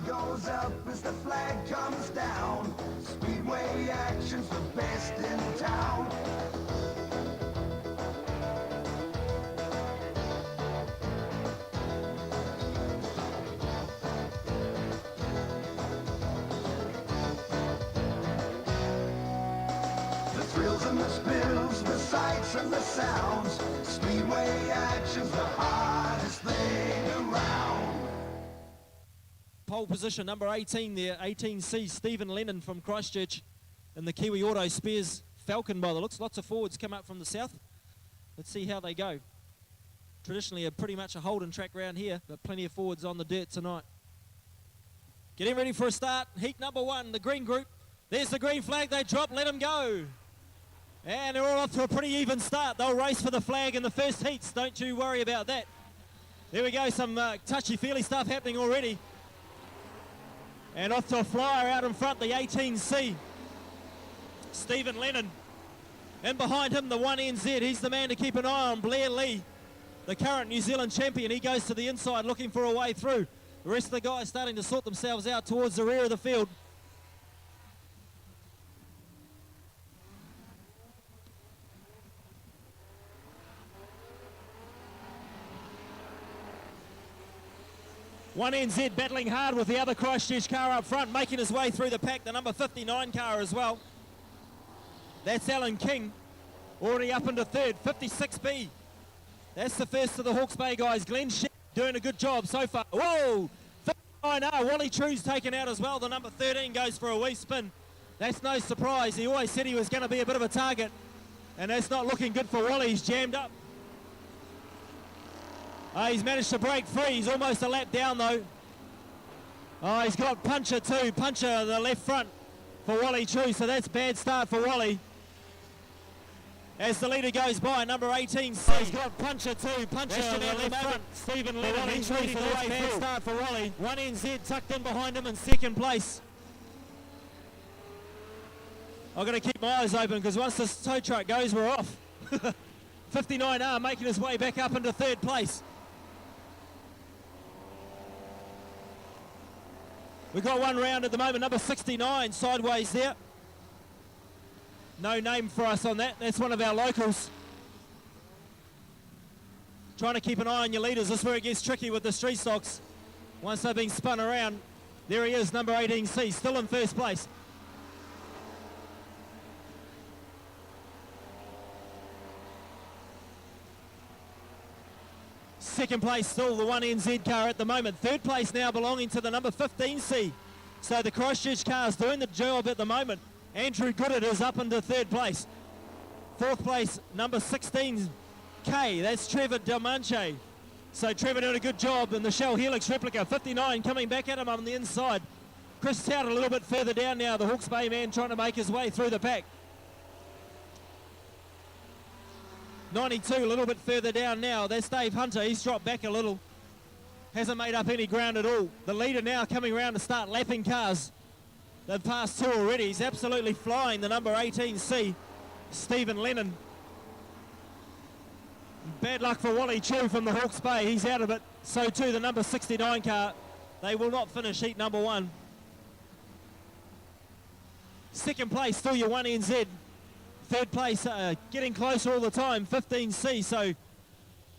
goes up as the flag comes down. Speedway action's the best in town. The thrills and the spills, the sights and the sounds. Speedway action's the hardest thing around. Pole position number 18 there, 18C, Stephen Lennon from Christchurch in the Kiwi Auto Spears Falcon by the looks. Lots of forwards come up from the south. Let's see how they go. Traditionally pretty much a Holden track round here, but plenty of forwards on the dirt tonight. Getting ready for a start. Heat number 1, the green group. There's the green flag, they drop, let them go. And they're all off to a pretty even start. They'll race for the flag in the first heats, don't you worry about that. There we go, some touchy-feely stuff happening already. And off to a flyer out in front, the 18C, Stephen Lennon. And behind him, the 1NZ, he's the man to keep an eye on, Blair Lee, the current New Zealand champion. He goes to the inside looking for a way through. The rest of the guys starting to sort themselves out towards the rear of the field. One NZ battling hard with the other Christchurch car up front, making his way through the pack, the number 59 car as well. That's Alan King, already up into third, 56B. That's the first of the Hawke's Bay guys. Glenn Shep doing a good job so far. Whoa! 59R, Wally True's taken out as well. The number 13 goes for a wee spin. That's no surprise. He always said he was going to be a bit of a target, and that's not looking good for Wally. He's jammed up. He's managed to break free. He's almost a lap down though. He's got Puncher too. Puncher the left front for Wally True. So that's bad start for Wally. As the leader goes by, number 18C. He's got Puncher too. Puncher the left front. Stephen Lennon. He's leading the way. Bad start for Wally. 1NZ tucked in behind him in second place. I've got to keep my eyes open because once this tow truck goes, we're off. 59R making his way back up into third place. We've got one round at the moment, number 69, sideways there. No name for us on that. That's one of our locals. Trying to keep an eye on your leaders. This is where it gets tricky with the street stocks. Once they've been spun around, there he is, number 18C, still in first place. Second place still the 1NZ car at the moment. Third place now belonging to the number 15C. So the Christchurch car's doing the job at the moment. Andrew Goodett is up into third place. Fourth place, number 16K. That's Trevor Delmanche. So Trevor doing a good job in the Shell Helix replica. 59 coming back at him on the inside. Chris Tout a little bit further down now. The Hawke's Bay man trying to make his way through the pack. 92 a little bit further down now. That's Dave Hunter. He's dropped back a little. Hasn't made up any ground at all. The leader now coming around to start lapping cars. They've passed two already. He's absolutely flying, the number 18C, Stephen Lennon. Bad luck for Wally Chew from the Hawke's Bay. He's out of it. So too the number 69 car. They will not finish heat number 1. Second place, still your 1NZ. Third place, getting closer all the time, 15C. So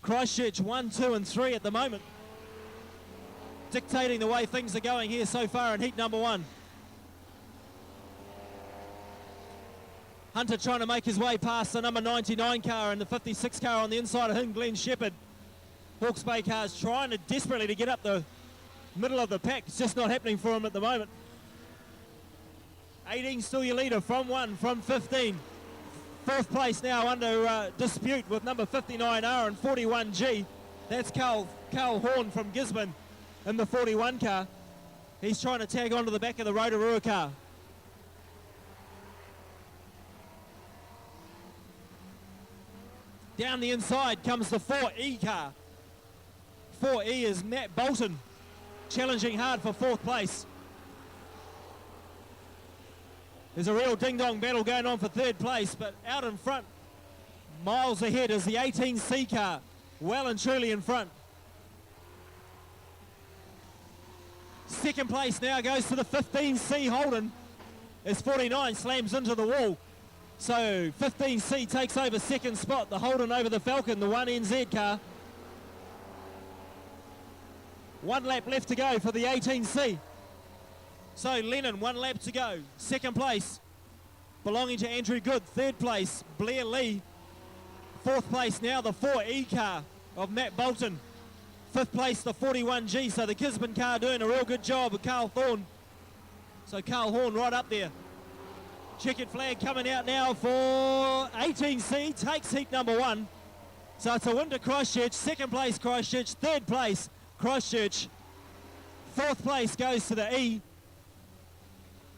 Christchurch 1, 2 and 3 at the moment. Dictating the way things are going here so far in heat number 1. Hunter trying to make his way past the number 99 car and the 56 car on the inside of him, Glenn Shepherd. Hawke's Bay cars trying to desperately to get up the middle of the pack. It's just not happening for him at the moment. 18 still your leader from 1, from 15. Fourth place now under dispute with number 59R and 41G. That's Carl Horn from Gisborne in the 41 car. He's trying to tag onto the back of the Rotorua car. Down the inside comes the 4E car. 4E is Matt Bolton, challenging hard for fourth place. There's a real ding-dong battle going on for third place, but out in front, miles ahead, is the 18C car, well and truly in front. Second place now goes to the 15C Holden as 49 slams into the wall. So 15C takes over second spot, the Holden over the Falcon, the 1NZ car. 1 lap left to go for the 18C. So Lennon, 1 lap to go. Second place belonging to Andrew Good. Third place, Blair Lee. Fourth place now, the 4E car of Matt Bolton. Fifth place, the 41G. So the Gisborne car doing a real good job with Carl Thorne. So Carl Horn right up there. Checkered flag coming out now for 18C. Takes heat number 1. So it's a win to Christchurch. Second place, Christchurch. Third place, Christchurch. Fourth place goes to the E.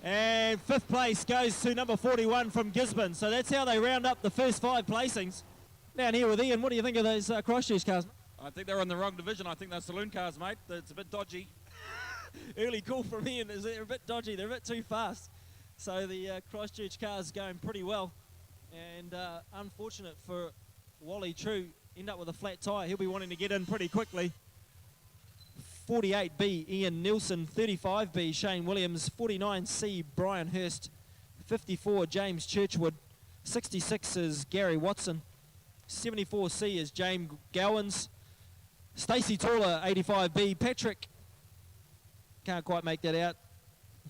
And fifth place goes to number 41 from Gisborne. So that's how they round up the first 5 placings. Down here with Ian, what do you think of those Christchurch cars? I think they're in the wrong division. I think they're Saloon cars, mate. It's a bit dodgy. Early call from Ian is they're a bit dodgy. They're a bit too fast. So the Christchurch cars going pretty well. And unfortunate for Wally True, end up with a flat tyre. He'll be wanting to get in pretty quickly. 48B, Ian Nielsen. 35B, Shane Williams. 49C, Brian Hurst. 54, James Churchwood. 66 is Gary Watson. 74C is James Gowans. Stacey Taller, 85B. Patrick, can't quite make that out.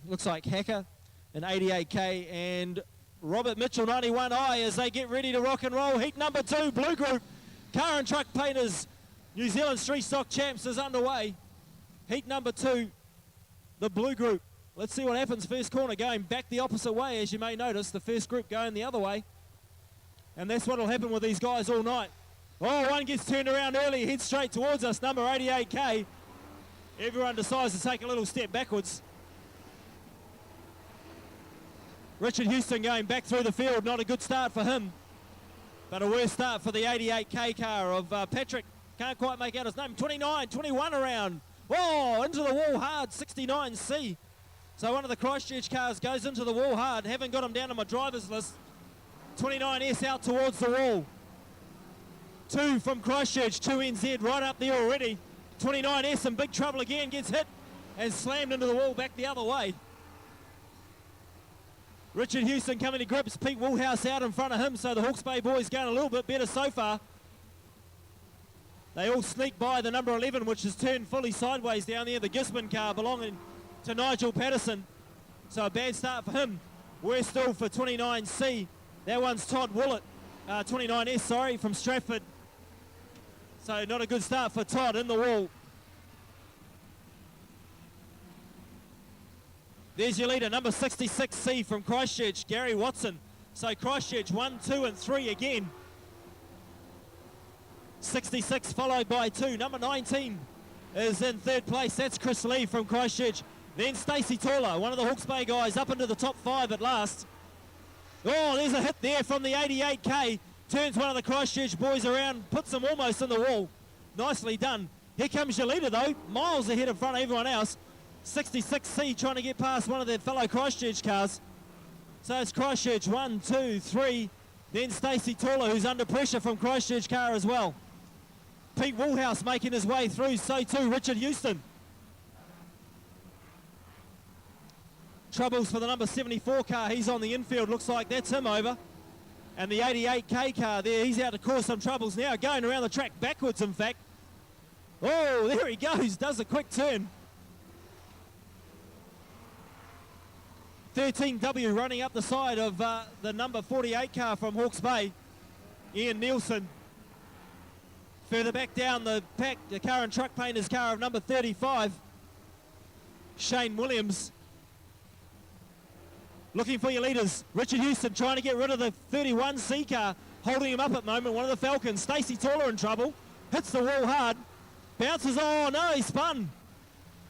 Looks like Hacker, an 88K. And Robert Mitchell, 91I, as they get ready to rock and roll. Heat number 2, Blue Group. Car and Truck Painters, New Zealand Streetstock Champs is underway. Heat number 2, the Blue Group. Let's see what happens. First corner going back the opposite way, as you may notice. The first group going the other way. And that's what will happen with these guys all night. Oh, one gets turned around early, heads straight towards us, number 88K. Everyone decides to take a little step backwards. Richard Houston going back through the field, not a good start for him. But a worse start for the 88K car of Patrick. Can't quite make out his name. 29, 21 around. Whoa, into the wall hard, 69C. So one of the Christchurch cars goes into the wall hard. Haven't got him down on my driver's list. 29S out towards the wall. 2 from Christchurch, 2NZ right up there already. 29S in big trouble again, gets hit and slammed into the wall back the other way. Richard Houston coming to grips, Pete Woolhouse out in front of him, so the Hawke's Bay boys going a little bit better so far. They all sneak by the number 11, which is turned fully sideways down there, the Gisborne car belonging to Nigel Patterson. So a bad start for him. Worse still for 29C. That one's Todd Willett, 29S, sorry, from Stratford. So not a good start for Todd in the wall. There's your leader, number 66C from Christchurch, Gary Watson. So Christchurch 1, 2 and 3 again. 66 followed by 2. Number 19 is in third place. That's Chris Lee from Christchurch. Then Stacey Taller, one of the Hawke's Bay guys, up into the top 5 at last. Oh, there's a hit there from the 88K. Turns one of the Christchurch boys around, puts him almost in the wall. Nicely done. Here comes your leader though, miles ahead in front of everyone else. 66C trying to get past one of their fellow Christchurch cars. So it's Christchurch 1, 2, 3. Then Stacey Taller, who's under pressure from Christchurch car as well. Pete Woolhouse making his way through, so too Richard Houston. Troubles for the number 74 car, he's on the infield, looks like that's him over. And the 88K car there, he's out to cause some troubles now, going around the track backwards in fact. Oh, there he goes, does a quick turn. 13W running up the side of the number 48 car from Hawke's Bay, Ian Nielsen. Further back down the pack, the car and truck painter's car of number 35, Shane Williams. Looking for your leaders. Richard Houston trying to get rid of the 31C car, holding him up at the moment, one of the Falcons. Stacey Taller in trouble, hits the wall hard, bounces, oh no, he spun.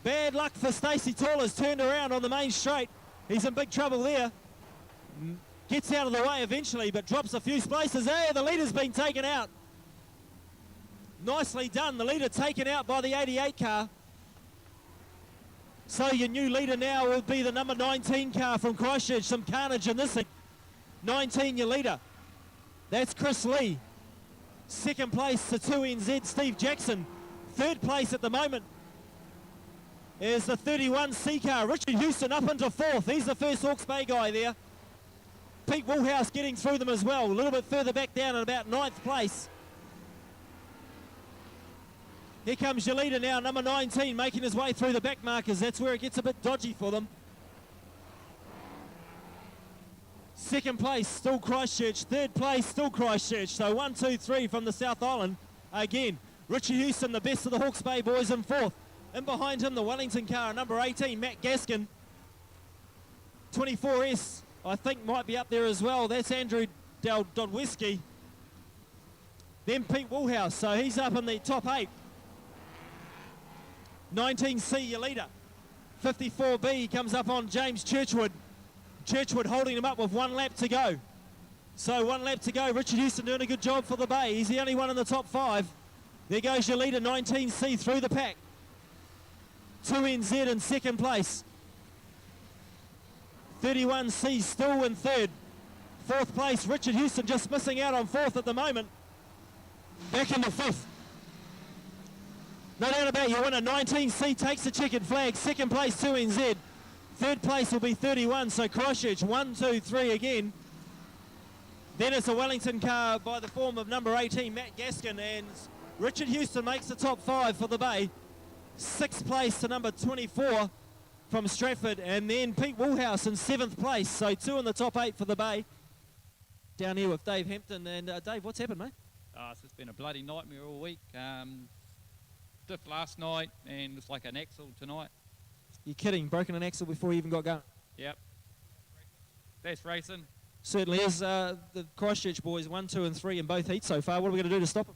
Bad luck for Stacey Taller's turned around on the main straight. He's in big trouble there. Gets out of the way eventually, but drops a few places. Hey, the leader's been taken out. Nicely done, the leader taken out by the 88 car. So your new leader now will be the number 19 car from Christchurch. Some carnage in this thing. 19 your leader. That's Chris Lee. Second place to 2NZ, Steve Jackson. Third place at the moment is the 31C car. Richard Houston up into 4th. He's the first Hawke's Bay guy there. Pete Woolhouse getting through them as well. A little bit further back down at about 9th place. Here comes your leader now, number 19, making his way through the back markers. That's where it gets a bit dodgy for them. Second place, still Christchurch. Third place, still Christchurch. So 1, 2, 3 from the South Island. Again, Richard Houston, the best of the Hawke's Bay boys, in 4th. In behind him, the Wellington car, number 18, Matt Gaskin. 24S, I think, might be up there as well. That's Andrew Dodwiski. Then Pete Woolhouse, so he's up in the top 8. 19C, your leader. 54B comes up on James Churchwood. Churchwood holding him up with 1 lap to go. So 1 lap to go. Richard Houston doing a good job for the Bay. He's the only one in the top 5. There goes your leader, 19C, through the pack. 2NZ in second place. 31C still in 3rd. 4th place, Richard Houston just missing out on 4th at the moment. Back in the 5th. No doubt about your winner, 19C takes the checkered flag. 2nd place, 2NZ. 3rd place will be 31, so Christchurch, 1, 2, 3 again. Then it's a Wellington car by the form of number 18, Matt Gaskin, and Richard Houston makes the top 5 for the Bay. 6th place to number 24 from Stratford, and then Pete Woolhouse in 7th place, so 2 in the top 8 for the Bay. Down here with Dave Hampton, and Dave, what's happened, mate? It's just been a bloody nightmare all week. Diff last night, and it's like an axle tonight. You're kidding, broken an axle before you even got going. Yep. That's racing. Certainly is. The Christchurch boys, 1, 2 and 3 in both heats so far. What are we going to do to stop them?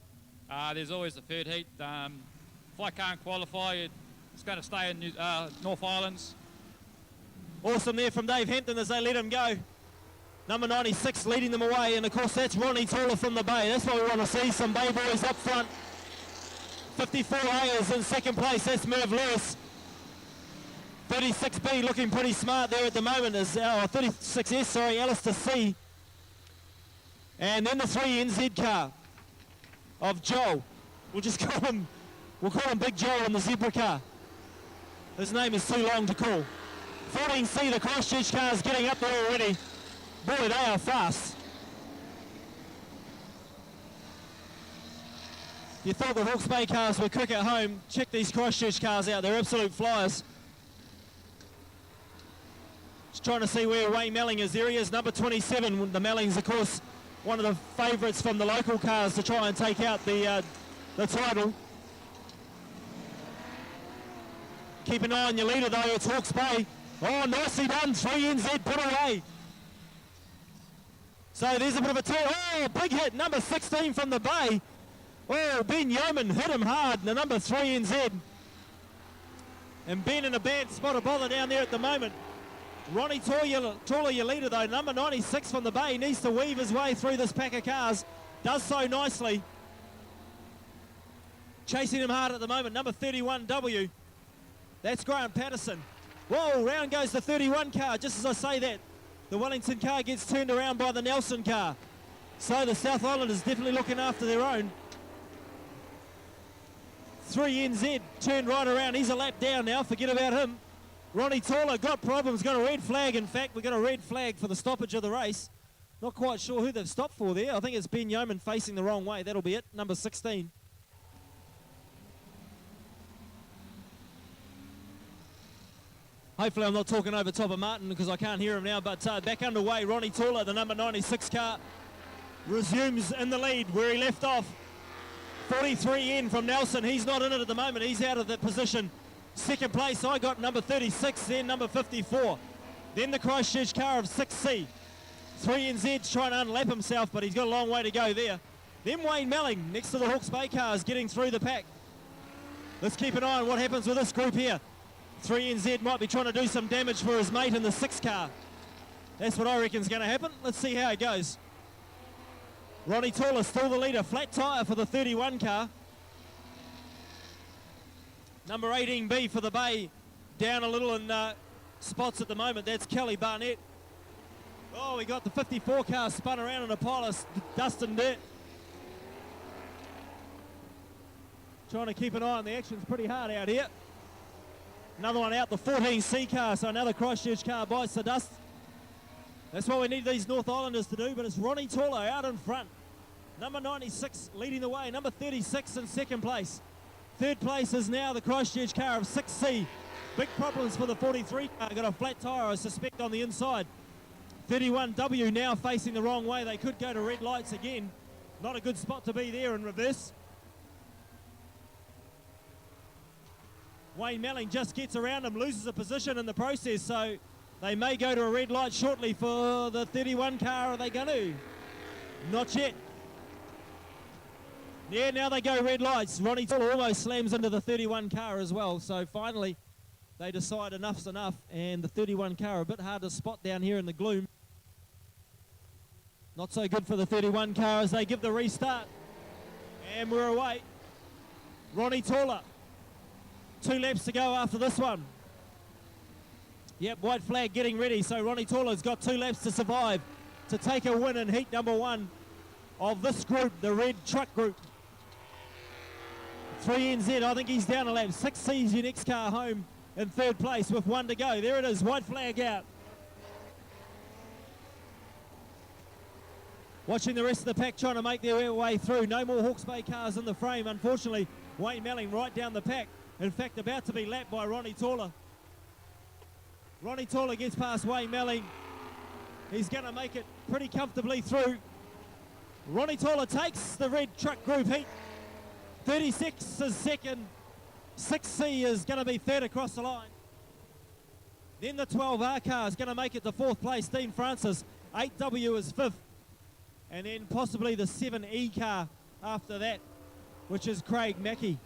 There's always a 3rd heat. If I can't qualify, it's going to stay in North Islands. Awesome there from Dave Hampton as they let him go. Number 96 leading them away, and of course that's Ronnie Taller from the Bay. That's what we want to see, some Bay boys up front. 54A is in 2nd place, that's Merv Lewis. 36B looking pretty smart there at the moment is 36S, sorry, Alistair C. And then the 3NZ car of Joel. We'll call him Big Joel in the zebra car. His name is too long to call. 14C, the Christchurch car is getting up there already. Boy, they are fast. You thought the Hawke's Bay cars were quick at home. Check these Christchurch cars out, they're absolute flyers. Just trying to see where Wayne Melling is. There he is, number 27. The Mellings, of course, one of the favourites from the local cars to try and take out the title. Keep an eye on your leader though, it's Hawke's Bay. Oh, nicely done, 3NZ put away. So there's a bit of a turn. Oh, big hit, number 16 from the Bay. Oh, Ben Yeoman hit him hard, the number 3NZ. And Ben in a bad spot of bother down there at the moment. Ronnie Taller, your leader though, number 96 from the Bay, needs to weave his way through this pack of cars. Does so nicely. Chasing him hard at the moment, number 31W. That's Grant Patterson. Whoa, round goes the 31 car. Just as I say that, the Wellington car gets turned around by the Nelson car. So the South Islanders definitely looking after their own. 3NZ turned right around. He's a lap down now. Forget about him. Ronnie Taller got problems. Got a red flag. In fact, we got a red flag for the stoppage of the race. Not quite sure who they've stopped for there. I think it's Ben Yeoman facing the wrong way. That'll be it. Number 16. Hopefully I'm not talking over top of Martin because I can't hear him now, but back underway, Ronnie Taller, the number 96 car, resumes in the lead where he left off. 43 in from Nelson. He's not in it at the moment. He's out of that position. Second place, I got number 36, then number 54. Then the Christchurch car of 6C. 3NZ's trying to unlap himself, but he's got a long way to go there. Then Wayne Melling, next to the Hawke's Bay cars, getting through the pack. Let's keep an eye on what happens with this group here. 3NZ might be trying to do some damage for his mate in the 6 car. That's what I reckon is going to happen. Let's see how it goes. Ronnie Taller still the leader. Flat tyre for the 31 car. Number 18B for the Bay. Down a little in spots at the moment. That's Kelly Barnett. Oh, we got the 54 car spun around in a pile of dust and dirt. Trying to keep an eye on the actions pretty hard out here. Another one out, the 14C car, so another Christchurch car bites the dust. That's what we need these North Islanders to do, but it's Ronnie Tauler out in front. Number 96 leading the way, number 36 in second place. Third place is now the Christchurch car of 6C. Big problems for the 43 car, got a flat tyre I suspect on the inside. 31W now facing the wrong way, they could go to red lights again. Not a good spot to be there in reverse. Wayne Melling just gets around him, loses a position in the process, so they may go to a red light shortly for the 31 car. Are they going to? Not yet. Yeah, now they go red lights. Ronnie Tauler almost slams into the 31 car as well, so finally they decide enough's enough, and the 31 car a bit hard to spot down here in the gloom. Not so good for the 31 car as they give the restart. And we're away. Ronnie Tauler. 2 laps to go after this one. Yep, white flag getting ready. So Ronnie Tauler's got 2 laps to survive to take a win in heat number 1 of this group, the red truck group. 3NZ, I think he's down a lap. 6C's your next car home in third place with 1 to go. There it is, white flag out. Watching the rest of the pack trying to make their way through. No more Hawke's Bay cars in the frame. Unfortunately, Wayne Melling right down the pack. In fact, about to be lapped by Ronnie Tauler. Ronnie Tauler gets past Wayne Melling. He's going to make it pretty comfortably through. Ronnie Tauler takes the red truck group heat. 36 is second. 6C is going to be third across the line. Then the 12R car is going to make it to fourth place. Dean Francis. 8W is fifth. And then possibly the 7E car after that, which is Craig Mackey.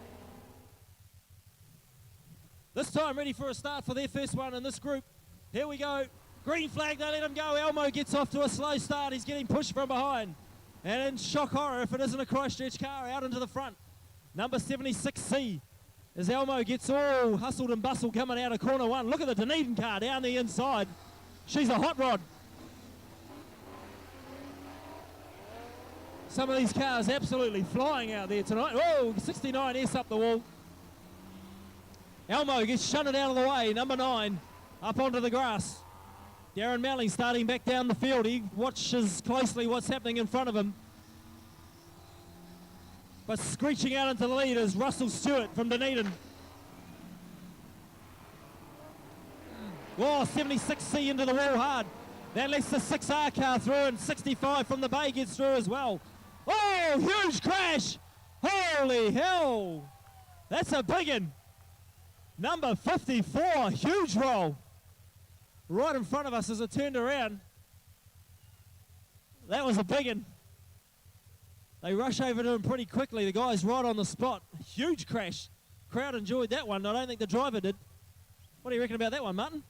This time ready for a start for their first one in this group. Here we go. Green flag, they let him go. Elmo gets off to a slow start. He's getting pushed from behind. And in shock horror, if it isn't a Christchurch car, out into the front. Number 76C, as Elmo gets all hustled and bustled coming out of corner 1. Look at the Dunedin car down the inside. She's a hot rod. Some of these cars absolutely flying out there tonight. Oh, 69S up the wall. Elmo gets shunted out of the way. Number 9 up onto the grass. Darren Melling starting back down the field. He watches closely what's happening in front of him. But screeching out into the lead is Russell Stewart from Dunedin. Oh, 76C into the wall hard. That lets the 6R car through, and 65 from the Bay gets through as well. Oh, huge crash. Holy hell. That's a big one. Number 54, huge roll. Right in front of us as it turned around. That was a big one. They rush over to him pretty quickly. The guy's right on the spot. Huge crash. Crowd enjoyed that one. I don't think the driver did. What do you reckon about that one, Martin?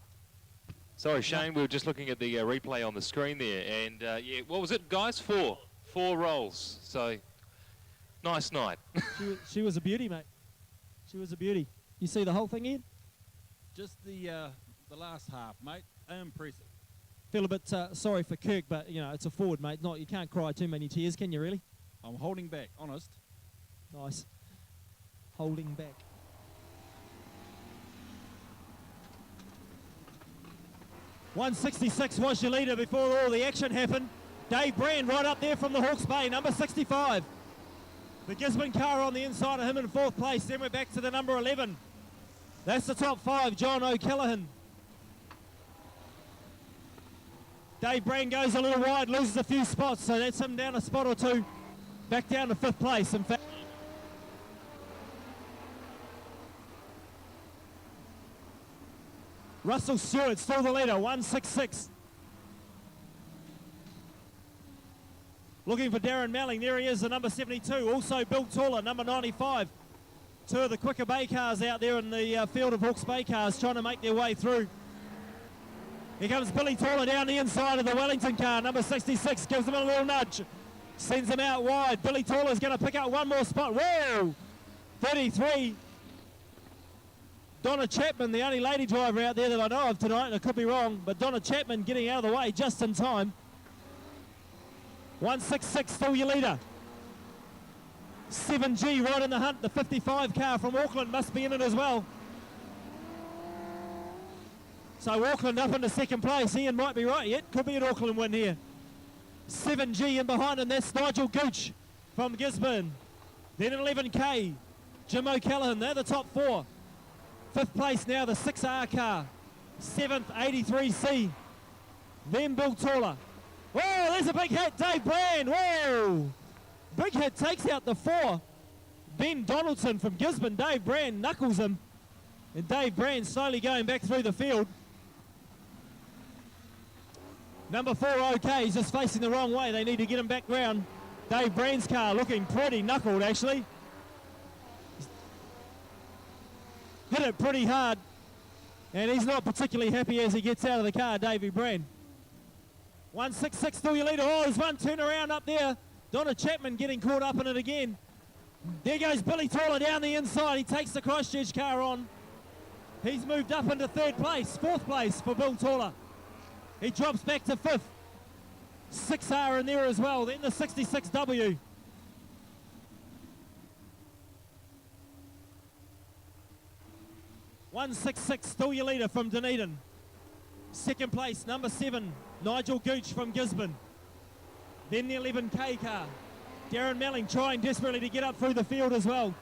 Sorry, Shane, we were just looking at the replay on the screen there. And, yeah, what was it, guys? 4 rolls. So, nice night. She was a beauty, mate. She was a beauty. You see the whole thing, Ian? Just the last half, mate. Impressive. Feel a bit sorry for Kirk, but, you know, it's a Ford, mate. You can't cry too many tears, can you, really? I'm holding back, honest. Nice. Holding back. .166 was your leader before all the action happened. Dave Brand right up there from the Hawke's Bay, number 65. The Gisborne car on the inside of him in fourth place. Then we're back to the number 11. That's the top 5, John O'Callaghan. Dave Brand goes a little wide, loses a few spots, so that's him down a spot or 2. Back down to 5th place, in fact. Russell Stewart still the leader, 166. Looking for Darren Melling, there he is, the number 72. Also Bill Tauler, number 95. 2 of the quicker Bay cars out there in the field of Hawke's Bay cars trying to make their way through. Here comes Billy Tauler down the inside of the Wellington car, number 66, gives him a little nudge. Sends him out wide. Billy Tauler's going to pick up one more spot. Whoa! 33. Donna Chapman, the only lady driver out there that I know of tonight, and I could be wrong, but Donna Chapman getting out of the way just in time. 166 still your leader. 7G right in the hunt. The 55 car from Auckland must be in it as well. So Auckland up into second place. Ian might be right yet. Could be an Auckland win here. 7G in behind, and that's Nigel Gooch from Gisborne. Then 11K, Jim O'Callaghan. They're the top four. Fifth place now, the 6R car. Seventh, 83C. Then Bill Taller. Whoa, there's a big hit, Dave Brand. Whoa! Big hit takes out the 4. Ben Donaldson from Gisborne. Dave Brand knuckles him. And Dave Brand slowly going back through the field. Number 4, OK, he's just facing the wrong way. They need to get him back round. Dave Brand's car looking pretty knuckled, actually. Hit it pretty hard. And he's not particularly happy as he gets out of the car, Davey Brand. 166 still your leader. Oh, there's one turnaround up there. Donna Chapman getting caught up in it again. There goes Billy Taller down the inside. He takes the Christchurch car on. He's moved up into third place, fourth place for Bill Taller. He drops back to fifth. 6R in there as well. Then the 66W. .166 still your leader from Dunedin. Second place, number 7, Nigel Gooch from Gisborne. Then the 11K car. Darren Melling trying desperately to get up through the field as well.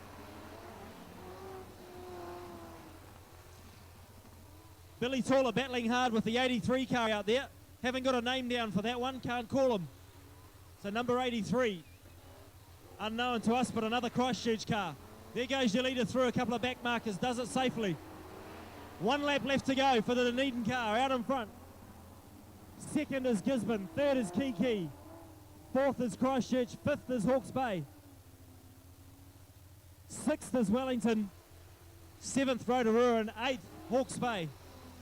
Billy Taller battling hard with the 83 car out there. Haven't got a name down for that one, can't call him. So number 83, unknown to us, but another Christchurch car. There goes your leader through a couple of back markers, does it safely. 1 lap left to go for the Dunedin car out in front. Second is Gisborne, third is Kiki. Fourth is Christchurch, fifth is Hawke's Bay. Sixth is Wellington, seventh Rotorua, and eighth Hawke's Bay.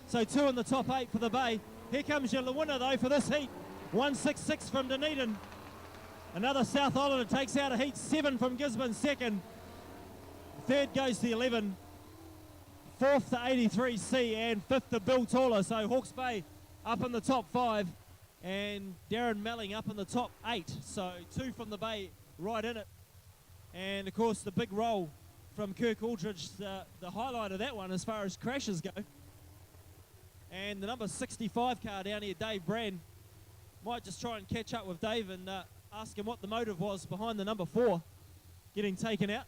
So 2 in the top 8 for the Bay. Here comes your winner though for this heat. 166 from Dunedin. Another South Islander takes out a heat. 7 from Gisborne, second. Third goes to 11. Fourth to 83C, and fifth to Bill Taller. So Hawke's Bay up in the top 5, and Darren Melling up in the top 8. So 2 from the Bay right in it. And of course the big roll from Kirk Aldridge, the highlight of that one as far as crashes go. And the number 65 car down here, Dave Brand. Might just try and catch up with Dave and ask him what the motive was behind the number 4 getting taken out.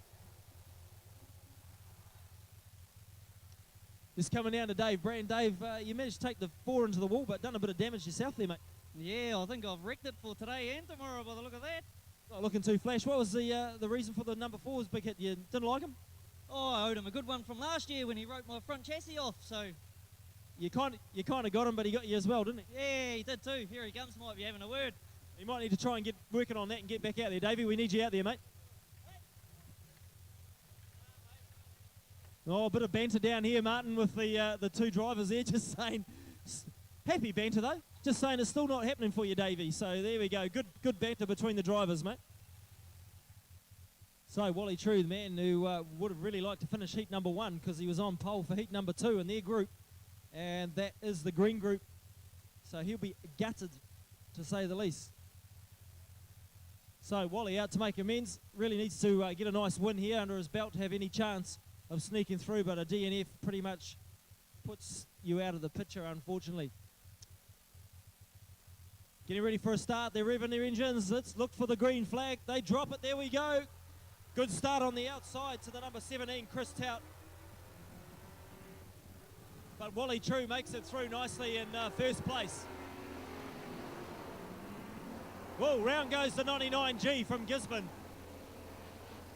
Just coming down to Dave Brand. Dave, you managed to take the 4 into the wall, but done a bit of damage yourself there, mate. Yeah, I think I've wrecked it for today and tomorrow by the look of that. Not looking too flash. What was the reason for the number 4's big hit? You didn't like him? Oh, I owed him a good one from last year when he wrote my front chassis off, so... You kind of got him, but he got you as well, didn't he? Yeah, he did too. Here he comes, might be having a word. You might need to try and get working on that and get back out there, Davey. We need you out there, mate. Oh, a bit of banter down here, Martin, with the 2 drivers there, just saying, happy banter though, just saying it's still not happening for you, Davey. So there we go, good banter between the drivers, mate. So Wally True, the man who would have really liked to finish heat number 1 because he was on pole for heat number 2 in their group, and that is the green group. So he'll be gutted, to say the least. So Wally out to make amends, really needs to get a nice win here under his belt to have any chance of sneaking through, but a DNF pretty much puts you out of the picture, unfortunately. Getting ready for a start, they're revving their engines. Let's look for the green flag. They drop it, there we go. Good start on the outside to the number 17, Chris Tout. But Wally True makes it through nicely in first place. Whoa, round goes the 99G from Gisborne.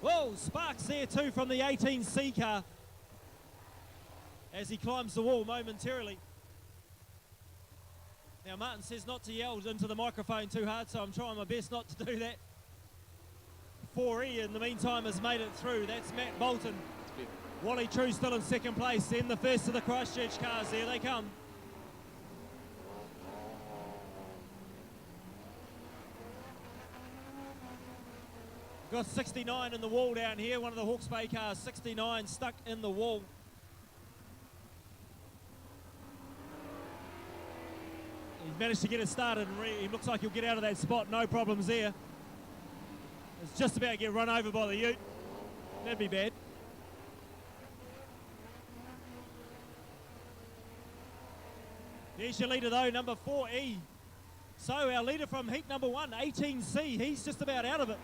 Whoa, sparks there too from the 18C car as he climbs the wall momentarily. Now Martin says not to yell into the microphone too hard, so I'm trying my best not to do that. 4E in the meantime has made it through. That's Matt Bolton. Wally True still in second place. Then the first of the Christchurch cars, there they come. Got 69 in the wall down here, one of the Hawke's Bay cars, 69 stuck in the wall. He's managed to get it started, and he looks like he'll get out of that spot, no problems there. It's just about to get run over by the ute. That'd be bad. There's your leader though, number 4E. So our leader from heat number 1, 18C, he's just about out of it.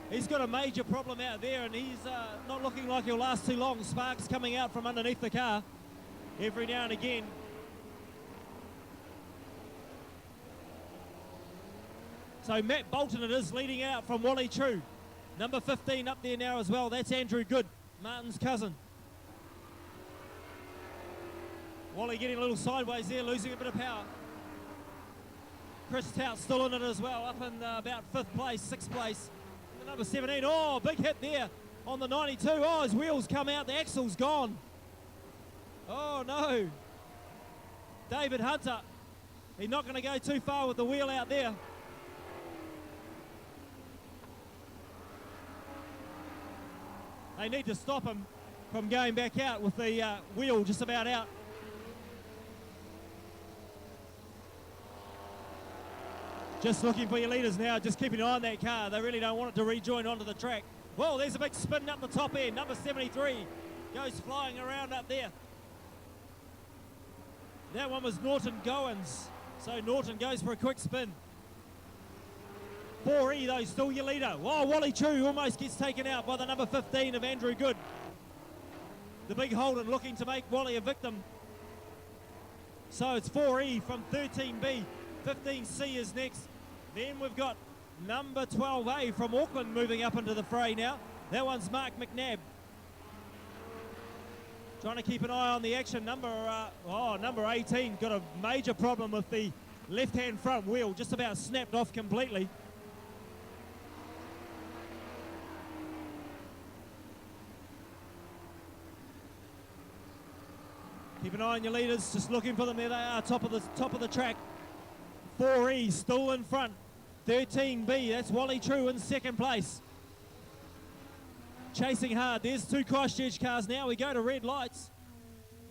He's got a major problem out there, and he's not looking like he'll last too long. Sparks coming out from underneath the car every now and again. So Matt Bolton it is, leading out from Wally True. Number 15 up there now as well. That's Andrew Good, Martin's cousin. Wally getting a little sideways there, losing a bit of power. Chris Tout still in it as well, up in about 5th place, 6th place. The number 17, oh, big hit there on the 92. Oh, his wheels come out, the axle's gone. Oh, no. David Hunter, he's not going to go too far with the wheel out there. They need to stop him from going back out with the wheel just about out. Just looking for your leaders now, just keeping an eye on that car. They really don't want it to rejoin onto the track. Whoa, there's a big spin up the top end. Number 73 goes flying around up there. That one was Norton Goins. So Norton goes for a quick spin. 4E though, still your leader. Whoa, Wally True almost gets taken out by the number 15 of Andrew Good. The big Holden looking to make Wally a victim. So it's 4E from 13B. 15C is next. Then we've got number 12A from Auckland moving up into the fray now. That one's Mark McNabb. Trying to keep an eye on the action. Number 18 got a major problem with the left-hand front wheel. Just about snapped off completely. Keep an eye on your leaders. Just looking for them. There they are, top of the track. 4E still in front. 13B, that's Wally True in 2nd place. Chasing hard. There's 2 Christchurch cars now. We go to red lights.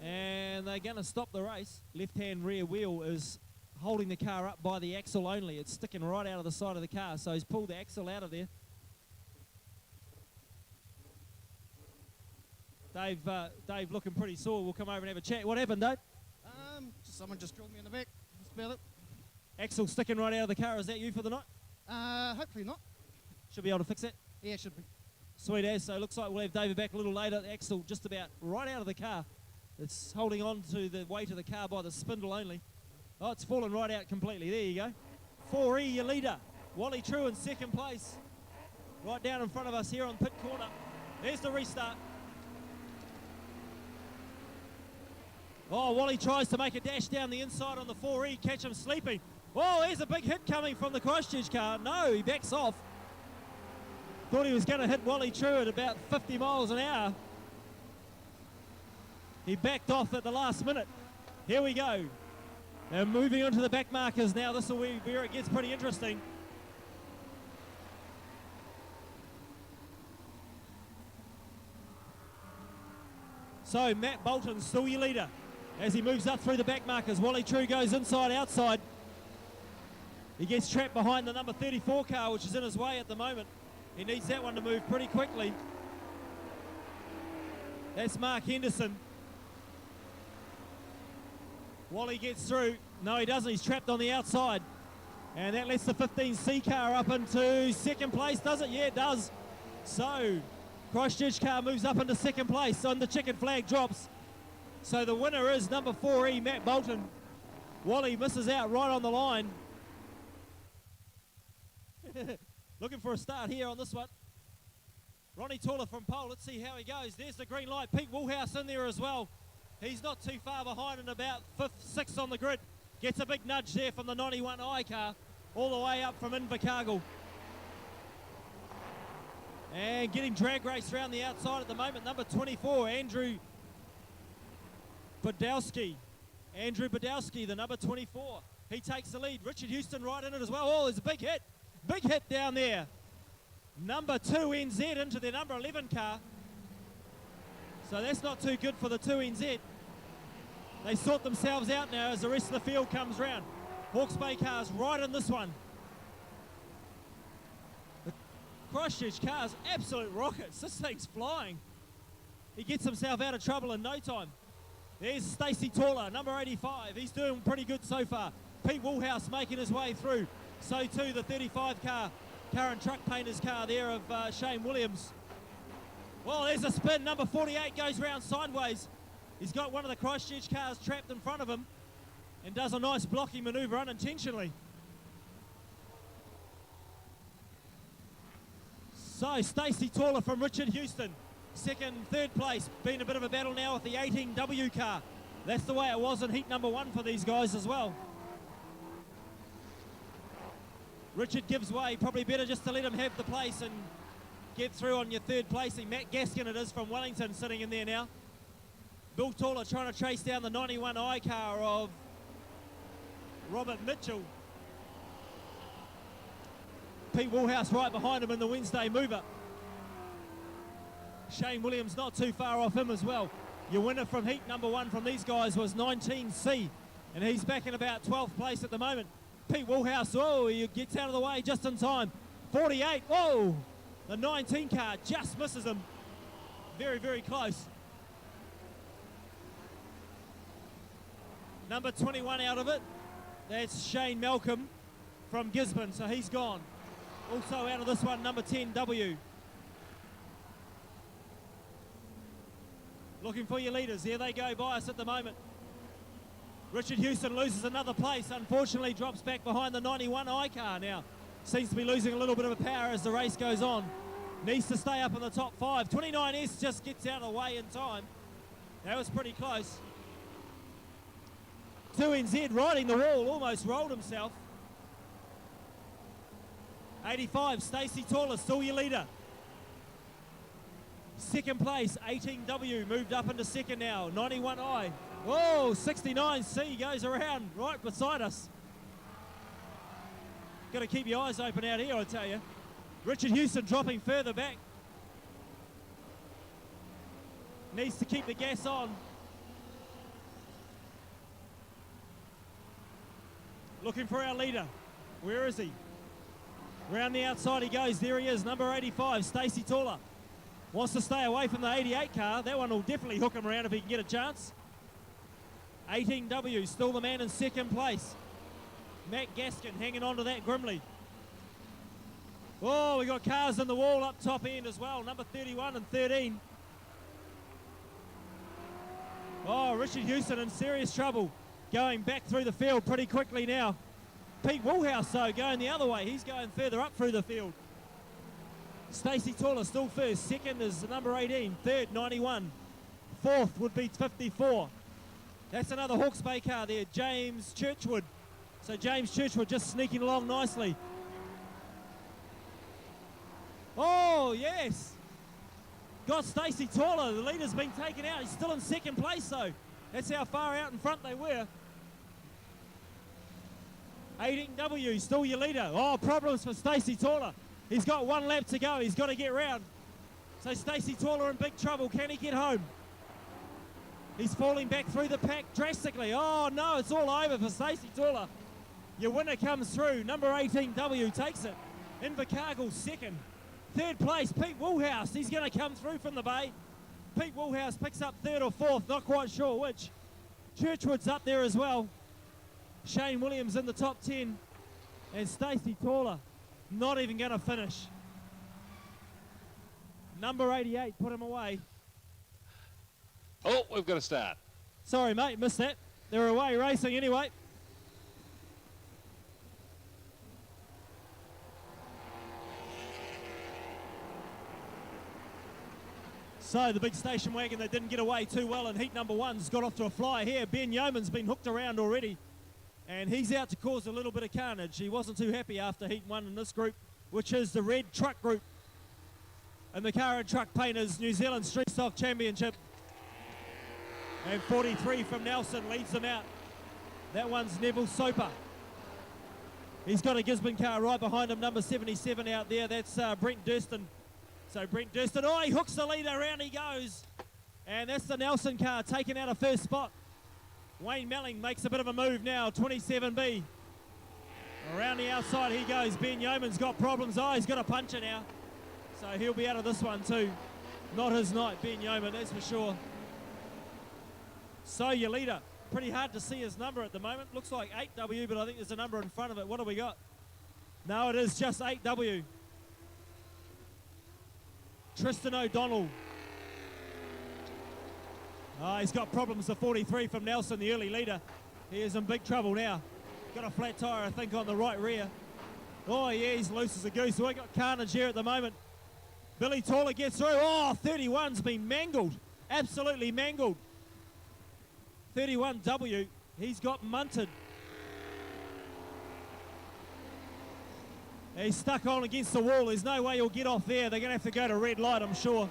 And they're going to stop the race. Left-hand rear wheel is holding the car up by the axle only. It's sticking right out of the side of the car. So he's pulled the axle out of there. Dave looking pretty sore. We'll come over and have a chat. What happened, Dave? Someone just drilled me in the back. That's about it. Axle sticking right out of the car. Is that you for the night? Hopefully not. Should be able to fix that. Yeah, should be. Sweet as. So it looks like we'll have David back a little later. The axle just about right out of the car. It's holding on to the weight of the car by the spindle only. Oh, it's fallen right out completely. There you go. 4E, your leader. Wally True in 2nd place. Right down in front of us here on pit corner. There's the restart. Oh, Wally tries to make a dash down the inside on the 4E. Catch him sleeping. Oh, there's a big hit coming from the Christchurch car. No, he backs off. Thought he was going to hit Wally True at about 50 miles an hour. He backed off at the last minute. Here we go. They're moving onto the back markers now. This will be where it gets pretty interesting. So Matt Bolton still your leader as he moves up through the back markers. Wally True goes inside, outside. He gets trapped behind the number 34 car, which is in his way at the moment. He needs that one to move pretty quickly. That's Mark Henderson. Wally gets through. No, he doesn't. He's trapped on the outside. And that lets the 15C car up into 2nd place, does it? Yeah, it does. So, Christchurch car moves up into 2nd place and the checkered flag drops. So the winner is number 4E, Matt Bolton. Wally misses out right on the line. Looking for a start here on this one. Ronnie Taller from pole. Let's see how he goes. There's the green light. Pete Woolhouse in there as well. He's not too far behind and about 5th, 6th on the grid. Gets a big nudge there from the 91I car all the way up from Invercargill. And getting drag race around the outside at the moment. Number 24, Andrew Badowski. Andrew Badowski, the number 24. He takes the lead. Richard Houston right in it as well. Oh, there's a big hit. Big hit down there. Number 2 NZ into their number 11 car. So that's not too good for the 2 NZ. They sort themselves out now as the rest of the field comes round. Hawke's Bay cars right in this one. The Christchurch cars, absolute rockets. This thing's flying. He gets himself out of trouble in no time. There's Stacey Taller, number 85. He's doing pretty good so far. Pete Woolhouse making his way through. So too the 35 car and truck painter's car there of Shane Williams. Well, there's a spin. Number 48 goes round sideways. He's got one of the Christchurch cars trapped in front of him and does a nice blocking manoeuvre unintentionally. So Stacey Taller from Richard Houston, second, third place. Been a bit of a battle now with the 18W car. That's the way it was in heat number 1 for these guys as well. Richard gives way, probably better just to let him have the place and get through on your third placing. Matt Gaskin it is from Wellington sitting in there now. Bill Taller trying to trace down the 91I car of Robert Mitchell. Pete Woolhouse right behind him in the Wednesday mover. Shane Williams not too far off him as well. Your winner from heat number 1 from these guys was 19C, and he's back in about 12th place at the moment. Pete Woolhouse, oh, he gets out of the way just in time. 48, whoa! The 19 car just misses him. Very, very close. Number 21 out of it. That's Shane Malcolm from Gisborne, so he's gone. Also out of this one, number 10W. Looking for your leaders. There they go by us at the moment. Richard Houston loses another place. Unfortunately, drops back behind the 91I car now. Seems to be losing a little bit of power as the race goes on. Needs to stay up in the top 5. 29S just gets out of the way in time. That was pretty close. 2NZ riding the wall, almost rolled himself. 85, Stacey Taller, still your leader. Second place, 18W, moved up into second now. 91I. Whoa, 69C goes around right beside us. Got to keep your eyes open out here, I tell you. Richard Houston dropping further back. Needs to keep the gas on. Looking for our leader. Where is he? Round the outside he goes. There he is, number 85, Stacey Taller. Wants to stay away from the 88 car. That one will definitely hook him around if he can get a chance. 18W, still the man in second place. Matt Gaskin hanging on to that grimly. Oh, we got cars in the wall up top end as well. Number 31 and 13. Oh, Richard Houston in serious trouble. Going back through the field pretty quickly now. Pete Woolhouse, though, going the other way. He's going further up through the field. Stacey Taller still first. Second is number 18. Third, 91. Fourth would be 54. That's another Hawke's Bay car there, James Churchwood. So James Churchwood just sneaking along nicely. Oh, yes. Got Stacey Taller. The leader's been taken out. He's still in second place, though. That's how far out in front they were. 18W, still your leader. Oh, problems for Stacey Taller. He's got one lap to go. He's got to get round. So Stacey Taller in big trouble. Can he get home? He's falling back through the pack drastically. Oh, no, it's all over for Stacey Taller. Your winner comes through. Number 18W takes it. Invercargill second. Third place, Pete Woolhouse. He's going to come through from the bay. Pete Woolhouse picks up third or fourth, not quite sure which. Churchwood's up there as well. Shane Williams in the top 10. And Stacey Taller not even going to finish. Number 88, put him away. Oh, we've got to start. Sorry, mate, missed that. They're away racing anyway. So the big station wagon that didn't get away too well in heat number 1's got off to a flyer here. Ben Yeoman's been hooked around already, and he's out to cause a little bit of carnage. He wasn't too happy after heat 1 in this group, which is the red truck group. And the car and truck painters New Zealand Streetstock Championship. And 43 from Nelson leads them out. That one's Neville Soper. He's got a Gisborne car right behind him, number 77 out there. That's Brent Durston. So Brent Durston, oh, he hooks the leader, around he goes. And that's the Nelson car taking out a first spot. Wayne Melling makes a bit of a move now, 27B. Around the outside he goes. Ben Yeoman's got problems. Oh, he's got a puncher now. So he'll be out of this one too. Not his night, Ben Yeoman, that's for sure. So your leader, pretty hard to see his number at the moment. Looks like 8W, but I think there's a number in front of it. What do we got? No, it is just 8W. Tristan O'Donnell. Oh, he's got problems. The 43 from Nelson, the early leader. He is in big trouble now. Got a flat tyre, I think, on the right rear. Oh, yeah, he's loose as a goose. So we got carnage here at the moment. Billy Taller gets through. Oh, 31's been mangled. Absolutely mangled. 31W, he's got munted. He's stuck on against the wall. There's no way he'll get off there. They're going to have to go to red light, I'm sure.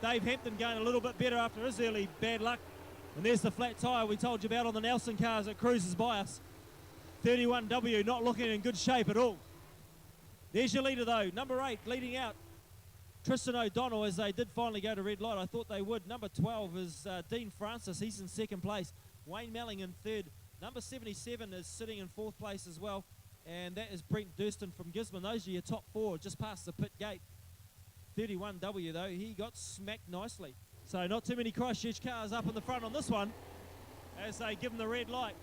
Dave Hampton going a little bit better after his early bad luck. And there's the flat tyre we told you about on the Nelson car as it cruises by us. 31W not looking in good shape at all. There's your leader though, number 8 leading out. Tristan O'Donnell, as they did finally go to red light. I thought they would. Number 12 is Dean Francis. He's in second place. Wayne Melling in third. Number 77 is sitting in fourth place as well. And that is Brent Durston from Gisborne. Those are your top 4 just past the pit gate. 31W though, he got smacked nicely. So not too many Christchurch cars up in the front on this one as they give them the red light.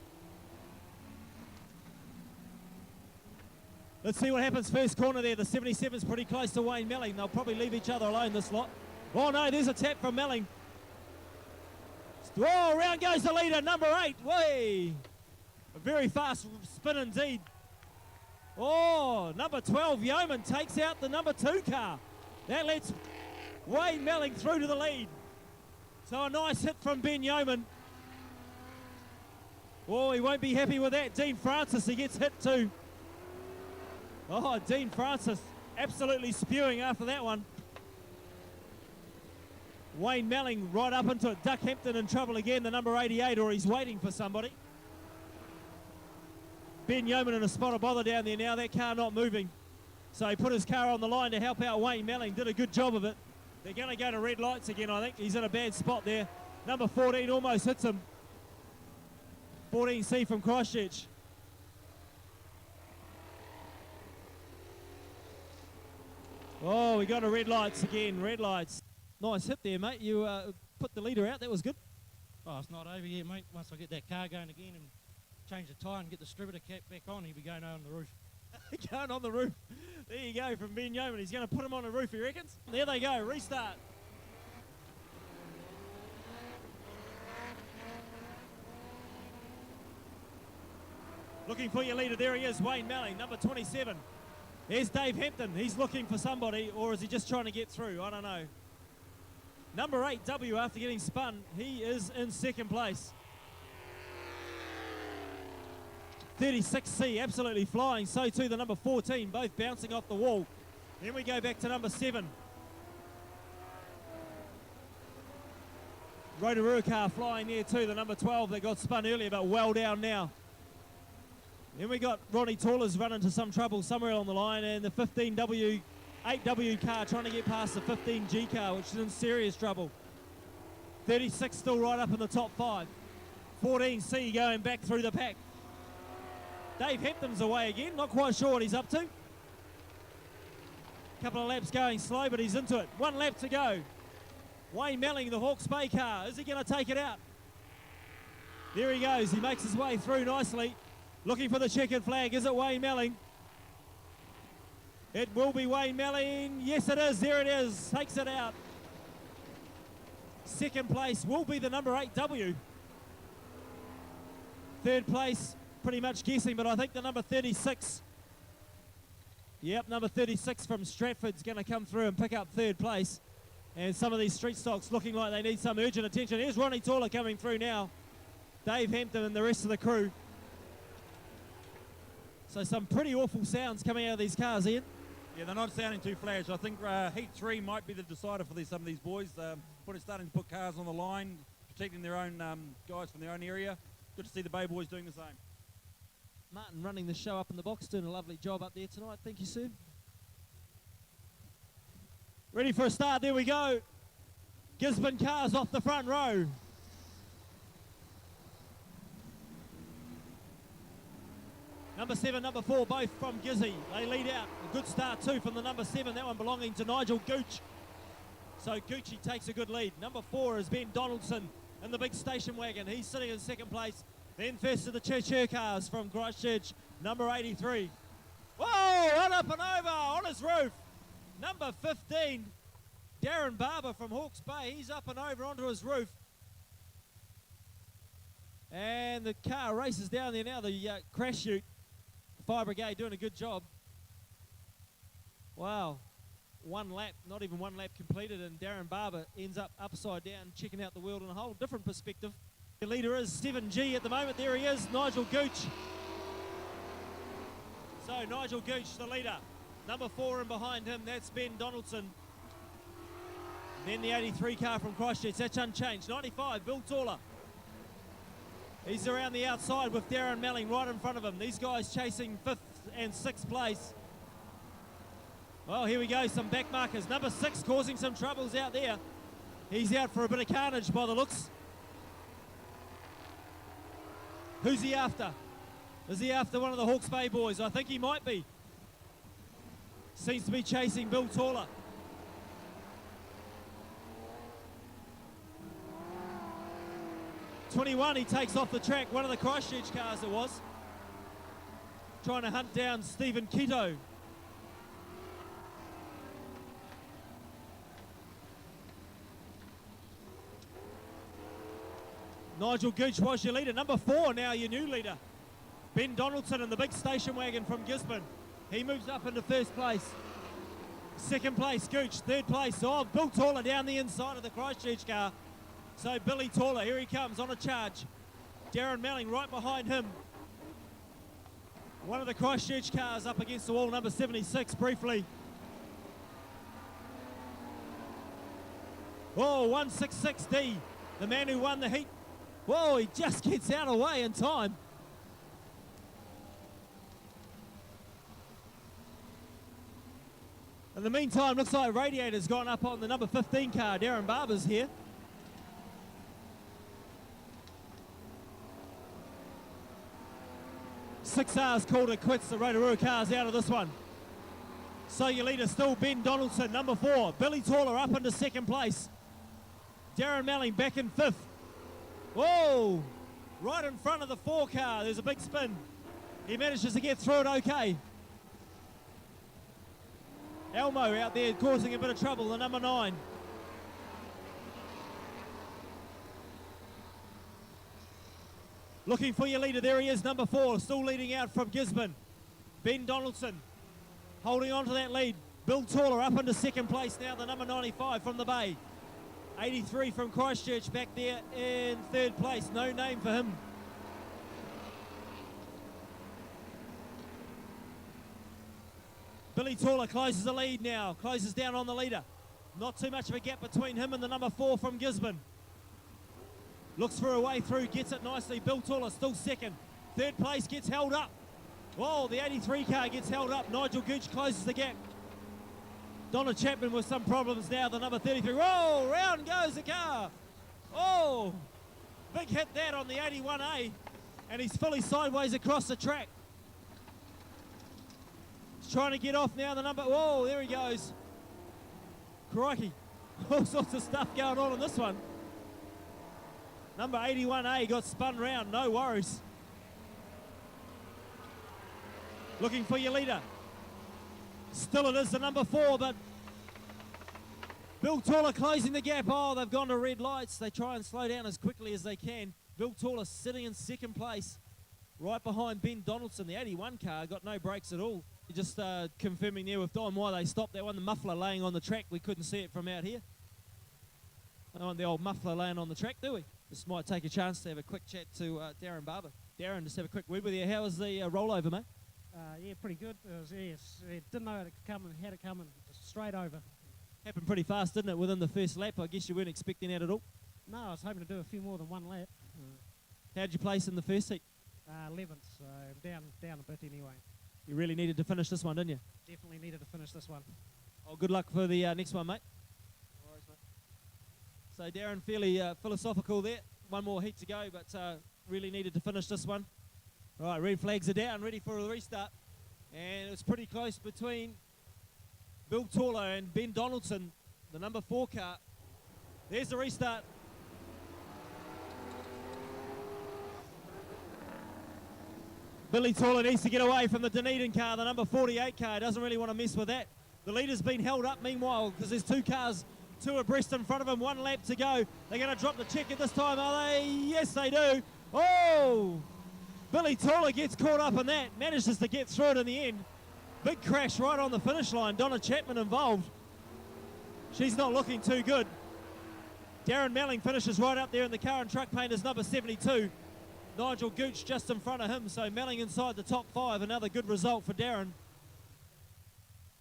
Let's see what happens first corner there. The 77's pretty close to Wayne Melling. They'll probably leave each other alone this lot. Oh no, there's a tap from Melling. Oh, round goes the leader, number 8. Way! A very fast spin indeed. Oh, number 12, Yeoman takes out the number 2 car. That lets Wayne Melling through to the lead. So a nice hit from Ben Yeoman. Oh, he won't be happy with that. Dean Francis, he gets hit too. Oh, Dean Francis absolutely spewing after that one. Wayne Melling right up into it. Duck Hampton in trouble again, the number 88, or he's waiting for somebody. Ben Yeoman in a spot of bother down there now. That car not moving. So he put his car on the line to help out Wayne Melling. Did a good job of it. They're going to go to red lights again, I think. He's in a bad spot there. Number 14 almost hits him. 14C from Christchurch. Oh, we got to red lights again. Red lights. Nice hit there, mate. You put the leader out. That was good. Oh, it's not over yet, mate. Once I get that car going again and change the tyre and get the distributor cap back on, he'll be going on the roof. Going on the roof. There you go from Ben Yeoman. He's going to put him on the roof, he reckons. There they go. Restart. Looking for your leader. There he is, Wayne Melling, number 27. There's Dave Hampton. He's looking for somebody, or is he just trying to get through? I don't know. Number 8W, after getting spun, he is in second place. 36C, absolutely flying. So too the number 14, both bouncing off the wall. Then we go back to number 7. Rotorua car flying there too, the number 12 that got spun earlier, but well down now. Then we got Ronnie Tallers run into some trouble somewhere along the line, and the 15W, 8W car trying to get past the 15G car, which is in serious trouble. 36 still right up in the top 5. 14C going back through the pack. Dave Hampton's away again, not quite sure what he's up to. Couple of laps going slow, but he's into it. 1 lap to go. Wayne Melling, the Hawke's Bay car, is he going to take it out? There he goes, he makes his way through nicely. Looking for the checkered flag, is it Wayne Melling? It will be Wayne Melling, yes it is, there it is, takes it out. Second place will be the number 8W. Third place, pretty much guessing, but I think the number 36. Yep, number 36 from Stratford's going to come through and pick up third place. And some of these street stocks looking like they need some urgent attention. Here's Ronnie Taller coming through now. Dave Hampton and the rest of the crew. So some pretty awful sounds coming out of these cars, Ian. Yeah, they're not sounding too flash. I think Heat 3 might be the decider for some of these boys. Starting to put cars on the line, protecting their own guys from their own area. Good to see the Bay boys doing the same. Martin running the show up in the box, doing a lovely job up there tonight. Thank you, sir. Ready for a start, there we go. Gisborne cars off the front row. Number 7, number 4, both from Gizzy. They lead out. A good start too from the number 7, that one belonging to Nigel Gooch. So Gucci takes a good lead. Number 4 is Ben Donaldson. in the big station wagon. He's sitting in second place. Then first of the Church cars from Christchurch, number 83. Whoa, on up and over on his roof. Number 15, Darren Barber from Hawke's Bay. He's up and over onto his roof. And the car races down there now, the crash chute. Fire brigade doing a good job. Wow. One lap, not even one lap completed, and Darren Barber ends up upside down, checking out the world in a whole different perspective. The leader is 7G at the moment. There he is, Nigel Gooch. So Nigel Gooch, the leader. Number 4 in behind him, that's Ben Donaldson. Then the 83 car from Christchurch, that's unchanged. 95, Bill Taller. He's around the outside with Darren Melling right in front of him. These guys chasing 5th and 6th place. Well, here we go, some back markers. Number 6 causing some troubles out there. He's out for a bit of carnage by the looks. Who's he after? Is he after one of the Hawke's Bay boys? I think he might be. Seems to be chasing Bill Taller. '21, he takes off the track. One of the Christchurch cars it was. Trying to hunt down Stephen Quito. Nigel Gooch was your leader. Number 4 now your new leader. Ben Donaldson in the big station wagon from Gisborne. He moves up into first place. Second place, Gooch. Third place, Bill Taller down the inside of the Christchurch car. So Billy Taller, here he comes on a charge. Darren Melling right behind him. One of the Christchurch cars up against the wall, number 76, briefly. Oh, 166D, the man who won the heat. Whoa, he just gets out of the way in time. In the meantime, looks like radiator's gone up on the number 15 car. Darren Barber's here. Six hours called it quits. The Rotorua cars out of this one. So your leader still Ben Donaldson, number 4. Billy Taller up into second place. Darren Melling back in 5th. Whoa! Right in front of the 4 car. There's a big spin. He manages to get through it okay. Elmo out there causing a bit of trouble, the number 9. Looking for your leader, there he is, number 4, still leading out from Gisborne. Ben Donaldson holding on to that lead. Bill Taller up into second place now, the number 95 from the Bay. 83 from Christchurch back there in third place, no name for him. Billy Taller closes the lead now, closes down on the leader. Not too much of a gap between him and the number 4 from Gisborne. Looks for a way through, gets it nicely. Bill Taller still second. Third place gets held up. Whoa, the 83 car gets held up. Nigel Gooch closes the gap. Donna Chapman with some problems now, the number 33. Whoa, round goes the car. Oh, big hit that on the 81A. And he's fully sideways across the track. He's trying to get off now, the number, whoa, there he goes. Crikey, all sorts of stuff going on in this one. Number 81A got spun round, no worries. Looking for your leader. Still it is the number 4, but Bill Taller closing the gap. Oh, they've gone to red lights. They try and slow down as quickly as they can. Bill Taller sitting in second place, right behind Ben Donaldson. The 81 car got no brakes at all. Just confirming there with Don why they stopped that one. The muffler laying on the track. We couldn't see it from out here. I don't want the old muffler laying on the track, do we? Just might take a chance to have a quick chat to Darren Barber. Darren, just have a quick word with you. How was the rollover, mate? Yeah, pretty good. It was, yes, didn't know it come and had it coming just straight over. Happened pretty fast, didn't it, within the first lap? I guess you weren't expecting that at all. No, I was hoping to do a few more than one lap. How'd you place in the first heat? 11th, so down a bit anyway. You really needed to finish this one, didn't you? Definitely needed to finish this one. Oh, good luck for the next one, mate. No worries, mate. So Darren, fairly philosophical there. One more heat to go, but really needed to finish this one. All right, red flags are down, ready for a restart. And it's pretty close between Bill Taller and Ben Donaldson, the number 4 car. There's the restart. Billy Taller needs to get away from the Dunedin car, the number 48 car. Doesn't really want to mess with that. The leader's been held up meanwhile because there's two cars, two abreast in front of him, 1 lap to go. They're going to drop the checker this time, are they? Yes, they do. Oh! Billy Taller gets caught up in that, manages to get through it in the end. Big crash right on the finish line. Donna Chapman involved. She's not looking too good. Darren Melling finishes right up there in the car and truck painters number 72. Nigel Gooch just in front of him, so Melling inside the top 5. Another good result for Darren.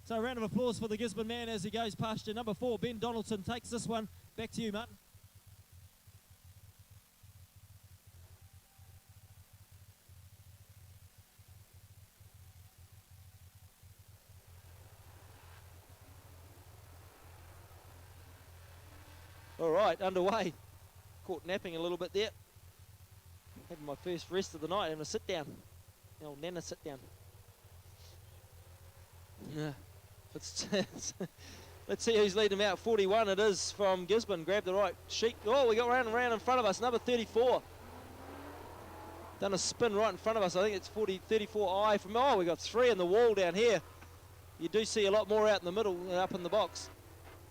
So a round of applause for the Gisborne man as he goes past you. Number 4, Ben Donaldson takes this one. Back to you, Martin. All right, underway. Caught napping a little bit there. Having my first rest of the night, having a sit down. The old Nana sit down. Yeah. Let's see who's leading them out. 41 it is from Gisborne. Grab the right sheet. Oh, we got round and round in front of us. Number 34. Done a spin right in front of us. I think it's 34I from, oh, we got 3 in the wall down here. You do see a lot more out in the middle, up in the box.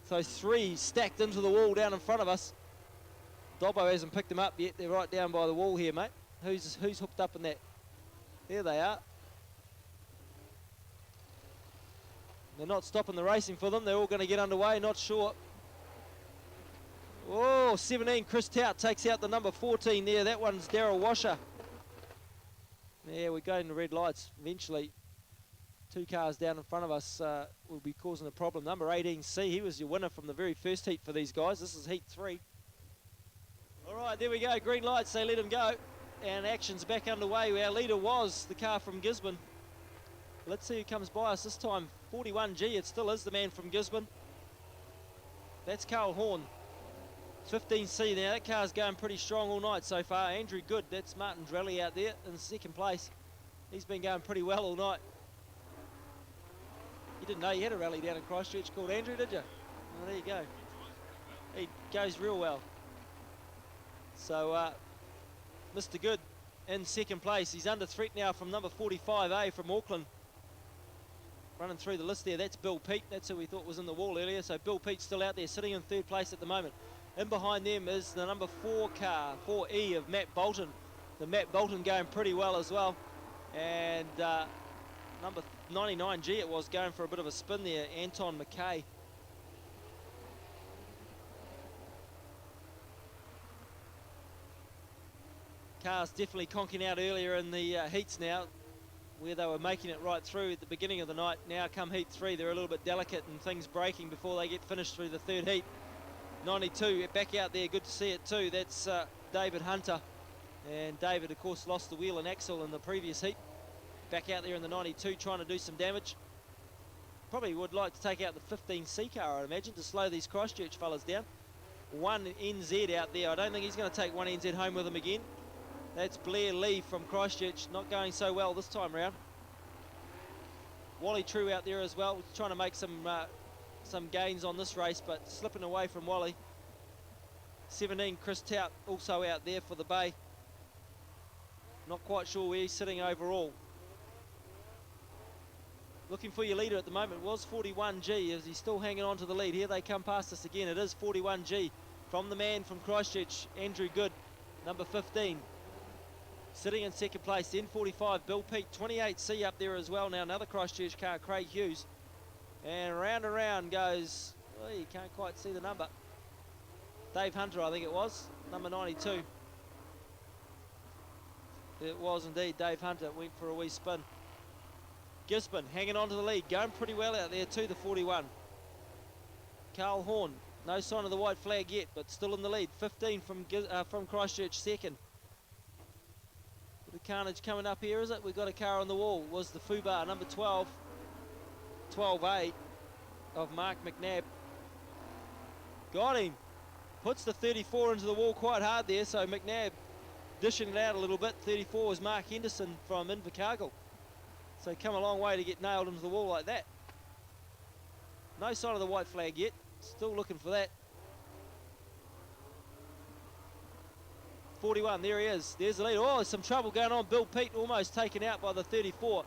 So 3 stacked into the wall down in front of us. Dobbo hasn't picked them up yet. They're right down by the wall here, mate. Who's hooked up in that? There they are. They're not stopping the racing for them. They're all going to get underway, not sure. Oh, 17, Chris Tout takes out the number 14 there. That one's Daryl Washer. Yeah, we're going to red lights eventually. 2 cars down in front of us will be causing a problem. Number 18C, he was your winner from the very first heat for these guys. This is heat 3. All right, there we go. Green lights, they let him go. And action's back underway. Our leader was the car from Gisborne. Let's see who comes by us this time. 41G, it still is the man from Gisborne. That's Carl Horn. 15C now, that car's going pretty strong all night so far. Andrew Good, that's Martin's rally out there in 2nd place. He's been going pretty well all night. You didn't know you had a rally down in Christchurch called Andrew, did you? Oh, there you go. He goes real well. So, Mr. Good in 2nd place. He's under threat now from number 45A from Auckland. Running through the list there, that's Bill Pete. That's who we thought was in the wall earlier. So Bill Pete's still out there, sitting in 3rd place at the moment. In behind them is the number 4 car, 4E of Matt Bolton. The Matt Bolton going pretty well as well. And number 99G it was, going for a bit of a spin there, Anton McKay. Cars definitely conking out earlier in the heats now, where they were making it right through at the beginning of the night. Now come heat 3, they're a little bit delicate and things breaking before they get finished through the 3rd heat. 92 back out there, good to see it too. That's David Hunter, and David of course lost the wheel and axle in the previous heat. Back out there in the 92 trying to do some damage. Probably would like to take out the 15C car, I'd imagine, to slow these Christchurch fellas down. 1NZ out there. I don't think he's going to take 1NZ home with him again. That's Blair Lee from Christchurch, not going so well this time round. Wally True out there as well, trying to make some gains on this race, but slipping away from Wally. 17, Chris Tout, also out there for the Bay. Not quite sure where he's sitting overall. Looking for your leader at the moment was 41G. Is he still hanging on to the lead? Here they come past us again. It is 41G from the man from Christchurch, Andrew Good, number 15. Sitting in 2nd place, then 45, Bill Pete, 28C up there as well now. Another Christchurch car, Craig Hughes. And round goes, oh, you can't quite see the number. Dave Hunter, I think it was, number 92. It was indeed Dave Hunter, went for a wee spin. Gisborne hanging on to the lead, going pretty well out there too, the 41. Carl Horn, no sign of the white flag yet, but still in the lead. 15 from Christchurch, 2nd. The carnage coming up here, is it? We've got a car on the wall. Was the Fubar, number 12. 12A of Mark McNabb. Got him. Puts the 34 into the wall quite hard there, so McNabb dishing it out a little bit. 34 was Mark Henderson from Invercargill. So come a long way to get nailed into the wall like that. No sign of the white flag yet. Still looking for that. 41, there he is. There's the lead. Oh, there's some trouble going on. Bill Pete almost taken out by the 34.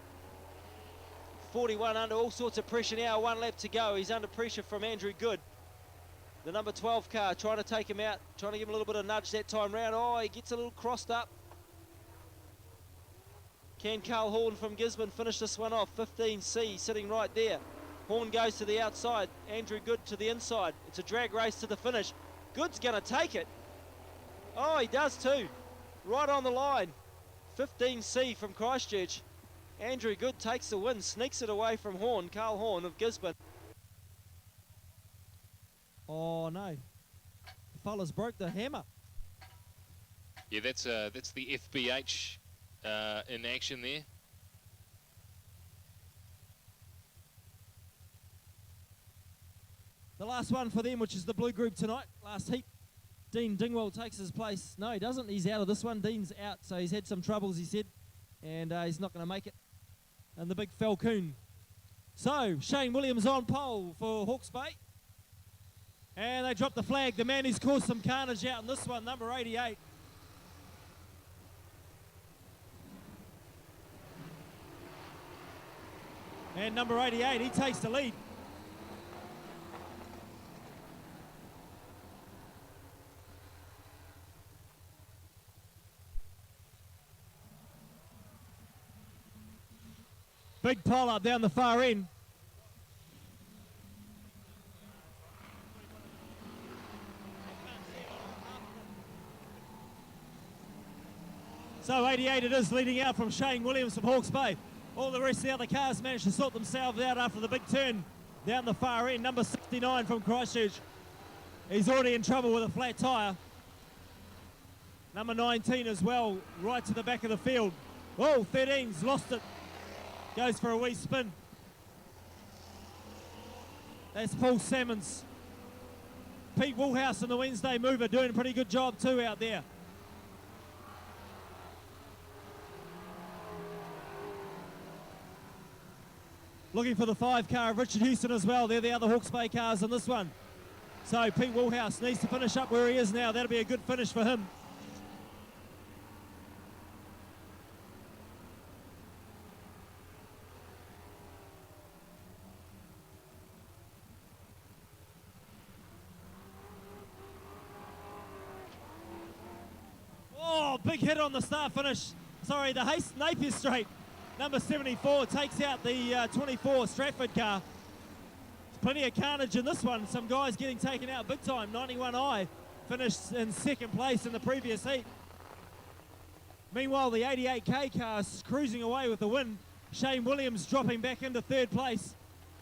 41 under all sorts of pressure now. 1 lap to go. He's under pressure from Andrew Good. The number 12 car trying to take him out, trying to give him a little bit of nudge that time round. Oh, he gets a little crossed up. Can Carl Horn from Gisborne finish this one off? 15C sitting right there. Horn goes to the outside. Andrew Good to the inside. It's a drag race to the finish. Good's going to take it. Oh, he does too. Right on the line. 15C from Christchurch. Andrew Good takes the win, sneaks it away from Horn, Carl Horn of Gisborne. Oh no, the fella's broke the hammer. Yeah, that's the FBH in action there. The last one for them, which is the blue group tonight, last heat. Dean Dingwell takes his place. No, he doesn't. He's out of this one. Dean's out, so he's had some troubles, he said, and he's not going to make it. And the big Falcoon. So, Shane Williams on pole for Hawke's Bay. And they drop the flag. The man who's caused some carnage out in this one, number 88. And number 88, he takes the lead. Big pile up down the far end. So 88 it is, leading out from Shane Williams from Hawke's Bay. All the rest of the other cars managed to sort themselves out after the big turn down the far end. Number 69 from Christchurch. He's already in trouble with a flat tyre. Number 19 as well, right to the back of the field. Oh, 13's lost it. Goes for a wee spin. That's Paul Salmons. Pete Woolhouse and the Wednesday Mover doing a pretty good job too out there. Looking for the 5 car of Richard Houston as well. They're the other Hawke's Bay cars in this one. So Pete Woolhouse needs to finish up where he is now. That'll be a good finish for him. Oh, big hit on the start finish. Sorry, the Napier Straight. Number 74 takes out the 24 Stratford car. There's plenty of carnage in this one. Some guys getting taken out big time. 91i finished in second place in the previous heat. Meanwhile, the 88K car is cruising away with the win. Shane Williams dropping back into third place.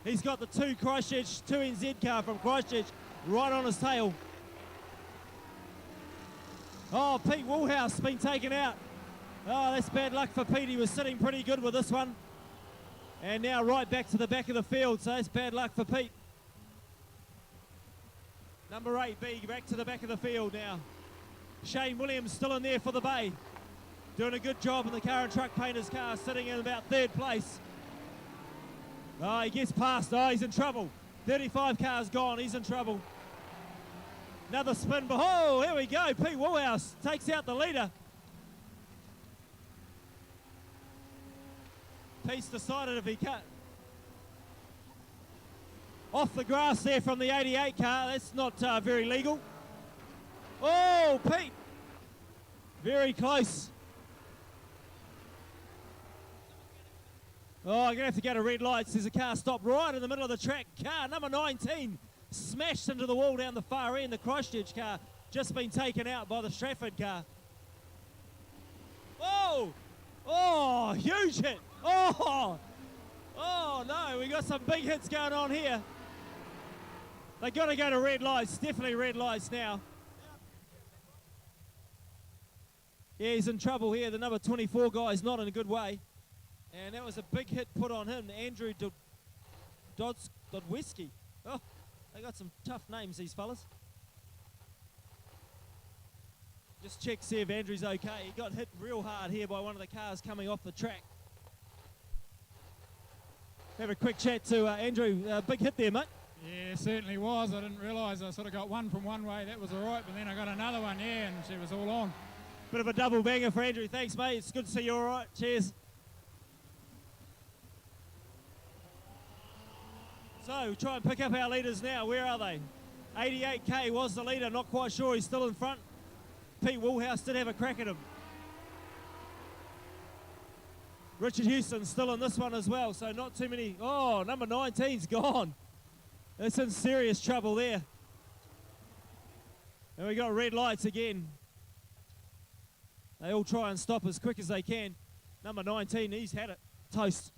He's got the 2 Christchurch 2NZ car from Christchurch right on his tail. Oh, Pete Woolhouse been taken out. Oh, that's bad luck for Pete. He was sitting pretty good with this one. And now right back to the back of the field, so that's bad luck for Pete. Number 8B back to the back of the field now. Shane Williams still in there for the Bay. Doing a good job in the car and truck painter's car, sitting in about third place. Oh, he gets past. Oh, he's in trouble. 35 cars gone. He's in trouble. Another spin. Oh, here we go. Pete Woolhouse takes out the leader. Pete's decided if he cut off the grass there from the 88 car, that's not very legal. Oh, Pete, very close. Oh, I'm going to have to go to red lights. There's a car stopped right in the middle of the track. Car number 19 smashed into the wall down the far end. The Christchurch car just been taken out by the Stratford car. Oh, oh, huge hit. Oh, oh no, we got some big hits going on here. They got to go to red lights, definitely red lights now. Yeah, he's in trouble here. The number 24 guy is not in a good way. And that was a big hit put on him, Andrew Dodweski. Oh, they got some tough names, these fellas. Just check, see if Andrew's okay. He got hit real hard here by one of the cars coming off the track. Have a quick chat to Andrew. Big hit there, mate. Yeah, certainly was. I didn't realise I sort of got one from one way. That was all right, but then I got another one, yeah, and she was all on. Bit of a double banger for Andrew. Thanks, mate. It's good to see you all right. Cheers. So, try and pick up our leaders now. Where are they? 88K was the leader. Not quite sure he's still in front. Pete Woolhouse did have a crack at him. Richard Houston still in this one as well, so not too many. Oh, number 19's gone. That's in serious trouble there. And we got red lights again. They all try and stop as quick as they can. Number 19, he's had it. Toast.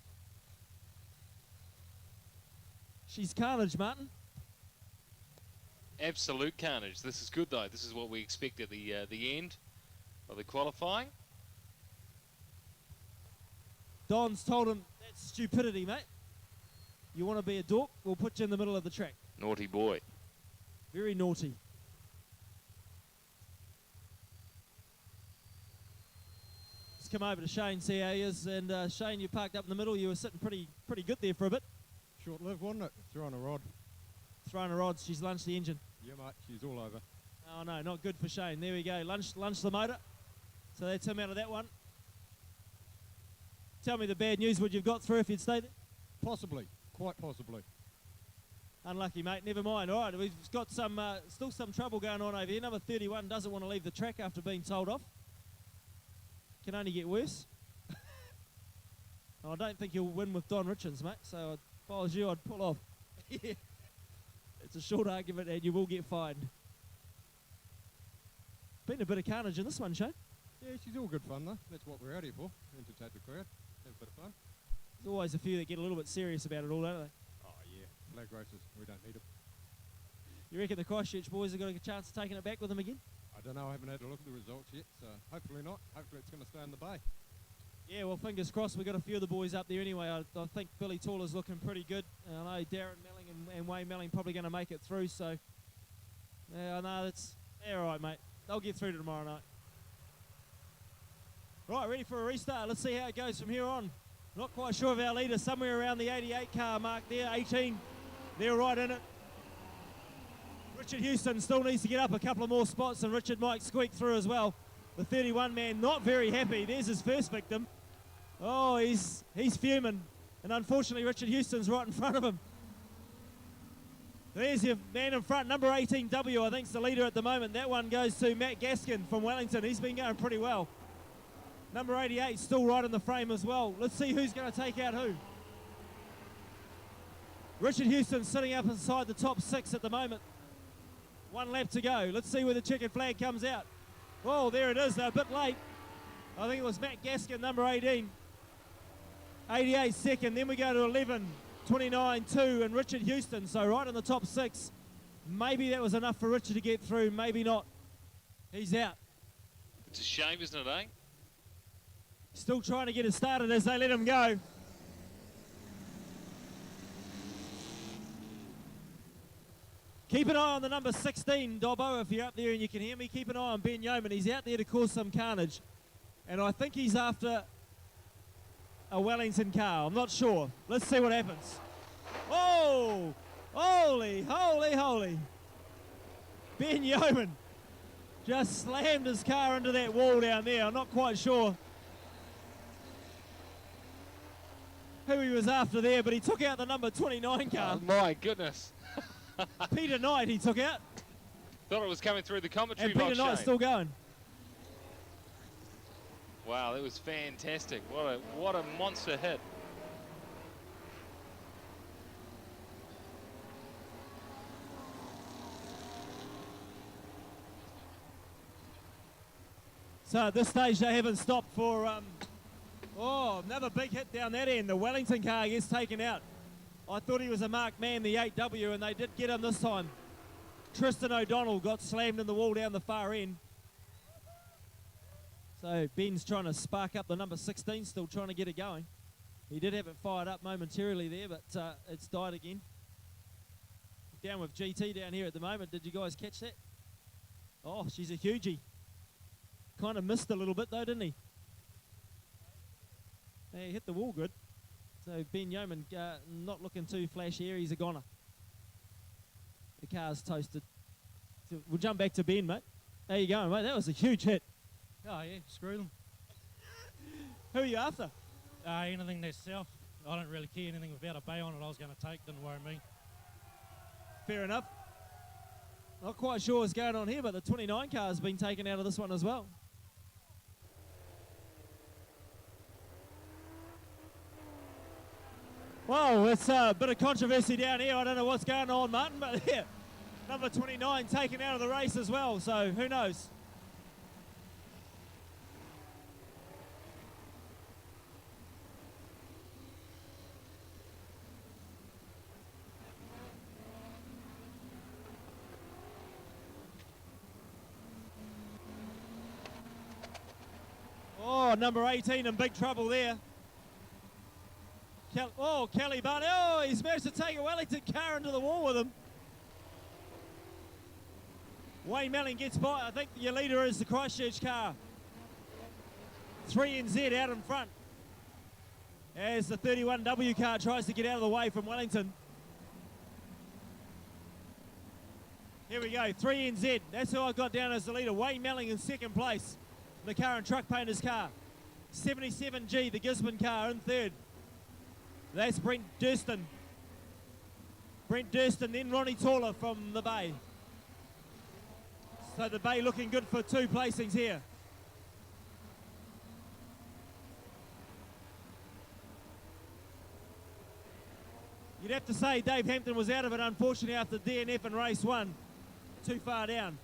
She's carnage, Martin. Absolute carnage. This is good, though. This is what we expect at the end of the qualifying. Don's told him, that's stupidity, mate. You want to be a dork? We'll put you in the middle of the track. Naughty boy. Very naughty. Let's come over to Shane, see how he is. And Shane, you parked up in the middle. You were sitting pretty good there for a bit. Short-lived, wasn't it? Throwing a rod. Throwing a rod. She's lunched the engine. Yeah, mate. She's all over. Oh, no, not good for Shane. There we go. Lunch the motor. So that's him out of that one. Tell me the bad news, would you've got through if you'd stayed there? Possibly. Quite possibly. Unlucky, mate. Never mind. All right, we've got some still some trouble going on over here. Number 31 doesn't want to leave the track after being told off. Can only get worse. I don't think you'll win with Don Richards, mate. So if I was you, I'd pull off. Yeah. It's a short argument and you will get fined. Been a bit of carnage in this one, Shane. Yeah, she's all good fun, though. That's what we're out here for. Entertain the crowd. Have a bit of fun. There's always a few that get a little bit serious about it all, don't they? Oh, yeah. Flag races. We don't need them. You reckon the Christchurch boys have got a chance of taking it back with them again? I don't know. I haven't had a look at the results yet, so hopefully not. Hopefully it's going to stay in the bay. Yeah, well, fingers crossed. We've got a few of the boys up there anyway. I think Billy Tall's looking pretty good. I know Darren Melling and Wayne Melling probably going to make it through, so yeah, I know that's all right, mate. They'll get through to tomorrow night. Right, ready for a restart. Let's see how it goes from here on. Not quite sure of our leader. Somewhere around the 88 car mark there. 18. They're right in it. Richard Houston still needs to get up a couple of more spots, and Richard might squeak through as well. The 31 man not very happy. There's his first victim. Oh, he's fuming. And unfortunately, Richard Houston's right in front of him. There's your man in front, number 18W, I think is the leader at the moment. That one goes to Matt Gaskin from Wellington. He's been going pretty well. Number 88 still right in the frame as well. Let's see who's going to take out who. Richard Houston sitting up inside the top 6 at the moment. 1 lap to go. Let's see where the checkered flag comes out. Oh, there it is. They're a bit late. I think it was Matt Gaskin, number 18. 88 second. Then we go to 11, 29, 2, and Richard Houston. So right in the top 6. Maybe that was enough for Richard to get through. Maybe not. He's out. It's a shame, isn't it, eh? Still trying to get it started as they let him go. Keep an eye on the number 16, Dobbo, if you're up there and you can hear me. Keep an eye on Ben Yeoman. He's out there to cause some carnage. And I think he's after a Wellington car. I'm not sure. Let's see what happens. Oh! Holy, holy, holy. Ben Yeoman just slammed his car into that wall down there. I'm not quite sure who he was after there, but he took out the number 29 car. Oh, my goodness. Peter Knight he took out. Thought it was coming through the commentary And Peter box, Knight's Shane. still going. Wow, that was fantastic. What a monster hit. So at this stage they haven't stopped for another big hit down that end. The Wellington car gets taken out. I thought he was a marked man, the 8W, and they did get him this time. Tristan O'Donnell got slammed in the wall down the far end. So Ben's trying to spark up the number 16, still trying to get it going. He did have it fired up momentarily there, but it's died again. Down with GT down here at the moment. Did you guys catch that? Oh, she's a hugie. Kind of missed a little bit though, didn't he? He hit the wall good. So Ben Yeoman not looking too flashy here. He's a goner. The car's toasted. So we'll jump back to Ben, mate. How you going, mate? That was a huge hit. Oh, yeah, screw them. Who are you after? Anything that's south. I don't really care anything without a bay on it I was going to take. Didn't worry me. Fair enough. Not quite sure what's going on here, but the 29 car has been taken out of this one as well. Well, it's a bit of controversy down here. I don't know what's going on, Martin, but yeah, number 29 taken out of the race as well, so who knows? Oh, number 18 in big trouble there. Kelly Barney. Oh, he's managed to take a Wellington car into the wall with him. Wayne Melling gets by. I think your leader is the Christchurch car. 3NZ out in front. As the 31W car tries to get out of the way from Wellington. Here we go, 3NZ. That's who I got down as the leader. Wayne Melling in second place. The car and truck painter's car. 77G, the Gisborne car, in third. That's Brent Durston. Brent Durston, then Ronnie Taller from the Bay. So the Bay looking good for 2 placings here. You'd have to say Dave Hampton was out of it, unfortunately, after DNF in race 1. Too far down.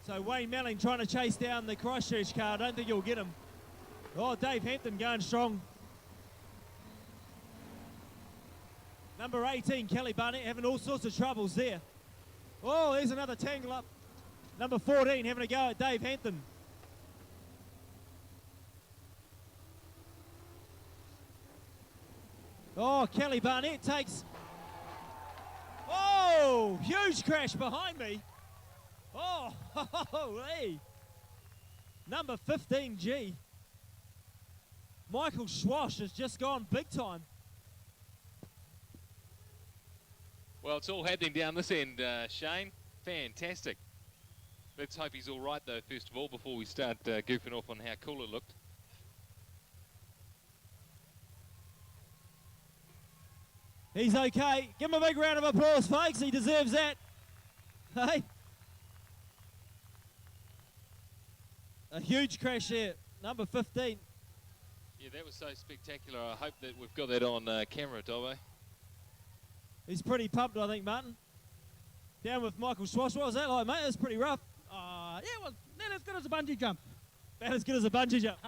So Wayne Melling trying to chase down the Christchurch car. I don't think he'll get him. Oh, Dave Hampton going strong. Number 18, Kelly Barnett, having all sorts of troubles there. Oh, there's another tangle up. Number 14 having a go at Dave Hampton. Oh, Kelly Barnett takes... Oh, huge crash behind me. Oh, hey. Number 15G. Michael Schwash has just gone big time. Well, it's all happening down this end, Shane. Fantastic. Let's hope he's all right, though, first of all, before we start goofing off on how cool it looked. He's okay. Give him a big round of applause, folks. He deserves that. Hey. A huge crash there. Number 15. Yeah, that was so spectacular. I hope that we've got that on camera, Dobbo. He's pretty pumped, I think, Martin. Down with Michael Schwash. What was that like, mate? It was pretty rough. Yeah, it was not as good as a bungee jump. About as good as a bungee jump.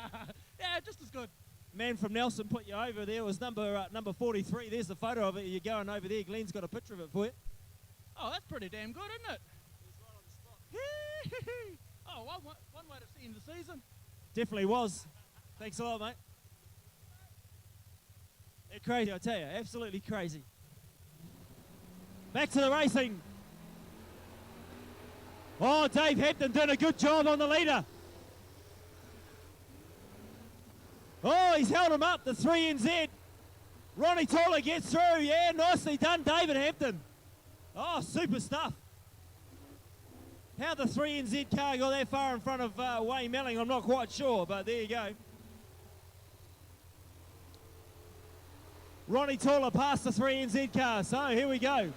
Yeah, just as good. Man from Nelson put you over there. It was number 43. There's the photo of it. You're going over there. Glenn's got a picture of it for you. Oh, that's pretty damn good, isn't it? Oh, one way to see in the season. Definitely was. Thanks a lot, mate. They're crazy, I tell you. Absolutely crazy. Back to the racing. Oh, Dave Hampton doing a good job on the leader. Oh, he's held him up, the 3NZ. Ronnie Taller gets through. Yeah, nicely done, David Hampton. Oh, super stuff. How the 3NZ car got that far in front of Wayne Melling, I'm not quite sure, but there you go. Ronnie Taller past the 3NZ car, so here we go.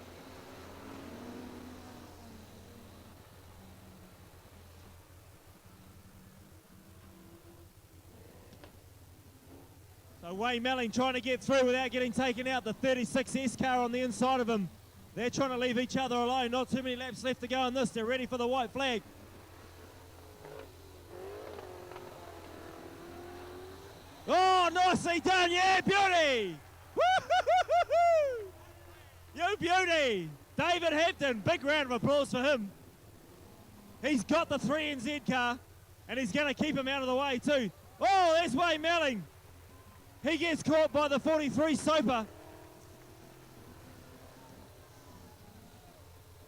So Wayne Melling trying to get through without getting taken out. The 36S car on the inside of him. They're trying to leave each other alone. Not too many laps left to go on this. They're ready for the white flag. Oh, nicely done. Yeah, beauty. Woo-hoo-hoo-hoo-hoo. You beauty. David Hampton. Big round of applause for him. He's got the 3NZ car, and he's going to keep him out of the way too. Oh, there's Wayne Melling. He gets caught by the 43 Soper.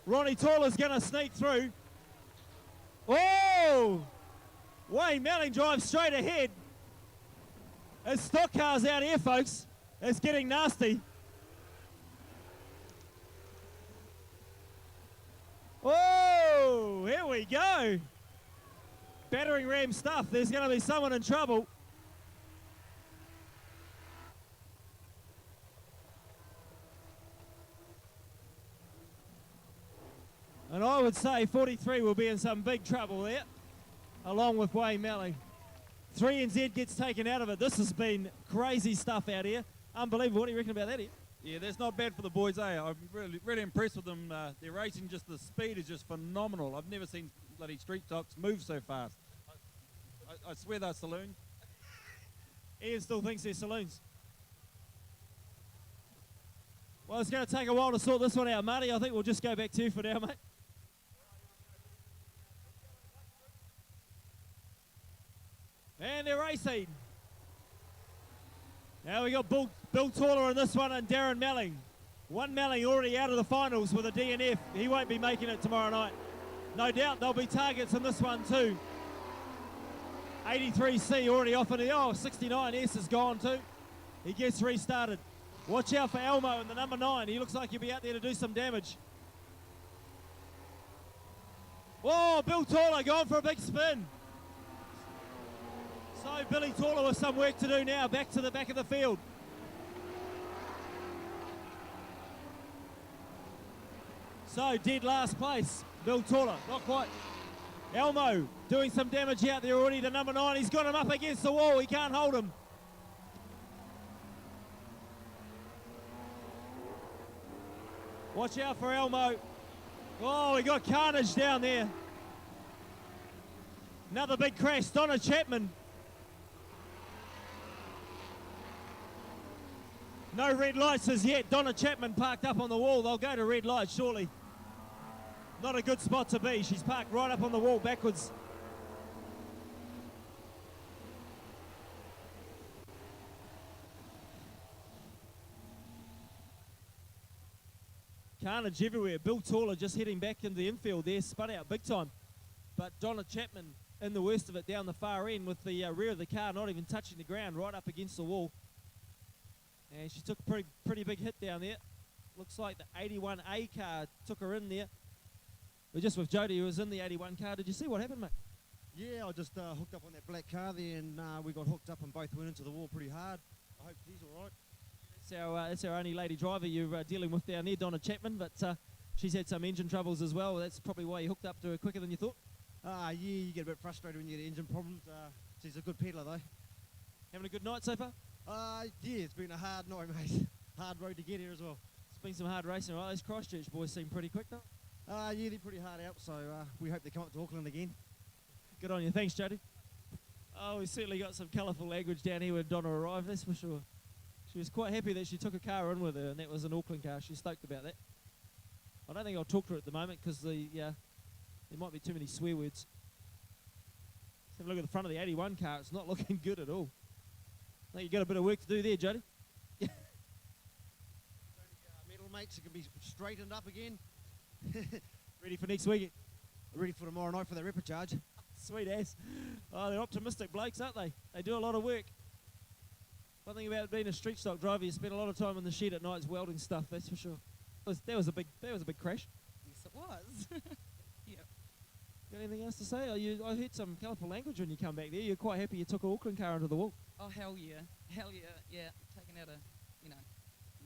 Ronnie Taller's going to sneak through. Oh! Wayne Melling drives straight ahead. There's stock cars out here, folks. It's getting nasty. Oh! we go. Battering ram stuff. There's going to be someone in trouble. And I would say 43 will be in some big trouble there, along with Wayne Melling. 3NZ gets taken out of it. This has been crazy stuff out here. Unbelievable. What do you reckon about that, Ian? Yeah, that's not bad for the boys, eh? I'm really impressed with them. Their racing, just the speed is just phenomenal. I've never seen bloody street stocks move so fast. I swear they're Saloon. Ian still thinks they're Saloons. Well, it's going to take a while to sort this one out, Marty. I think we'll just go back to you for now, mate. And they're racing. Now we got Bill Taller in this one and Darren Melling. One Melling already out of the finals with a DNF. He won't be making it tomorrow night. No doubt there'll be targets in this one too. 83C already off in the 69S is gone too. He gets restarted. Watch out for Elmo in the number 9. He looks like he'll be out there to do some damage. Whoa, Bill Taller going for a big spin. So Billy Taller with some work to do now, back to the back of the field. So dead last place, Bill Taller, not quite. Elmo doing some damage out there already, the number 9, he's got him up against the wall, he can't hold him. Watch out for Elmo. Oh, we got carnage down there. Another big crash, Donna Chapman. No red lights as yet. Donna Chapman parked up on the wall. They'll go to red lights shortly. Not a good spot to be. She's parked right up on the wall backwards. Carnage everywhere. Bill Taller just heading back into the infield there. Spun out big time. But Donna Chapman in the worst of it down the far end with the rear of the car not even touching the ground, right up against the wall. And she took a pretty big hit down there. Looks like the 81A car took her in there. We're just with Jody, who was in the 81 car. Did you see what happened, mate? Yeah, I just hooked up on that black car there, and we got hooked up and both went into the wall pretty hard. I hope she's all right. That's our only lady driver you're dealing with down there, Donna Chapman, but she's had some engine troubles as well. That's probably why you hooked up to her quicker than you thought. Yeah, you get a bit frustrated when you get engine problems. She's a good peddler, though. Having a good night so far? Yeah, it's been a hard night, mate. Hard road to get here as well. It's been some hard racing, right? Those Christchurch boys seem pretty quick, though. Yeah, they're pretty hard out, so we hope they come up to Auckland again. Good on you. Thanks, Jody. Oh, we certainly got some colourful language down here when Donna arrived, that's for sure. She was quite happy that she took a car in with her, and that was an Auckland car. She's stoked about that. I don't think I'll talk to her at the moment because there might be too many swear words. Let's have a look at the front of the 81 car. It's not looking good at all. I think you've got a bit of work to do there, Jody. Metal mates, it can be straightened up again. Ready for next weekend? Ready for tomorrow night for the replicharge. Sweet ass. Oh, they're optimistic blokes, aren't they? They do a lot of work. One thing about being a street stock driver, you spend a lot of time in the shed at nights welding stuff, that's for sure. That was a big crash. Yes, it was. Yep. Got anything else to say? I heard some colourful language when you come back there. You're quite happy you took an Auckland car into the wall. Oh, hell yeah. Hell yeah. Yeah, taking out a,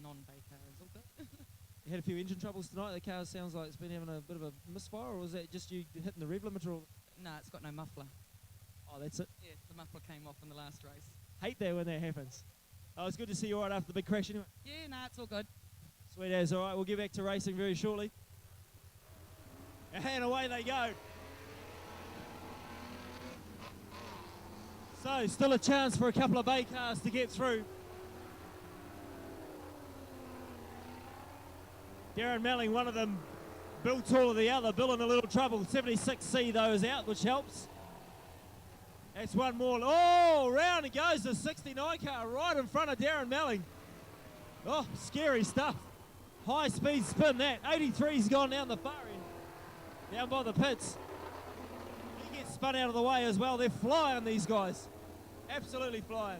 non-bay car is all good. You had a few engine troubles tonight. The car sounds like it's been having a bit of a misfire, or was that just you hitting the rev limiter? Or? No, it's got no muffler. Oh, that's it. Yeah, the muffler came off in the last race. Hate that when that happens. Oh, it's good to see you all right after the big crash anyway. Yeah, no, it's all good. Sweet as. All right, we'll get back to racing very shortly. And away they go. So, still a chance for a couple of bay cars to get through. Darren Melling, one of them. Bill Taller, the other. Bill in a little trouble. 76C, though, is out, which helps. That's one more. Oh, round it goes. The 69 car right in front of Darren Melling. Oh, scary stuff. High speed spin that. 83's gone down the far end. Down by the pits. He gets spun out of the way as well. They're flying, these guys. Absolutely flying.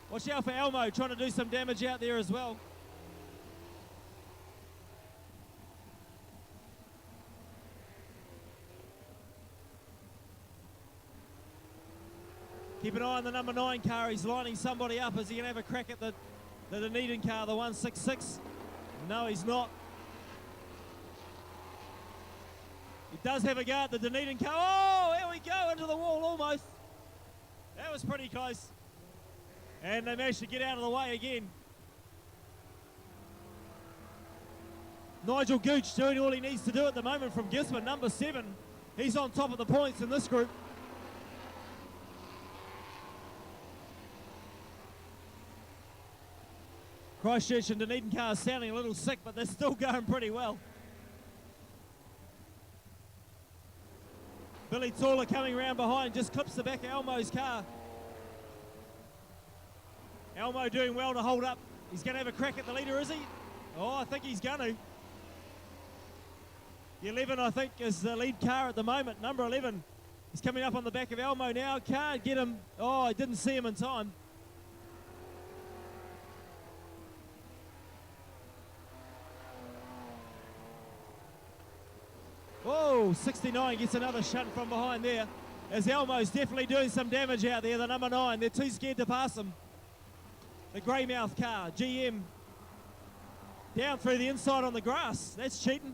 Watch out for Elmo trying to do some damage out there as well. Keep an eye on the number 9 car. He's lining somebody up. Is he going to have a crack at the Dunedin car, the 166? No, he's not. He does have a go at the Dunedin car. Oh, here we go, into the wall almost. That was pretty close. And they managed to get out of the way again. Nigel Gooch doing all he needs to do at the moment from Gisborne, number 7. He's on top of the points in this group. Christchurch and Dunedin cars sounding a little sick, but they're still going pretty well. Billy Taller coming around behind, just clips the back of Elmo's car. Elmo doing well to hold up. He's going to have a crack at the leader, is he? Oh, I think he's going to. The 11, I think, is the lead car at the moment. Number 11 is coming up on the back of Elmo now. Can't get him. Oh, I didn't see him in time. Whoa, 69 gets another shunt from behind there. As Elmo's definitely doing some damage out there, the number 9. They're too scared to pass him. The Greymouth car, GM, down through the inside on the grass. That's cheating.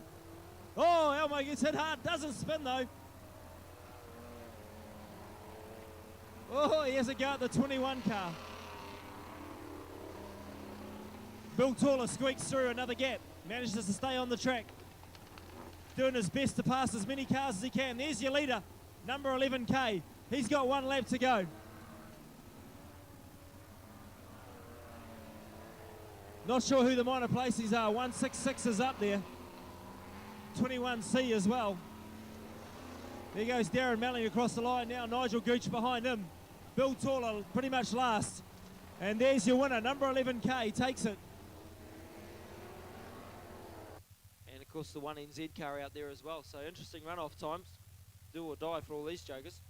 Oh, Elmo gets hit hard. Doesn't spin, though. Oh, he has a go at the 21 car. Bill Taller squeaks through another gap. Manages to stay on the track. Doing his best to pass as many cars as he can. There's your leader, number 11K. He's got 1 lap to go. Not sure who the minor places are. 166 is up there. 21C as well. There goes Darren Melling across the line now. Nigel Gooch behind him. Bill Taller pretty much last. And there's your winner, number 11K, takes it. And of course the 1NZ car out there as well. So interesting runoff times. Do or die for all these jokers.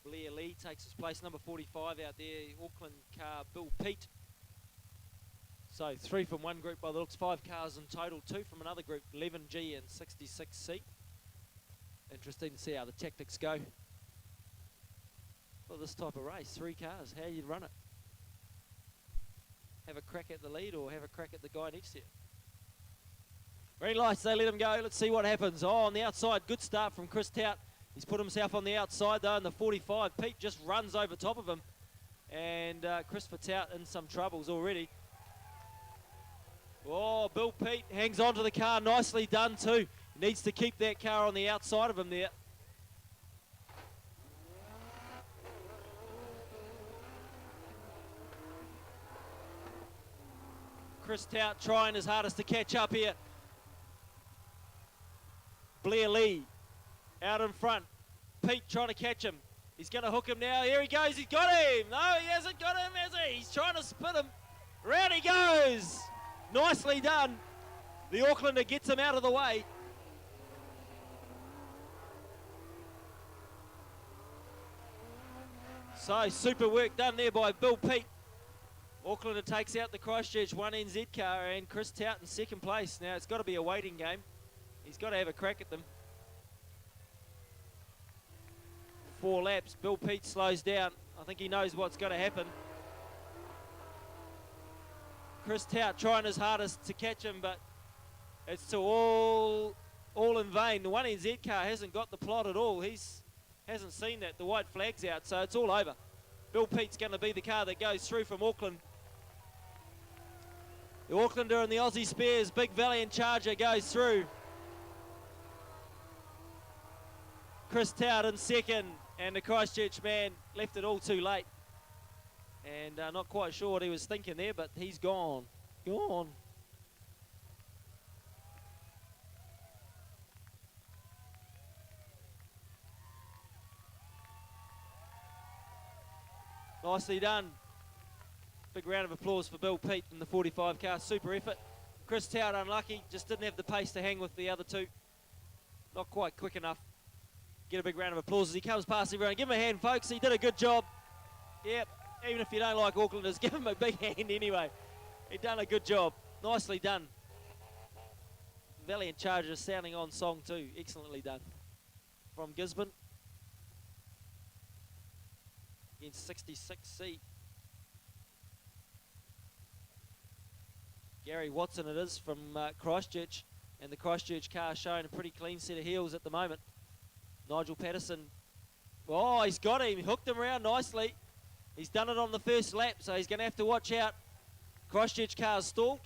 Blair Lee takes his place, number 45 out there. Auckland car, Bill Pete. So 3 from one group by the looks, 5 cars in total, 2 from another group, 11G and 66C. Interesting to see how the tactics go for this type of race. 3 cars, how you'd run it. Have a crack at the lead or have a crack at the guy next to you. Green lights, they let him go. Let's see what happens. Oh, on the outside, good start from Chris Tout. He's put himself on the outside though in the 45. Pete just runs over top of him. And Christopher Tout in some troubles already. Oh, Bill Pete hangs on to the car. Nicely done too. Needs to keep that car on the outside of him there. Chris Tout trying his hardest to catch up here. Blair Lee out in front. Pete trying to catch him. He's going to hook him now. Here he goes. He's got him. No, he hasn't got him, has he? He's trying to spin him. Round he goes. Nicely done. The Aucklander gets him out of the way. So super work done there by Bill Pete. Aucklander takes out the Christchurch 1NZ car and Chris Tout in second place. Now it's got to be a waiting game. He's got to have a crack at them. 4 laps. Bill Pete slows down. I think he knows what's going to happen. Chris Tout trying his hardest to catch him, but it's to all in vain. The 1NZ car hasn't got the plot at all. Hasn't seen that. The white flag's out, so it's all over. Bill Pete's going to be the car that goes through from Auckland. The Aucklander and the Aussie Spears, big Valiant Charger goes through. Chris Tout in second, and the Christchurch man left it all too late. And not quite sure what he was thinking there, but he's gone. Gone. Nicely done. Big round of applause for Bill Pete in the 45 car. Super effort. Chris Tout unlucky, just didn't have the pace to hang with the other two. Not quite quick enough. Get a big round of applause as he comes past everyone. Give him a hand, folks. He did a good job. Yep. Even if you don't like Aucklanders, give him a big hand anyway. He'd done a good job. Nicely done. Valiant Charger sounding on song too. Excellently done. From Gisborne. against 66C. Gary Watson it is from Christchurch, and the Christchurch car showing a pretty clean set of heels at the moment. Nigel Patterson, oh, he's got him, hooked him around nicely. He's done it on the first lap, so he's going to have to watch out. Christchurch car's stalled.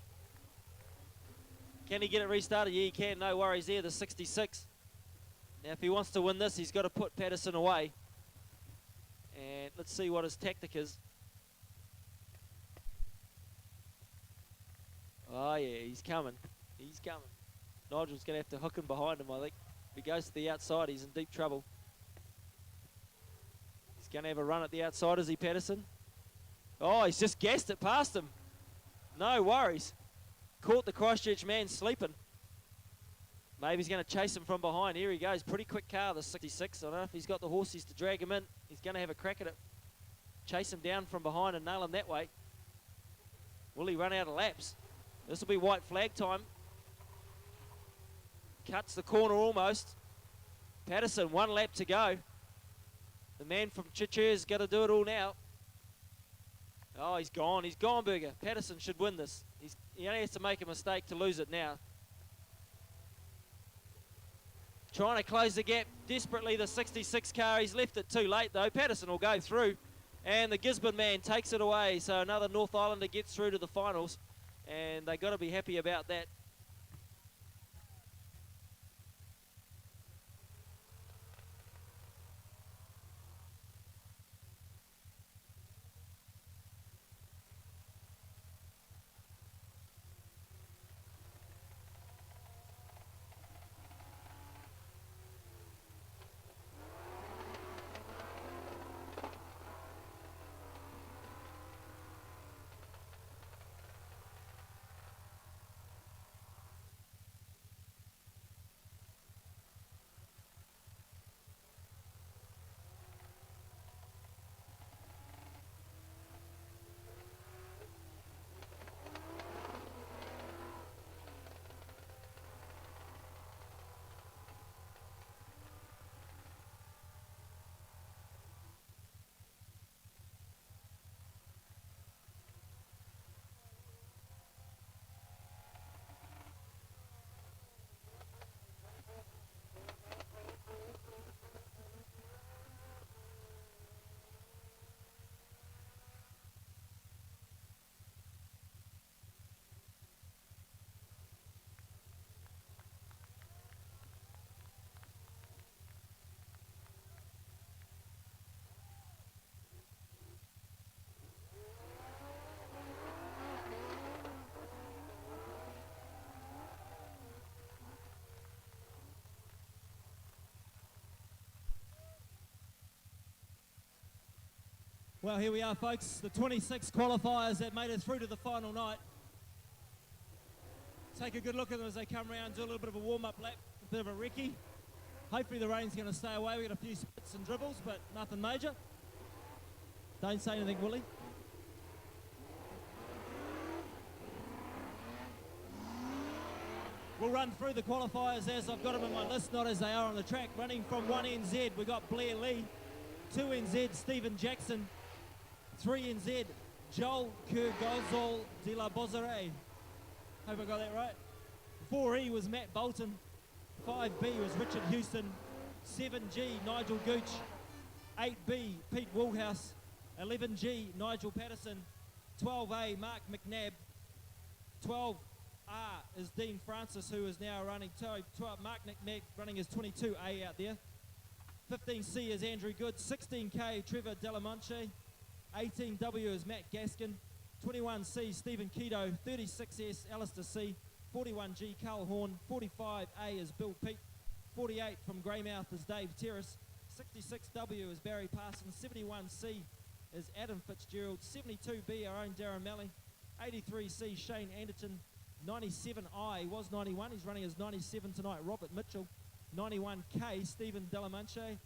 Can he get it restarted? Yeah, he can, no worries there, the 66. Now, if he wants to win this, he's got to put Patterson away. And let's see what his tactic is. Oh, yeah, he's coming. He's coming. Nigel's going to have to hook him behind him, I think. If he goes to the outside, he's in deep trouble. He's going to have a run at the outside, is he, Patterson? Oh, he's just gassed it past him. No worries. Caught the Christchurch man sleeping. Maybe he's going to chase him from behind. Here he goes. Pretty quick car, the 66. I don't know if he's got the horses to drag him in. He's going to have a crack at it. Chase him down from behind and nail him that way. Will he run out of laps? This will be white flag time. Cuts the corner almost. Patterson, 1 lap to go. The man from Chichur's got to do it all now. Oh, he's gone. He's gone, Burger. Patterson should win this. He only has to make a mistake to lose it now. Trying to close the gap desperately, the 66 car. He's left it too late, though. Patterson will go through. And the Gisborne man takes it away. So another North Islander gets through to the finals. And they got to be happy about that. Well, here we are, folks, the 26 qualifiers that made it through to the final night. Take a good look at them as they come around, do a little bit of a warm-up lap, a bit of a recce. Hopefully the rain's going to stay away. We've got a few spits and dribbles, but nothing major. Don't say anything, Willie. We'll run through the qualifiers as I've got them in my list, not as they are on the track. Running from 1NZ, we've got Blair Lee. 2NZ, Stephen Jackson. 3NZ, Joel Kurgozol de la Bozere. Hope I got that right. 4E was Matt Bolton. 5B was Richard Houston. 7G, Nigel Gooch. 8B, Pete Woolhouse. 11G, Nigel Patterson. 12A, Mark McNabb. 12R is Dean Francis, who is now running 12. Mark McNabb running his 22A out there. 15C is Andrew Good. 16K, Trevor Delamonte. 18W is Matt Gaskin. 21C, Stephen Keto. 36S, Alistair C. 41G, Carl Horn. 45A is Bill Pete. 48 from Greymouth is Dave Terrace. 66W is Barry Parsons. 71C is Adam Fitzgerald. 72B, our own Darren Malley. 83C, Shane Anderton. 97I, he was 91. He's running as 97 tonight, Robert Mitchell. 91K, Stephen Delamanche.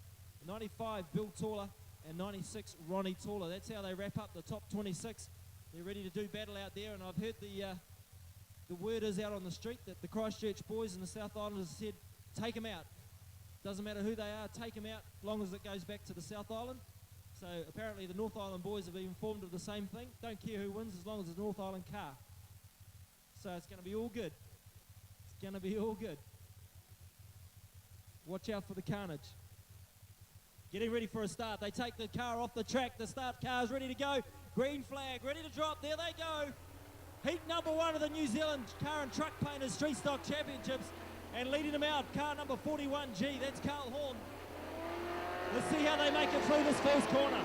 95, Bill Taller. And 96, Ronnie Taller. That's how they wrap up the top 26. They're ready to do battle out there, and I've heard the word is out on the street that the Christchurch boys and the South Islanders said, take them out. Doesn't matter who they are, take them out, as long as it goes back to the South Island. So apparently the North Island boys have been informed of the same thing. Don't care who wins as long as it's a North Island car. So it's going to be all good. It's going to be all good. Watch out for the carnage. Getting ready for a start. They take the car off the track. The start car is ready to go. Green flag, ready to drop. There they go. Heat number 1 of the New Zealand Car and Truck Painters Streetstock Championships. And leading them out, car number 41G. That's Carl Horn. Let's see how they make it through this first corner.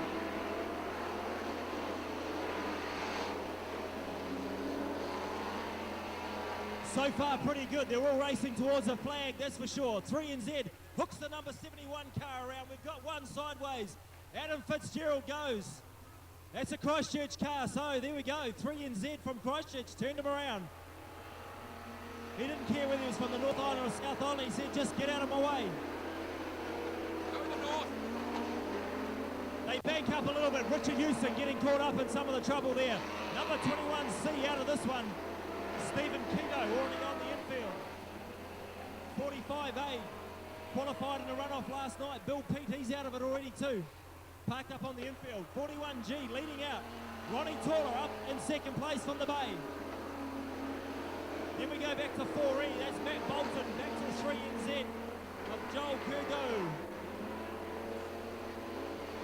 So far, pretty good. They're all racing towards a flag, that's for sure. 3NZ hooks the number 71 car around. We've got one sideways. Adam Fitzgerald goes. That's a Christchurch car, so there we go. 3NZ from Christchurch turned him around. He didn't care whether he was from the North Island or South Island. He said, just get out of my way. Go to the north. They bank up a little bit. Richard Houston getting caught up in some of the trouble there. Number 21C out of this one. Stephen Keto already on the infield. 45A qualified in a runoff last night. Bill Pete, he's out of it already too. Parked up on the infield. 41G leading out. Ronnie Taller up in second place from the Bay. Then we go back to 4E. That's Matt Bolton. Back to 3NZ of Joel Kurgo.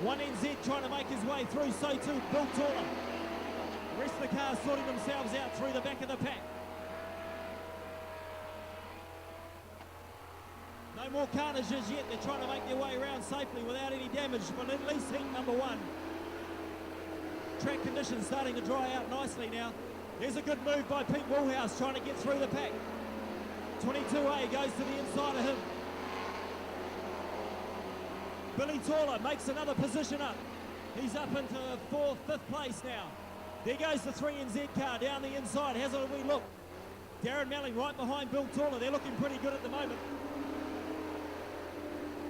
1NZ trying to make his way through. So too Bill Taller. The rest of the cars sorting themselves out through the back of the pack. No more carnages yet. They're trying to make their way around safely without any damage, but at least heat number 1. Track conditions starting to dry out nicely now. There's a good move by Pete Woolhouse trying to get through the pack. 22A goes to the inside of him. Billy Taller makes another position up. He's up into 4th, 5th place now. There goes the 3NZ car down the inside. Has a wee look. Darren Melling right behind Bill Taller. They're looking pretty good at the moment.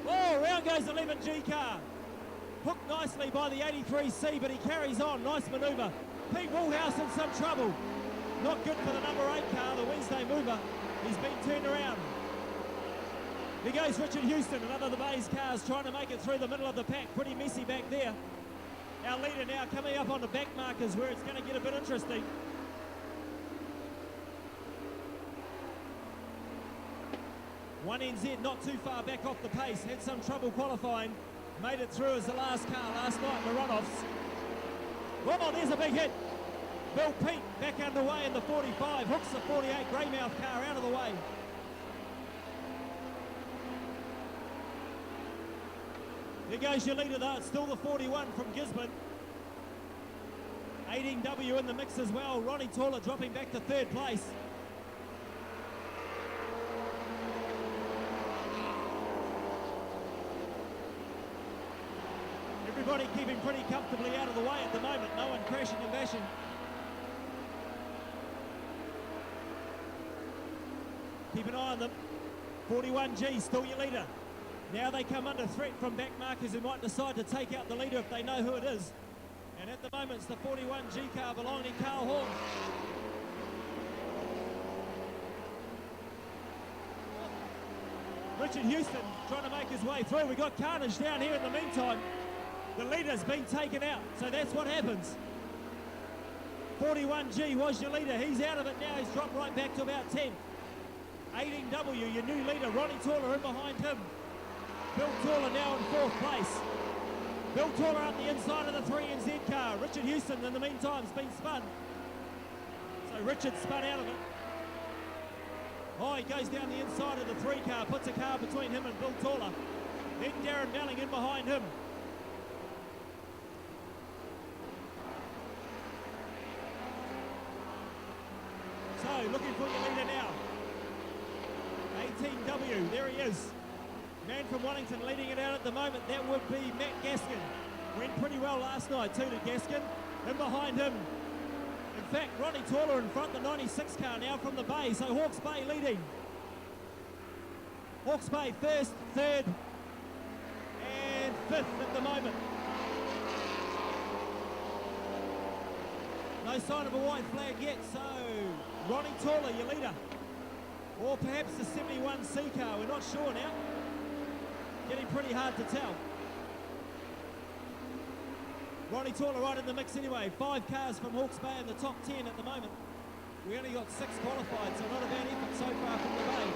Oh, round goes the 11G car. Hooked nicely by the 83C, but he carries on. Nice manoeuvre. Pete Woolhouse in some trouble. Not good for the number 8 car, the Wednesday mover. He's been turned around. Here goes Richard Houston, another of the Bay's cars trying to make it through the middle of the pack. Pretty messy back there. Our leader now coming up on the back markers where it's going to get a bit interesting. One NZ not too far back off the pace. Had some trouble qualifying. Made it through as the last car last night in the runoffs. Oh, there's a big hit. Bill Pete back underway in the 45. Hooks the 48 Greymouth car out of the way. There goes your leader though. It's still the 41 from Gisborne. 18W in the mix as well. Ronnie Taller dropping back to 3rd place. Everybody keeping pretty comfortably out of the way at the moment. No one crashing and bashing. Keep an eye on them. 41G, still your leader. Now they come under threat from back markers who might decide to take out the leader if they know who it is. And at the moment it's the 41G car belonging to Carl Horn. Richard Houston trying to make his way through. We've got carnage down here in the meantime. The leader's been taken out, so that's what happens. 41G was your leader. He's out of it now. He's dropped right back to about 10th. 18W, your new leader, Ronnie Taller in behind him. Bill Taller now in 4th place. Bill Taller up the inside of the 3NZ car. Richard Houston, in the meantime, has been spun. So Richard spun out of it. Oh, he goes down the inside of the 3 car, puts a car between him and Bill Taller. Then Darren Melling in behind him. So, looking for your leader now. 18W, there he is. Man from Wellington leading it out at the moment. That would be Matt Gaskin. Went pretty well last night too to Gaskin. And behind him, in fact, Ronnie Taller in front, the 96 car now from the Bay. So Hawke's Bay leading. Hawke's Bay 1st, 3rd, and 5th at the moment. No sign of a white flag yet, so Ronnie Taller, your leader. Or perhaps the 71C car, we're not sure now. Getting pretty hard to tell. Ronnie Taller right in the mix anyway. 5 cars from Hawke's Bay in the top 10 at the moment. We only got 6 qualified, so not a bad effort so far from the Bay.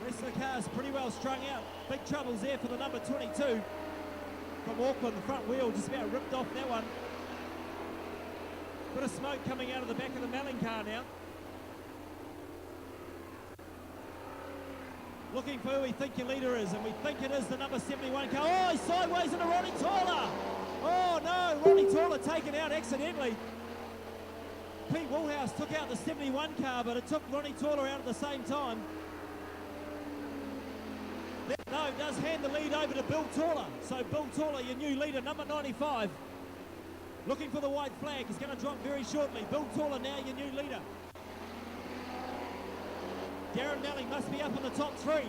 Rest of the cars pretty well strung out. Big troubles there for the number 22 from Auckland. The front wheel just about ripped off that one. Bit of smoke coming out of the back of the Melling car now. Looking for who we think your leader is, and we think it is the number 71 car. Oh, he's sideways into Ronnie Taller. Oh no, Ronnie Taller taken out accidentally. Pete Woolhouse took out the 71 car, but it took Ronnie Taller out at the same time. No, does hand the lead over to Bill Taller. So Bill Taller, your new leader, number 95. Looking for the white flag. He's going to drop very shortly. Bill Taller now your new leader. Darren Melling must be up in the top 3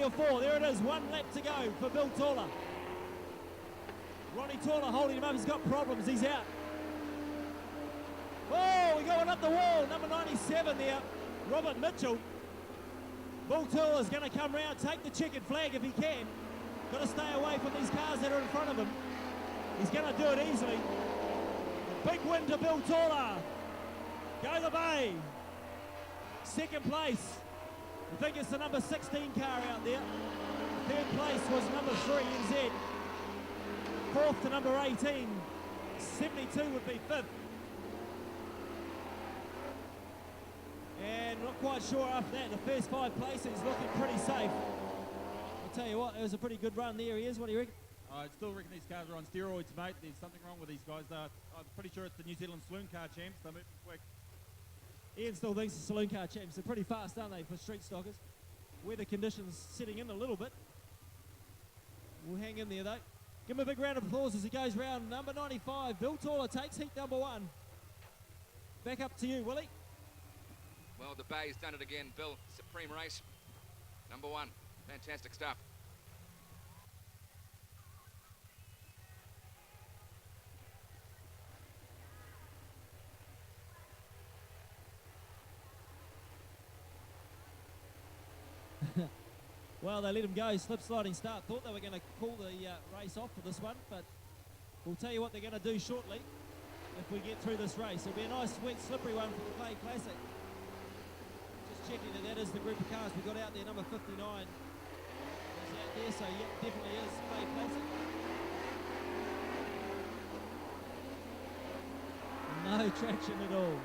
or 4. There it is, 1 lap to go for Bill Taller. Ronnie Taller holding him up, he's got problems, he's out. Oh, we're going up the wall, number 97 there, Robert Mitchell. Bill Taller's going to come round, take the checkered flag if he can. Got to stay away from these cars that are in front of him. He's going to do it easily. Big win to Bill Taller. Go the Bay. Second place. I think it's the number 16 car out there. Third place was number 3, NZ. Fourth to number 18. 72 would be 5th. And not quite sure after that. The first 5 places looking pretty safe. I'll tell you what, it was a pretty good run there. He is. What do you reckon? I still reckon these cars are on steroids, mate. There's something wrong with these guys. I'm pretty sure it's the New Zealand Saloon Car Champs. They're moving quick. Ian still thinks the Saloon Car Champs are pretty fast, aren't they, for street stockers? Weather conditions setting in a little bit. We'll hang in there, though. Give him a big round of applause as he goes round. Number 95, Bill Taller takes heat number 1. Back up to you, Willie. Well, the Bay's done it again, Bill. Supreme race. Number 1. Fantastic stuff. Well, they let him go, slip sliding start. Thought they were going to call the race off for this one, but we'll tell you what they're going to do shortly if we get through this race. It'll be a nice, wet, slippery one for the Clay Classic. Just checking that is the group of cars we got out there. Number 59 is out there, so yeah, definitely is Clay Classic. No traction at all.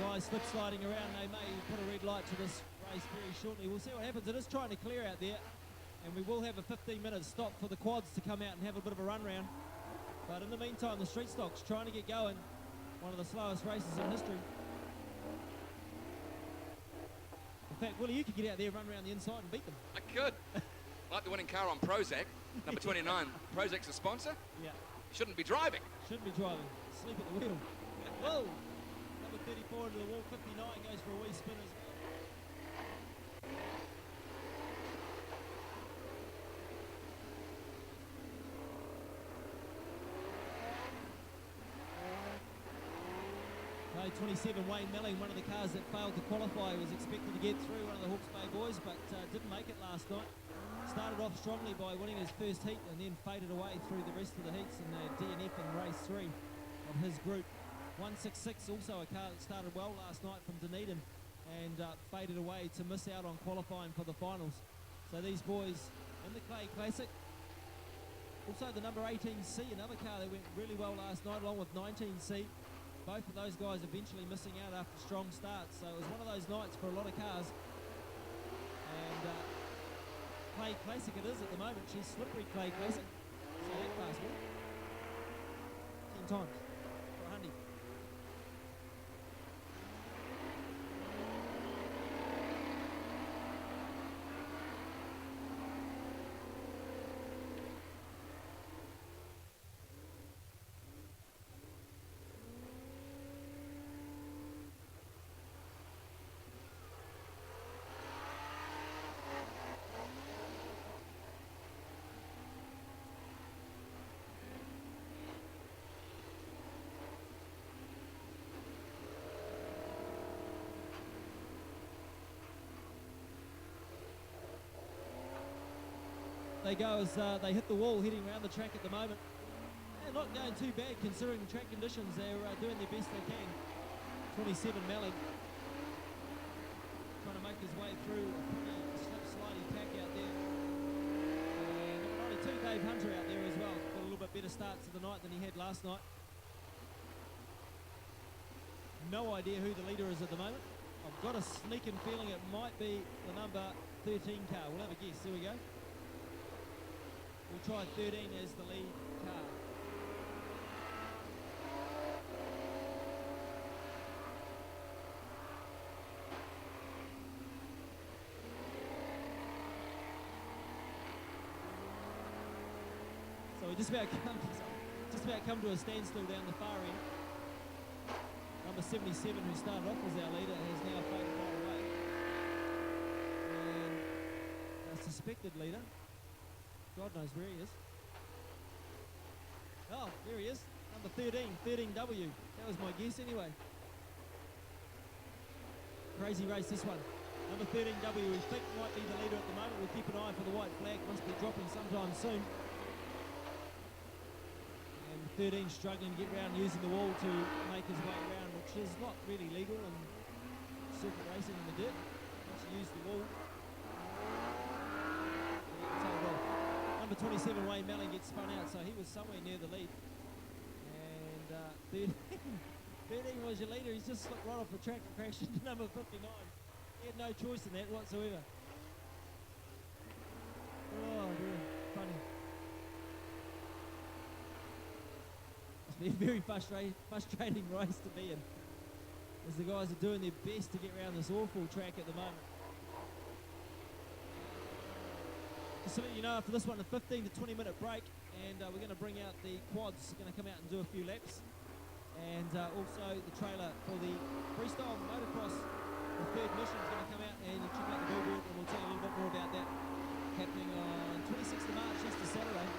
Guys slip sliding around, they may put a red light to this race very shortly. We'll see what happens. It is trying to clear out there, and we will have a 15-minute stop for the quads to come out and have a bit of a run round. But in the meantime, the street stock's trying to get going. One of the slowest races in history. In fact, Willie, you could get out there and run around the inside and beat them. I could. Like the winning car on Prozac, number 29. Prozac's a sponsor. Yeah. Shouldn't be driving. Shouldn't be driving. Sleep at the wheel. Whoa! Number 34 into the wall, 59 goes for a wee spin as well. No, 27 Wayne Melling, one of the cars that failed to qualify, was expected to get through, one of the Hawke's Bay boys, but didn't make it last night. Started off strongly by winning his first heat and then faded away through the rest of the heats in the DNF in race 3 of his group. 166, also a car that started well last night from Dunedin and faded away to miss out on qualifying for the finals. So these boys in the Clay Classic. Also the number 18C, another car that went really well last night along with 19C. Both of those guys eventually missing out after strong starts. So it was one of those nights for a lot of cars. And Clay Classic it is at the moment. She's slippery Clay Classic. So that fast one. 10 times for a hundy. they go as they hit the wall heading around the track at the moment. They're not going too bad considering the track conditions. They're doing their best they can. 27 Malling trying to make his way through a pretty slip-slidey pack out there. And number 92 Dave Hunter out there as well. Got a little bit better start to the night than he had last night. No idea who the leader is at the moment. I've got a sneaking feeling it might be the number 13 car. We'll have a guess. Here we go. We'll try 13 as the lead car. So we just about come to a standstill down the far end. Number 77, who started off as our leader, has now faded far away. And a suspected leader, God knows where he is. Oh, there he is, number 13, 13W. That was my guess anyway. Crazy race this one. Number 13W, we think might be the leader at the moment. We'll keep an eye for the white flag, must be dropping sometime soon. 13 struggling to get round using the wall to make his way around, which is not really legal in circuit racing in the dirt. Once you use the wall, number 27 Wayne Malling gets spun out, so he was somewhere near the lead. And 13 was your leader. He's just slipped right off the track and crashed into number 59. He had no choice in that whatsoever. Oh dear, funny. Be a very frustrating race to be in, as the guys are doing their best to get around this awful track at the moment. Just to let you know, after this one, a 15 to 20 minute break, and we're going to bring out the quads, going to come out and do a few laps, and also the trailer for the freestyle motocross. The third mission is going to come out and check out the billboard, and we'll tell you a little bit more about that happening on 26th of March, just a Saturday.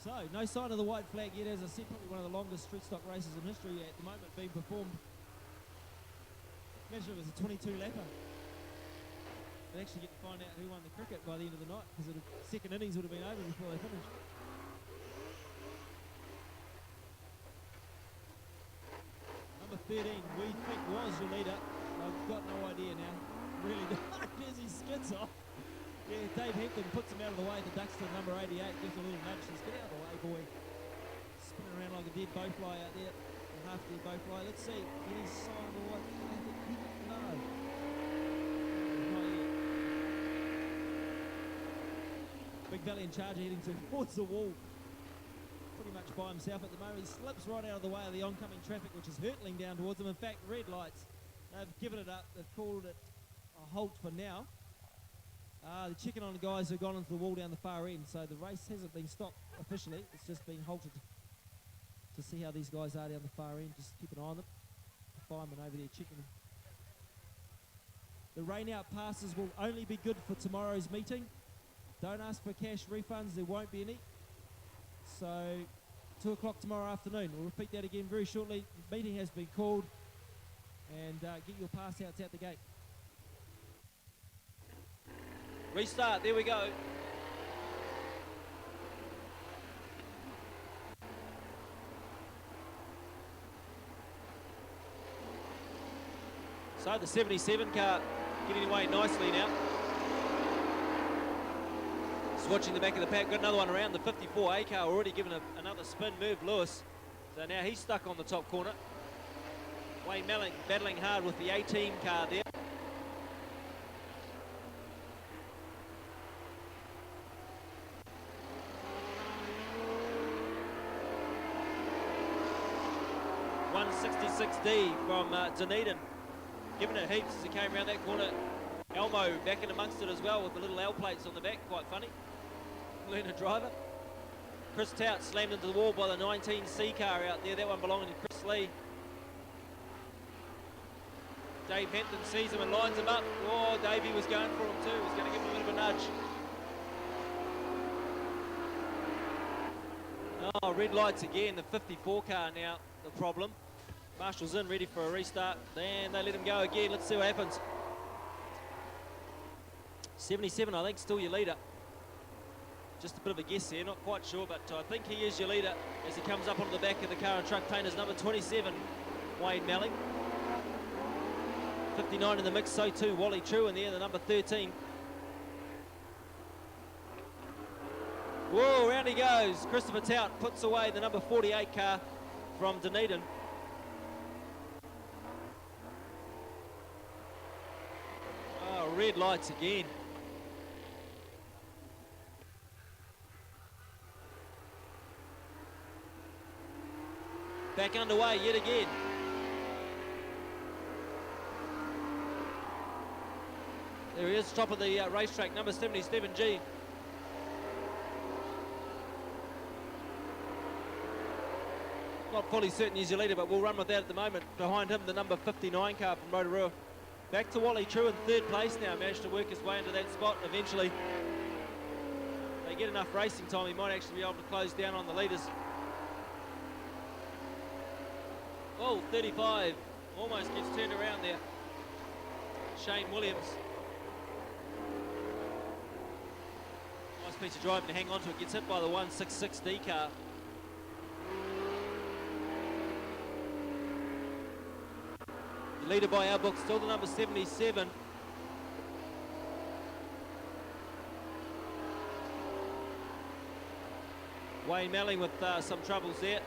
So, no sign of the white flag yet. As I said, probably one of the longest street stock races in history at the moment being performed. Imagine it was a 22 lapper. They'd actually get to find out who won the cricket by the end of the night, because the second innings would have been over before they finished. Number 13, we think was your leader. I've got no idea now. Really, as he skids off. Yeah, Dave Hampton puts him out of the way. The Duckster, number 88, gives a little nudge. Says, get out of the way, boy. Spinning around like a dead bowfly out there. A half-dead bowfly. Let's see. Any sign of the white flag? No. Not yet. Big Valiant Charger heading towards the wall. Pretty much by himself at the moment. He slips right out of the way of the oncoming traffic, which is hurtling down towards him. In fact, red lights. They've given it up. They've called it a halt for now. They're checking on the guys who've gone into the wall down the far end, so the race hasn't been stopped officially. It's just been halted to see how these guys are down the far end. Just keep an eye on them. The fireman over there checking them. The rain out passes will only be good for tomorrow's meeting. Don't ask for cash refunds, there won't be any. So 2 o'clock tomorrow afternoon. We'll repeat that again very shortly. The meeting has been called, and get your pass outs out the gate. Restart, there we go. So the 77 car getting away nicely now. Just watching the back of the pack, got another one around. The 54A car already given another spin, Merv Lewis. So now he's stuck on the top corner. Wayne Malling battling hard with the 18 car there. D from Dunedin, giving it heaps as he came around that corner. Elmo back in amongst it as well with the little L plates on the back, quite funny. Learner driver. Chris Tout slammed into the wall by the 19C car out there, that one belonging to Chris Lee. Dave Hampton sees him and lines him up. Oh, Davey was going for him too. Was going to give him a bit of a nudge. Oh, red lights again. The 54 car now, the problem. Marshall's in, ready for a restart. Then they let him go again. Let's see what happens. 77, I think, still your leader. Just a bit of a guess there, not quite sure, but I think he is your leader as he comes up onto the back of the car and truck painters. Number 27, Wayne Melling. 59 in the mix, so too Wally True in there, the number 13. Whoa, round he goes. Christopher Tout puts away the number 48 car from Dunedin. Oh, red lights again. Back underway yet again. There he is, top of the racetrack, number 77G. Not fully certain he's your leader, but we'll run with that at the moment. Behind him, the number 59 car from Rotorua. Back to Wally True in third place now. Managed to work his way into that spot. Eventually, they get enough racing time, he might actually be able to close down on the leaders. Oh, 35. Almost gets turned around there. Shane Williams. Nice piece of driving to hang on to it. Gets hit by the 166D car. The leader by our book, still the number 77. Wayne Melling with some troubles there.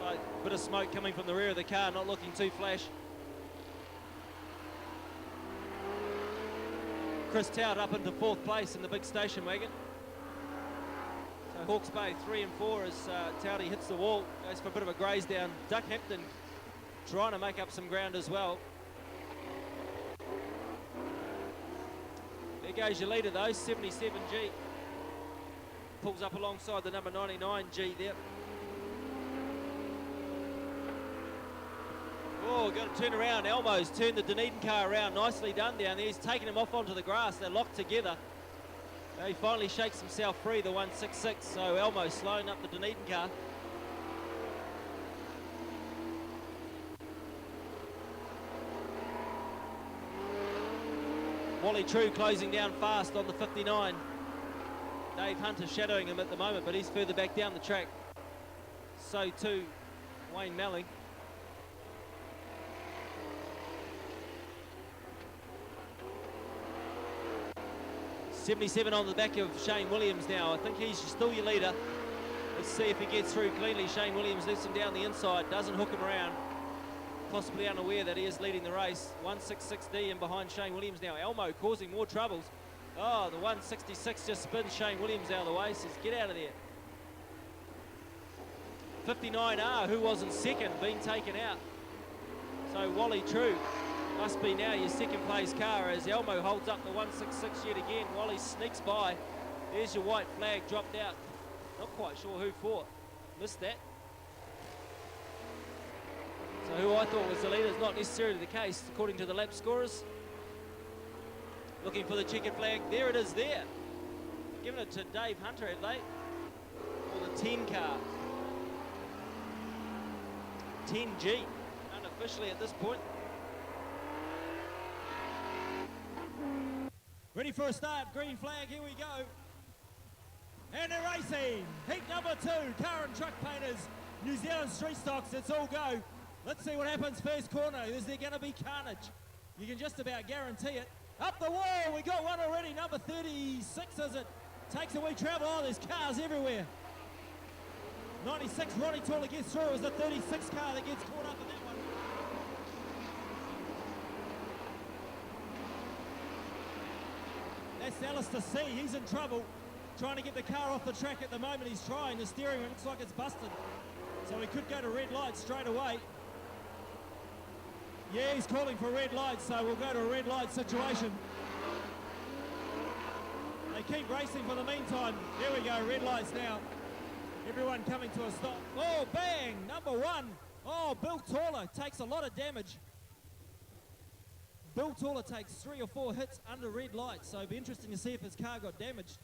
A bit of smoke coming from the rear of the car, not looking too flash. Chris Tout up into fourth place in the big station wagon. So Hawke's Bay 3 and 4 as Touty hits the wall, goes for a bit of a graze down. Duck Hampton trying to make up some ground as well. There goes your leader though, 77G. Pulls up alongside the number 99G there. Oh, got to turn around. Elmo's turned the Dunedin car around. Nicely done down there. He's taken him off onto the grass. They're locked together. Now he finally shakes himself free, the 166. So Elmo slowing up the Dunedin car. Wally True closing down fast on the 59. Dave Hunter shadowing him at the moment, but he's further back down the track. So too Wayne Melling. .77 on the back of Shane Williams now. I think he's still your leader. Let's see if he gets through cleanly. Shane Williams lifts him down the inside, doesn't hook him around. Possibly unaware that he is leading the race. 166D in behind Shane Williams now. Elmo causing more troubles. Oh, the 166 just spins Shane Williams out of the way. Says, get out of there. 59R, who was in second, being taken out. So Wally True must be now your second place car as Elmo holds up the 166 yet again. Wally sneaks by. There's your white flag dropped out. Not quite sure who for. Missed that. So who I thought was the leader is not necessarily the case according to the lap scorers. Looking for the checkered flag. There it is there. Giving it to Dave Hunter, have they? Or the 10 car. 10G, unofficially at this point. Ready for a start, green flag, here we go. And they're racing. Heat number 2, car and truck painters, New Zealand Streetstocks, it's all go. Let's see what happens first corner. Is there going to be carnage? You can just about guarantee it. Up the wall, we got one already, number 36 is it? Takes a wee travel, oh there's cars everywhere. 96, Ronnie Taller gets through, it was the 36 car that gets caught up in that one. That's Alistair C, he's in trouble. Trying to get the car off the track at the moment, he's trying. The steering wheel looks like it's busted. So he could go to red lights straight away. Yeah, he's calling for red lights, so we'll go to a red light situation. They keep racing for the meantime. There we go, red lights now. Everyone coming to a stop. Oh, bang, number 1. Oh, Bill Taller takes a lot of damage. Bill Taller takes 3 or 4 hits under red light, so it'll be interesting to see if his car got damaged.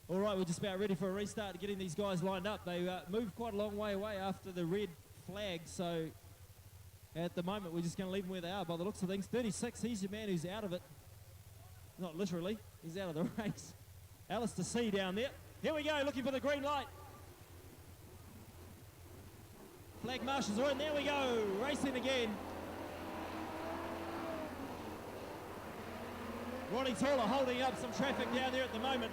All right, we're just about ready for a restart, getting these guys lined up. They moved quite a long way away after the red flag, so at the moment we're just going to leave them where they are by the looks of things. 36, he's your man who's out of it. Not literally, he's out of the race. Alistair C down there. Here we go, looking for the green light. Flag marshals are in, there we go, racing again. Ronnie Taller holding up some traffic down there at the moment.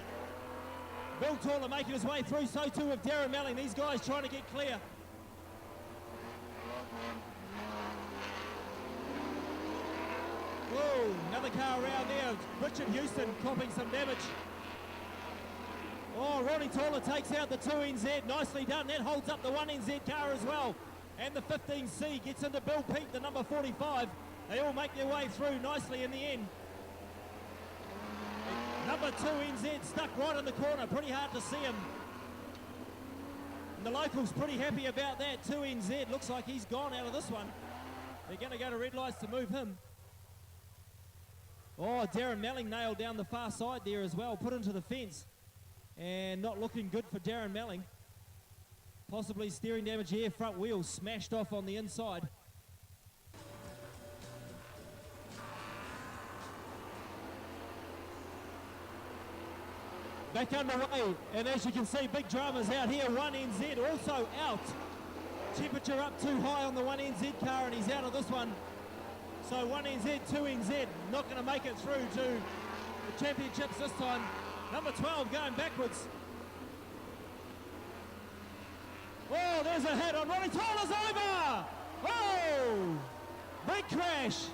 Bill Taller making his way through, so too with Darren Melling. These guys trying to get clear. Whoa, another car around there. Richard Houston copping some damage. Oh, Ronnie Taller takes out the 2NZ. Nicely done. That holds up the 1NZ car as well. And the 15C gets into Bill Pete, the number 45. They all make their way through nicely in the end. Number 2NZ stuck right in the corner. Pretty hard to see him. And the locals pretty happy about that. 2NZ looks like he's gone out of this one. They're going to go to red lights to move him. Oh, Darren Melling nailed down the far side there as well. Put into the fence. And not looking good for Darren Melling. Possibly steering damage here. Front wheel smashed off on the inside. Back underway, and as you can see, big dramas out here. 1NZ also out. Temperature up too high on the 1NZ car, and he's out of this one. So 1NZ, 2NZ, not going to make it through to the championships this time. Number 12 going backwards. Oh, there's a hit on Ronnie Toller's over! Oh! Big crash!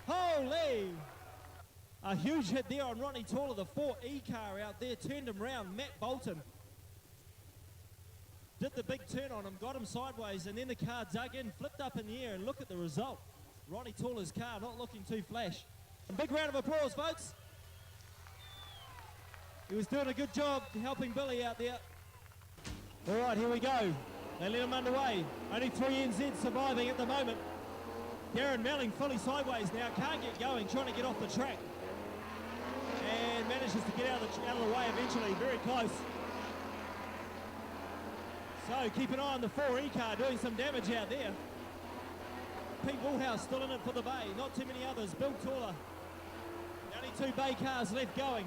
Holy! A huge hit there on Ronnie Taller, the 4E car out there, turned him round. Matt Bolton did the big turn on him, got him sideways, and then the car dug in, flipped up in the air, and look at the result. Ronnie Taller's car not looking too flash. A big round of applause, folks. He was doing a good job helping Billy out there. All right, here we go. They let him underway. Only 3NZ surviving at the moment. Darren Melling fully sideways now, can't get going, trying to get off the track. And manages to get out of the way eventually, very close. So keep an eye on the 4E car doing some damage out there. Pete Woolhouse still in it for the bay, not too many others. Bill Taller, only 2 bay cars left going.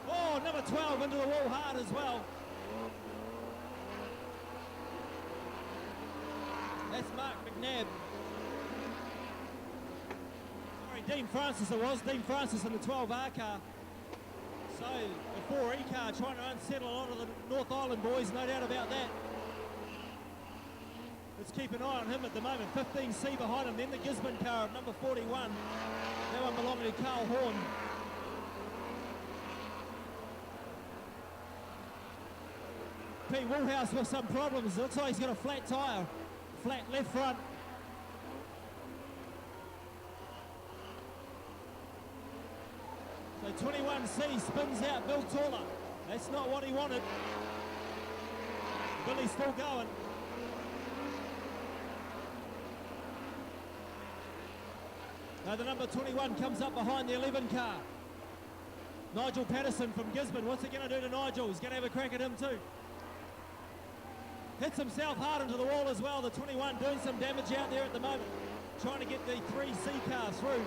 Oh, number 12 into the wall hard as well. That's Mark McNabb. Dean Francis it was, Dean Francis in the 12R car. So the 4E car trying to unsettle a lot of the North Island boys, no doubt about that. Let's keep an eye on him at the moment. 15C behind him, then the Gisborne car of number 41. That one belonging to Carl Horn. Pete Woolhouse with some problems. It looks like he's got a flat tyre, flat left front. So 21C spins out Bill Taller. That's not what he wanted. Billy's still going. Now the number 21 comes up behind the 11 car. Nigel Patterson from Gisborne. What's he going to do to Nigel? He's going to have a crack at him too. Hits himself hard into the wall as well. The 21 doing some damage out there at the moment. Trying to get the 3C car through.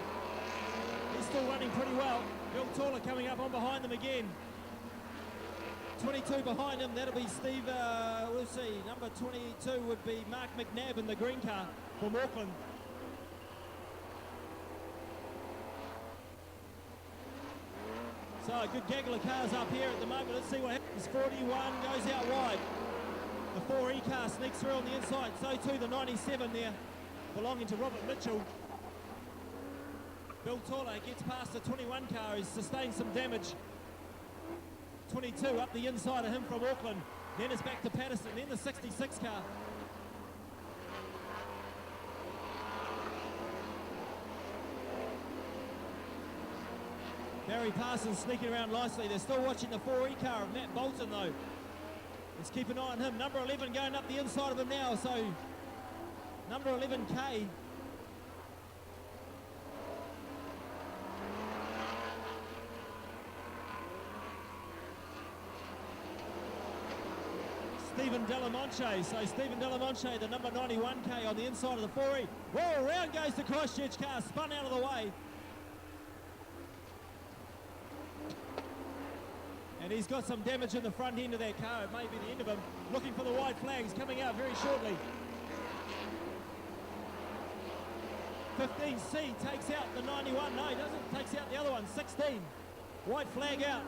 He's still running pretty well. Bill Taller coming up on behind them again. 22 behind him, that'll be Steve, we'll see, number 22 would be Mark McNabb in the green car from Auckland. So a good gaggle of cars up here at the moment. Let's see what happens. 41 goes out wide. The 4E car sneaks through on the inside. So too the 97 there, belonging to Robert Mitchell. Bill Taller gets past the 21 car, he's sustained some damage. 22 up the inside of him from Auckland. Then it's back to Patterson, then the 66 car. Barry Parsons sneaking around nicely. They're still watching the 4E car of Matt Bolton though. Let's keep an eye on him. Number 11 going up the inside of him now, so number 11K Stephen Delamonte. So Stephen Delamonte, the number 91K on the inside of the 4E. Whoa, round goes the Christchurch car, spun out of the way. And he's got some damage in the front end of that car. It may be the end of him. Looking for the white flags coming out very shortly. 15C takes out the 91. No, he doesn't. Takes out the other one. 16. White flag out.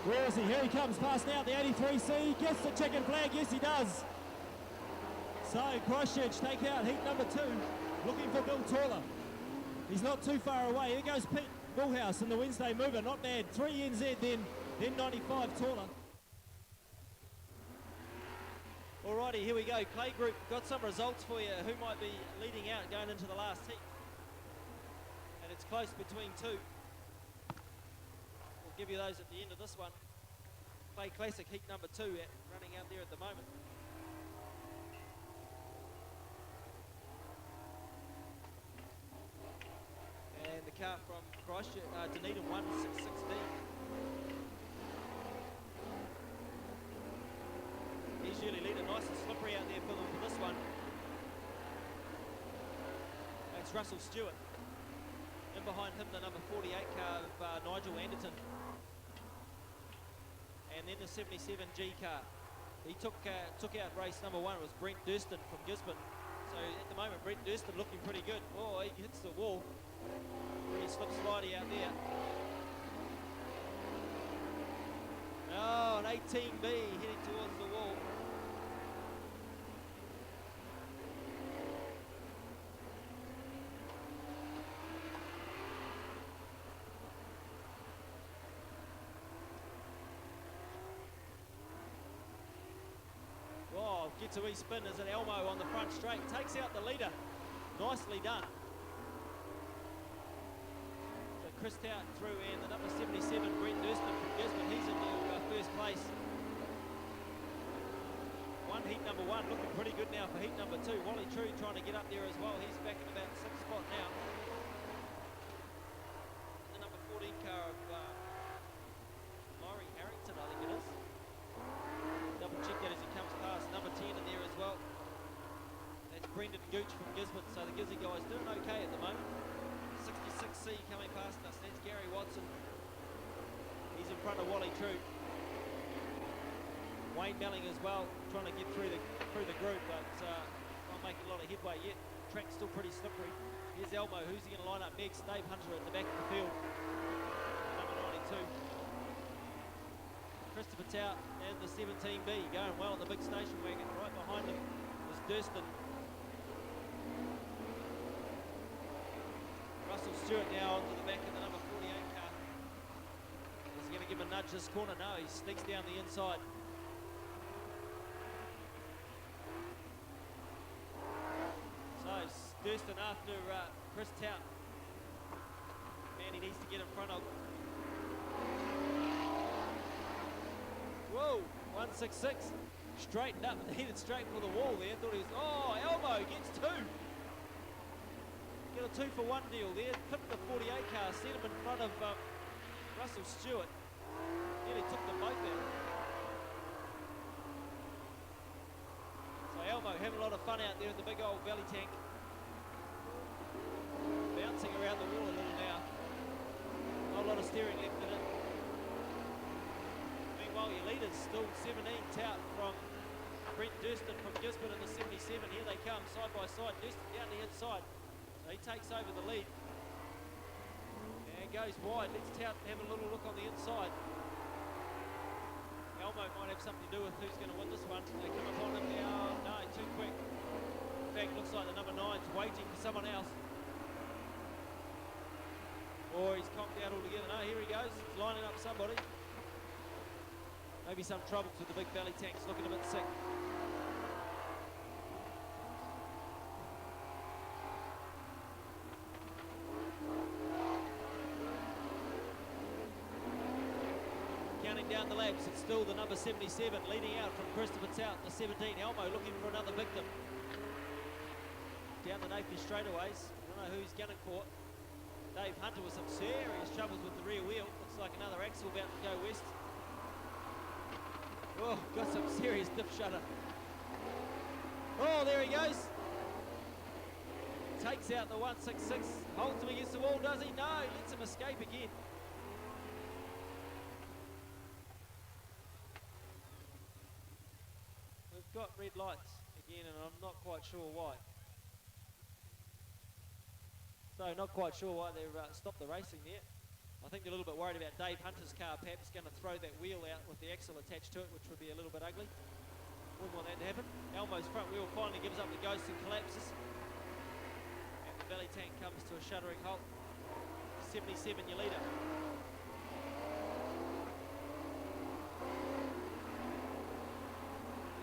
Where is he? Here he comes, passing out the 83C. Gets the chicken flag. Yes, he does. So Christchurch take out heat number 2. Looking for Bill Taller. He's not too far away. Here goes Pete Bullhouse in the Wednesday mover. Not bad. 3 NZ, then 95 Taller. Alrighty, here we go. Clay Group got some results for you. Who might be leading out going into the last heat? And it's close between two. We'll give you those at the end of this one. Clay Classic heat number 2 running out there at the moment. And the car from Christchurch, Dunedin 166D. He's usually leading nice and slippery out there for them for this one. That's Russell Stewart. In behind him, the number 48 car of Nigel Anderton. And then the 77G car. He took out race number 1. It was Brent Durston from Gisborne. So at the moment, Brent Durston looking pretty good. Oh, he hits the wall. Pretty slip slidey out there. Oh, an 18B heading towards the wall. Oh, gets a wee spin as an Elmo on the front straight. Takes out the leader. Nicely done. Chris Tout through, and the number 77, Brent Durston from Gisborne, he's in the first place. Heat number 1, looking pretty good now for heat number 2. Wally True trying to get up there as well. He's back in about 6th spot now. The number 14 car of Laurie Harrington, I think it is. Double check that as he comes past. Number 10 in there as well. That's Brendan Gooch from Gisborne, so the Gizzy guys doing okay at the moment. 66C coming past us, that's Gary Watson. He's in front of Wally True. Wayne Melling as well, trying to get through the group, but not making a lot of headway yet. Track's still pretty slippery. Here's Elmo, who's he going to line up next? Dave Hunter at the back of the field, number 92. Christopher Tout and the 17B going well in the big station wagon. Right behind him is Durston. Russell Stewart now onto the back of the number 48 car. Is he going to give him a nudge this corner? No, he sneaks down the inside. So Durston after Chris Tout. Man, he needs to get in front of. Whoa, 166. Straightened up and headed straight for the wall there. Thought he was, oh, Elmo gets 2. Get a 2-for-1 deal there. Clipped the 48 car, set him in front of Russell Stewart. Nearly took them both out. So Elmo having a lot of fun out there in the big old belly tank. Bouncing around the wall a little now. Not a lot of steering left in it. Meanwhile, your leaders still 17 Tout from Brent Durston from Gisborne in the 77. Here they come side by side. Durston down the inside. He takes over the lead and goes wide. Let's Tout have a little look on the inside. Elmo might have something to do with who's going to win this one. They come upon him now. No, too quick. In fact, looks like the number 9's waiting for someone else. Or he's conked out altogether. No, here he goes. He's lining up somebody. Maybe some troubles with the big belly tanks, looking a bit sick. Down the laps, it's still the number 77 leading out from Christopher Tout, the 17 Elmo looking for another victim. down the Napier straightaways. I don't know who's going to caught. Dave Hunter with some serious troubles with the rear wheel. Looks like another axle about to go west. Oh, got some serious dip shudder. Oh, there he goes. Takes out the 166. Holds him against the wall, does he? No, he lets him escape again. We've got red lights again, and I'm not quite sure why. So not quite sure why they've stopped the racing there. I think they're a little bit worried about Dave Hunter's car perhaps going to throw that wheel out with the axle attached to it, which would be a little bit ugly. Wouldn't want that to happen. Elmo's front wheel finally gives up the ghost and collapses. And the belly tank comes to a shuddering halt. 77 your leader.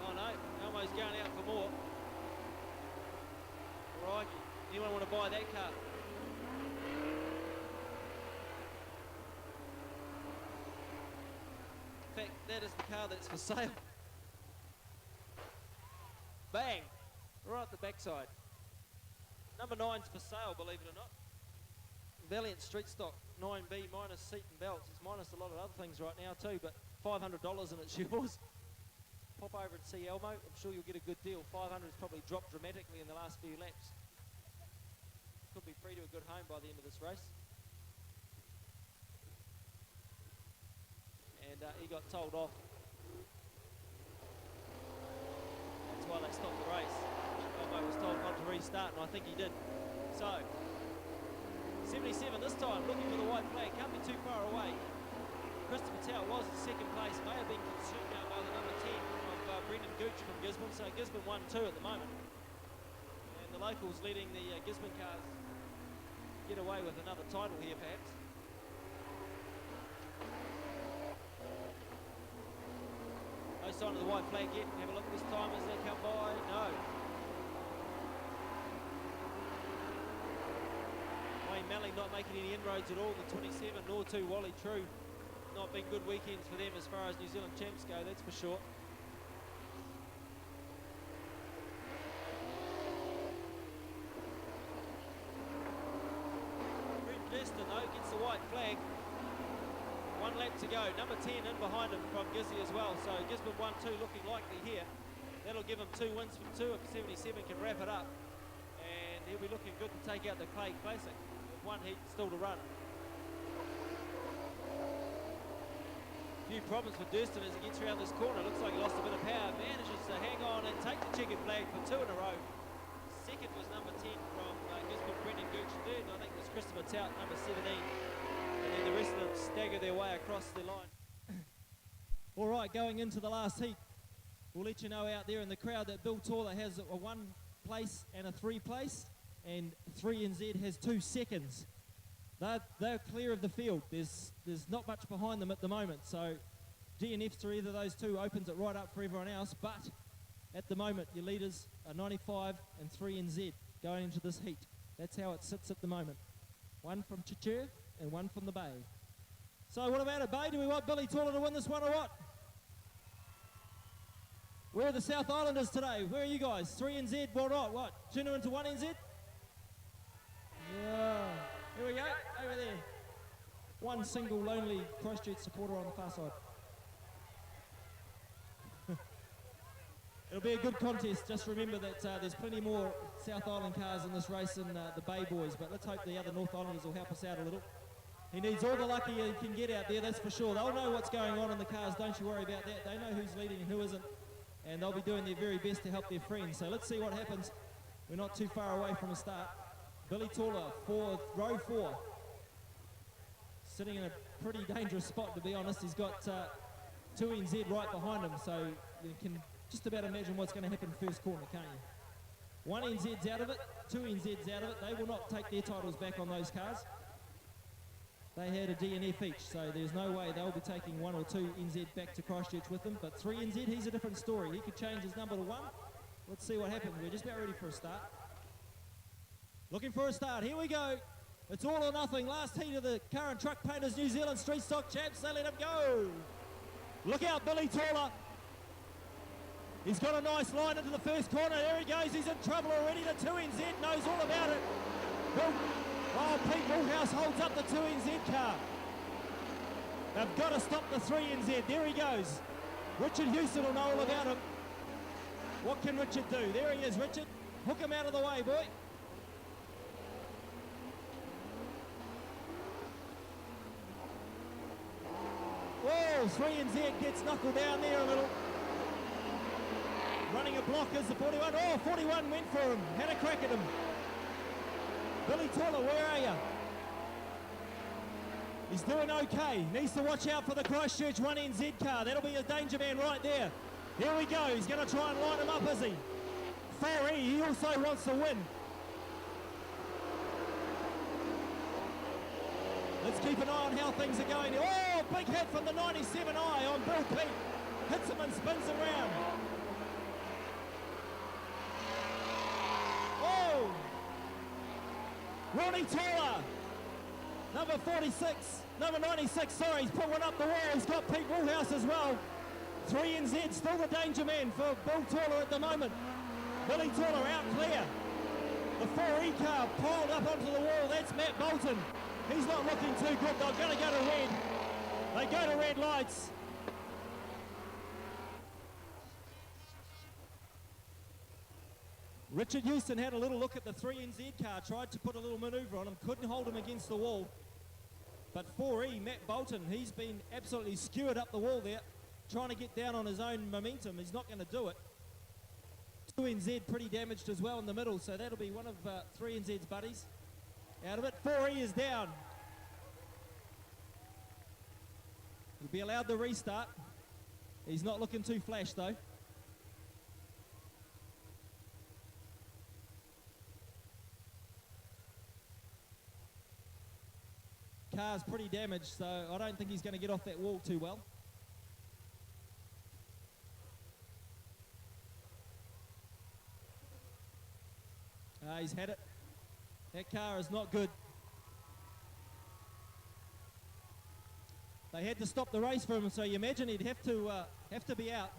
Oh no, Elmo's going out for more. Right, anyone want to buy that car? In fact, that is the car that's for sale. Bang! Right at the backside. Number 9's for sale, believe it or not. Valiant Streetstock 9B minus seat and belts. It's minus a lot of other things right now too, but $500 and it's yours. Pop over and see Elmo. I'm sure you'll get a good deal. 500 has probably dropped dramatically in the last few laps. Could be free to a good home by the end of this race. And he got told off. That's why they stopped the race. Elmo was told not to restart, and I think he did. So, 77 this time, looking for the white flag. Can't be too far away. Christopher Tao was in second place. May have been consumed now by the number 10 of Brendan Gooch from Gisborne. So Gisborne 1-2 at the moment. And the locals leading the Gisborne cars get away with another title here, perhaps. No sign of the white flag yet. Have a look this time as they come by. No. Wayne Malling not making any inroads at all. The 27, nor too Wally True. Not been good weekends for them as far as New Zealand champs go, that's for sure. Destin though gets the white flag. 1 lap to go. Number 10 in behind him from Gizzy as well. So Gisborne 1-2 looking likely here. That'll give him 2 wins from 2 if 77 can wrap it up. And he'll be looking good to take out the Clay Classic. With 1 heat still to run. Few problems for Durston as he gets around this corner. Looks like he lost a bit of power. Manages to hang on and take the checkered flag for 2 in a row. Second was number 10 from Gisborne, Brendan Gooch. Third, I think, was Christopher Tout, number 17. And then the rest of them stagger their way across the line. All right, going into the last heat, we'll let you know out there in the crowd that Bill Taller has a 1 place and a 3 place, and 3NZ has 2 seconds. They're clear of the field. There's not much behind them at the moment, so DNFs to either of those 2 opens it right up for everyone else, but at the moment your leaders are 95 and 3NZ going into this heat. That's how it sits at the moment. 1 from Chichir and 1 from the Bay. So what about it, Bay? Do we want Billy Taller to win this one or what? Where are the South Islanders today? Where are you guys? 3NZ, what not? What? Tune into 1NZ? Yeah. Here we go, over there. 1 single lonely Christchurch supporter on the far side. It'll be a good contest. Just remember that there's plenty more South Island cars in this race than the Bay boys, but let's hope the other North Islanders will help us out a little. He needs all the luck he can get out there, that's for sure. They'll know what's going on in the cars, don't you worry about that. They know who's leading and who isn't, and they'll be doing their very best to help their friends. So let's see what happens. We're not too far away from a start. Billy Taller for row 4. Sitting in a pretty dangerous spot, to be honest. He's got 2NZ right behind him, so you can just about imagine what's going to happen first corner, can't you? 1NZ's out of it, 2NZ's out of it. They will not take their titles back on those cars. They had a DNF each, so there's no way they'll be taking 1 or 2 NZ back to Christchurch with them. But 3NZ, he's a different story. He could change his number to 1. Let's see what happens. We're just about ready for a start. Looking for a start. Here we go. It's all or nothing. Last heat of the current truck painters New Zealand Streetstock Champs. They let him go. Look out, Billy Taller. He's got a nice line into the first corner. There he goes. He's in trouble already. The 2NZ knows all about it. Oh, Pete Woolhouse holds up the 2NZ car. They've got to stop the 3NZ. There he goes. Richard Houston will know all about him. What can Richard do? There he is, Richard. Hook him out of the way, boy. Whoa, 3NZ gets knuckled down there a little. Running a block is the 41. Oh, 41 went for him. Had a crack at him. Billy Taller, where are you? He's doing okay. Needs to watch out for the Christchurch 1NZ car. That'll be a danger man right there. Here we go. He's going to try and line him up, is he? 4E, he also wants to win. Let's keep an eye on how things are going. Oh, big hit from the 97i on Bill Pete. Hits him and spins him round. Oh! Ronnie Taylor. Number 46, number 96, sorry, he's put one up the wall. He's got Pete Woolhouse as well. 3NZ, still the danger man for Bill Taller at the moment. Billy Taller out clear. The 4E car piled up onto the wall. That's Matt Bolton. He's not looking too good. They're going to go to red. They go to red lights. Richard Houston had a little look at the 3NZ car, tried to put a little manoeuvre on him, couldn't hold him against the wall. But 4E, Matt Bolton, he's been absolutely skewered up the wall there, trying to get down on his own momentum. He's not going to do it. 2NZ pretty damaged as well in the middle, so that'll be one of 3NZ's buddies out of it. 4E is down. He'll be allowed to restart. He's not looking too flash though. Car's pretty damaged, so I don't think he's going to get off that wall too well. He's had it. That car is not good. They had to stop the race for him, so you imagine he'd have to be out.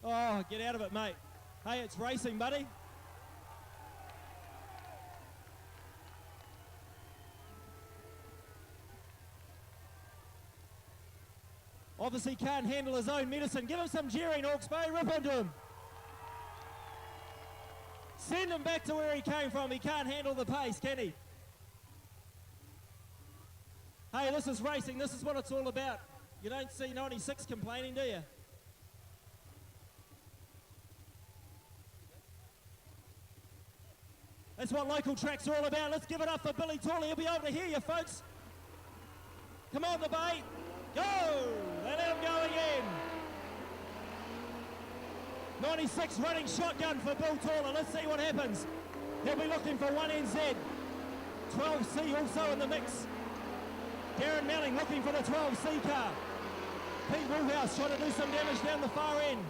Oh, get out of it, mate. Hey, it's racing, buddy. Obviously can't handle his own medicine. Give him some jeering, Hawke's Bay. Rip into him. Send him back to where he came from. He can't handle the pace, can he? Hey, this is racing. This is what it's all about. You don't see 96 complaining, do you? That's what local tracks are all about. Let's give it up for Billy Tawley. He'll be able to hear you, folks. Come on, the Bay. Go! They let him go again. 96 running shotgun for Bill Taller. Let's see what happens. He'll be looking for 1NZ. 12C also in the mix. Darren Melling looking for the 12C car. Pete Woolhouse trying to do some damage down the far end.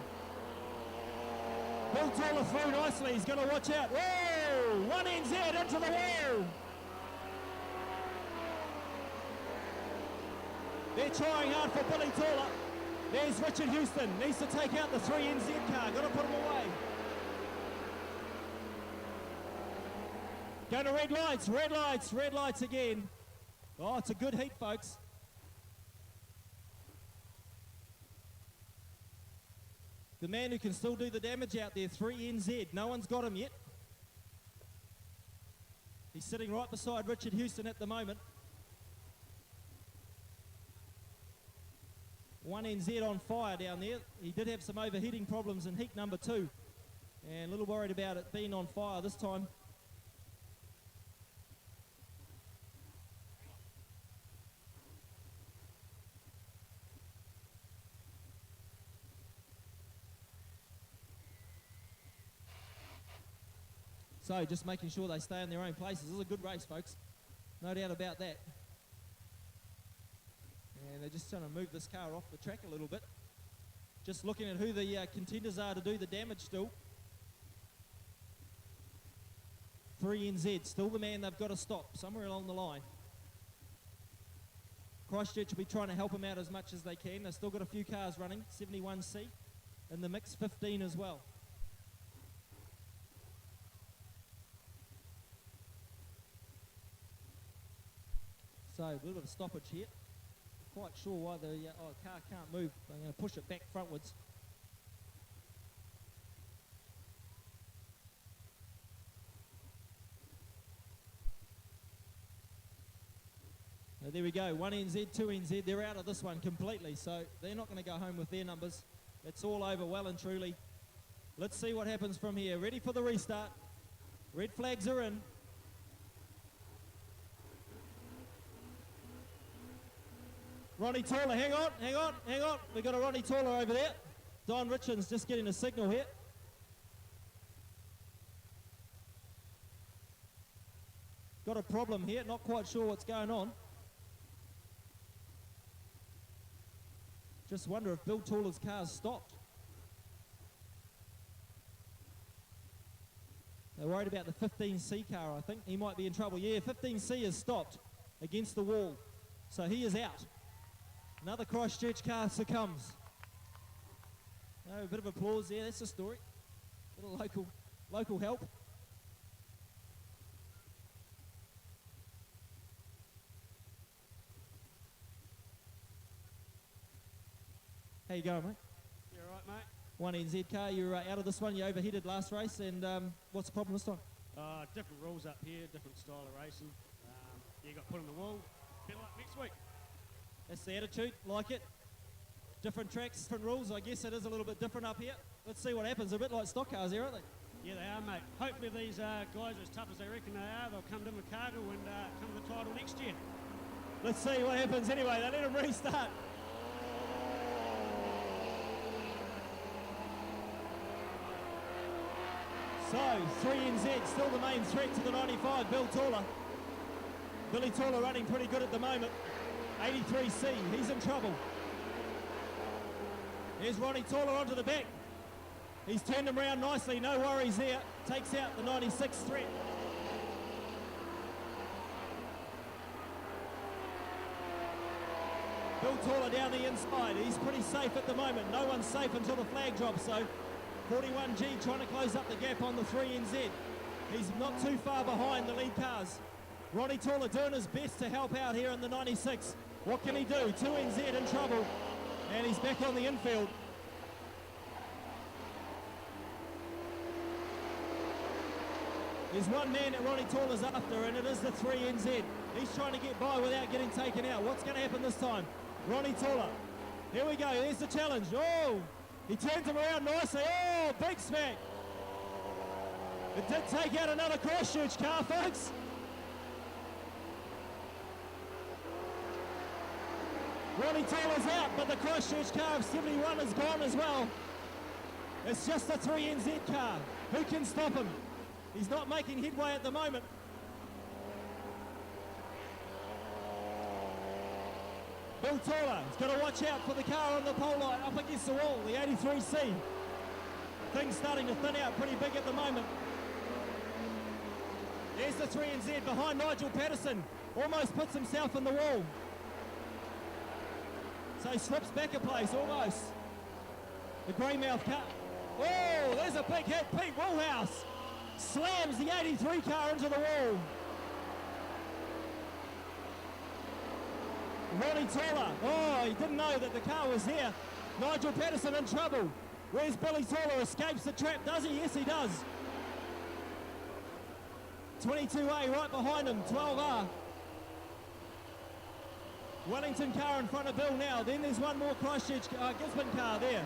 Bill Taller through nicely. He's going to watch out. Whoa! 1NZ into the wall. They're trying hard for Billy Taller. There's Richard Houston. Needs to take out the 3NZ car. Got to put him away. Go to red lights, red lights, red lights again. Oh, it's a good heat, folks. The man who can still do the damage out there, 3NZ. No one's got him yet. He's sitting right beside Richard Houston at the moment. 1NZ on fire down there. He did have some overheating problems in heat number 2. And a little worried about it being on fire this time. So just making sure they stay in their own places. This is a good race, folks. No doubt about that. And they're just trying to move this car off the track a little bit. Just looking at who the contenders are to do the damage still. 3NZ, still the man they've got to stop somewhere along the line. Christchurch will be trying to help them out as much as they can. They've still got a few cars running, 71C in the mix, 15 as well. So a little bit of stoppage here. Quite sure why the car can't move. I'm going to push it back frontwards. There we go, 1 NZ, 2 NZ, they're out of this one completely, so they're not going to go home with their numbers. It's all over well and truly. Let's see what happens from here. Ready for the restart. Red flags are in. Ronnie Taller, hang on. We've got a Ronnie Taller over there. Don Richards just getting a signal here. Got a problem here, not quite sure what's going on. Just wonder if Bill Taller's car's stopped. They're worried about the 15C car, I think. He might be in trouble. Yeah, 15C is stopped against the wall. So he is out. Another Christchurch car succumbs. Oh, a bit of applause there. That's the story. A little local help. How you going, mate? You all right, mate? 1 NZ car, you're out of this one. You overheated last race, and what's the problem this time? Different rules up here, different style of racing. You got put on the wall. Better luck next week. That's the attitude, like it. Different tracks, different rules. I guess it is a little bit different up here. Let's see what happens. A bit like stock cars here, aren't they? Yeah, they are, mate. Hopefully these guys are as tough as they reckon they are. They'll come to Chicago and come to the title next year. Let's see what happens anyway. They let them restart. So, 3 NZ, still the main threat to the 95, Bill Taller. Billy Taller running pretty good at the moment. 83C, he's in trouble. Here's Ronnie Taller onto the back. He's turned him around nicely, no worries there. Takes out the 96 threat. Bill Taller down the inside. He's pretty safe at the moment. No one's safe until the flag drops, so 41G trying to close up the gap on the 3 NZ. He's not too far behind the lead cars. Ronnie Taller doing his best to help out here in the 96. What can he do? 2 NZ in trouble, and he's back on the infield. There's one man that Ronnie Taller's after, and it is the 3 NZ. He's trying to get by without getting taken out. What's going to happen this time? Ronnie Taller. Here we go. There's the challenge. Oh! He turns him around nicely. Oh, big smack. It did take out another Christchurch car, folks. Ronnie Taylor's out, but the Christchurch car of 71 is gone as well. It's just a 3 NZ car. Who can stop him? He's not making headway at the moment. Bill Taller has got to watch out for the car on the pole line up against the wall, the 83C. Things starting to thin out pretty big at the moment. There's the 3 NZ behind Nigel Patterson. Almost puts himself in the wall. So he slips back a place, almost. The Greymouth car. Oh, there's a big hit. Pete Woolhouse slams the 83 car into the wall. Ronnie Taller, oh, he didn't know that the car was here. Nigel Patterson in trouble. Where's Billy Taller? Escapes the trap, does he? Yes, he does. 22A right behind him, 12R. Wellington car in front of Bill now. Then there's one more Christchurch Gisborne car there.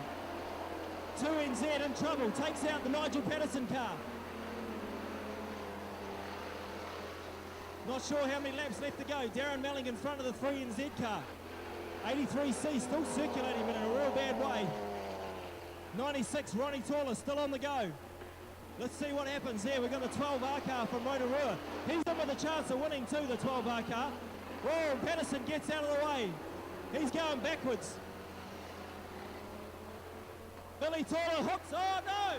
2 NZ in trouble, takes out the Nigel Patterson car. Not sure how many laps left to go. Darren Melling in front of the 3 NZ car. 83C still circulating but in a real bad way. 96, Ronnie Taller still on the go. Let's see what happens there. We've got the 12R car from Rotorua. He's in with a chance of winning too, the 12R car. Whoa, Patterson gets out of the way. He's going backwards. Billy Taller hooks. Oh no!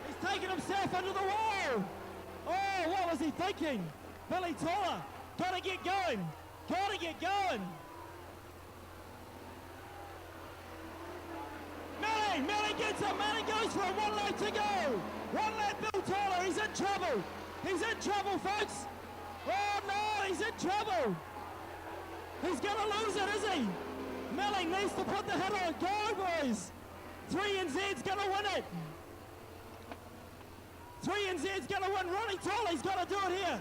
He's taken himself under the wall. Oh, what was he thinking? Billy Taller, gotta get going. Gotta get going. Melling. Melling gets him. Melling goes for it. 1 lap to go. 1 lap, Bill Tyler. He's in trouble. He's in trouble, folks. Oh, no, he's in trouble. He's going to lose it, is he? Melling needs to put the hit on. Go, boys. 3NZ's going to win it. 3NZ's going to win. Ronnie Tolley's got to do it here.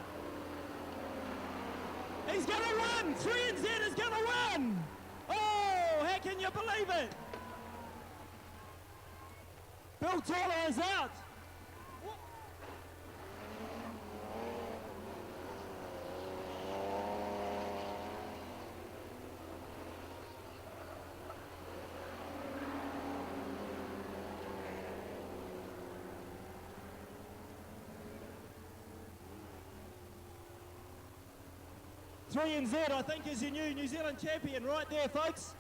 He's going to win. 3NZ is going to win. Oh, how can you believe it? Bill Toller is out. Three and Z, I think, is your new New Zealand champion right there, folks.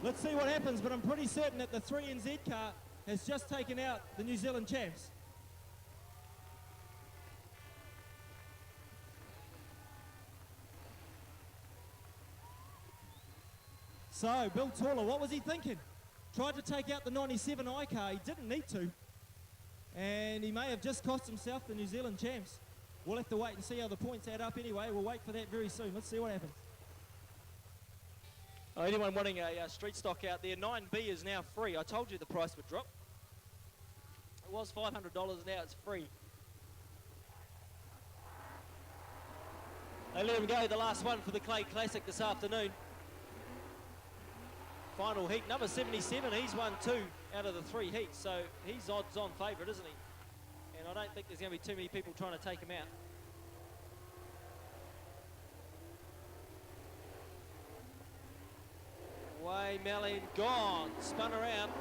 Let's see what happens, but I'm pretty certain that the 3NZ car has just taken out the New Zealand champs. So, Bill Taller, what was he thinking? Tried to take out the 97i car, he didn't need to. And he may have just cost himself the New Zealand champs. We'll have to wait and see how the points add up anyway. We'll wait for that very soon. Let's see what happens. Oh, anyone wanting a street stock out there, 9B is now free. I told you the price would drop. It was $500, now it's free. They let him go, the last one for the Clay Classic this afternoon. Final heat, number 77, he's won 2 out of the 3 heats, so he's odds-on favourite, isn't he? And I don't think there's going to be too many people trying to take him out. Way Mellin gone, spun around.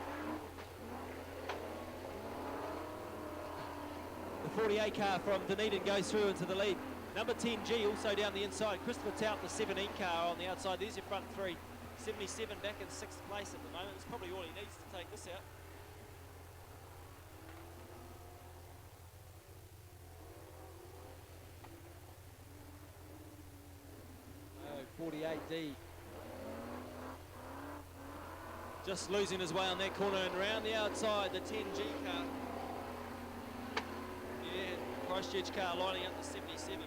The 48 car from Dunedin goes through into the lead. Number 10G also down the inside. Christopher Tout, the 17 car on the outside. There's your front 3. 77 back in 6th place at the moment. It's probably all he needs to take this out. Oh, 48D. Just losing his way on that corner and round the outside, the 10G car. Yeah, Christchurch car lining up the 77.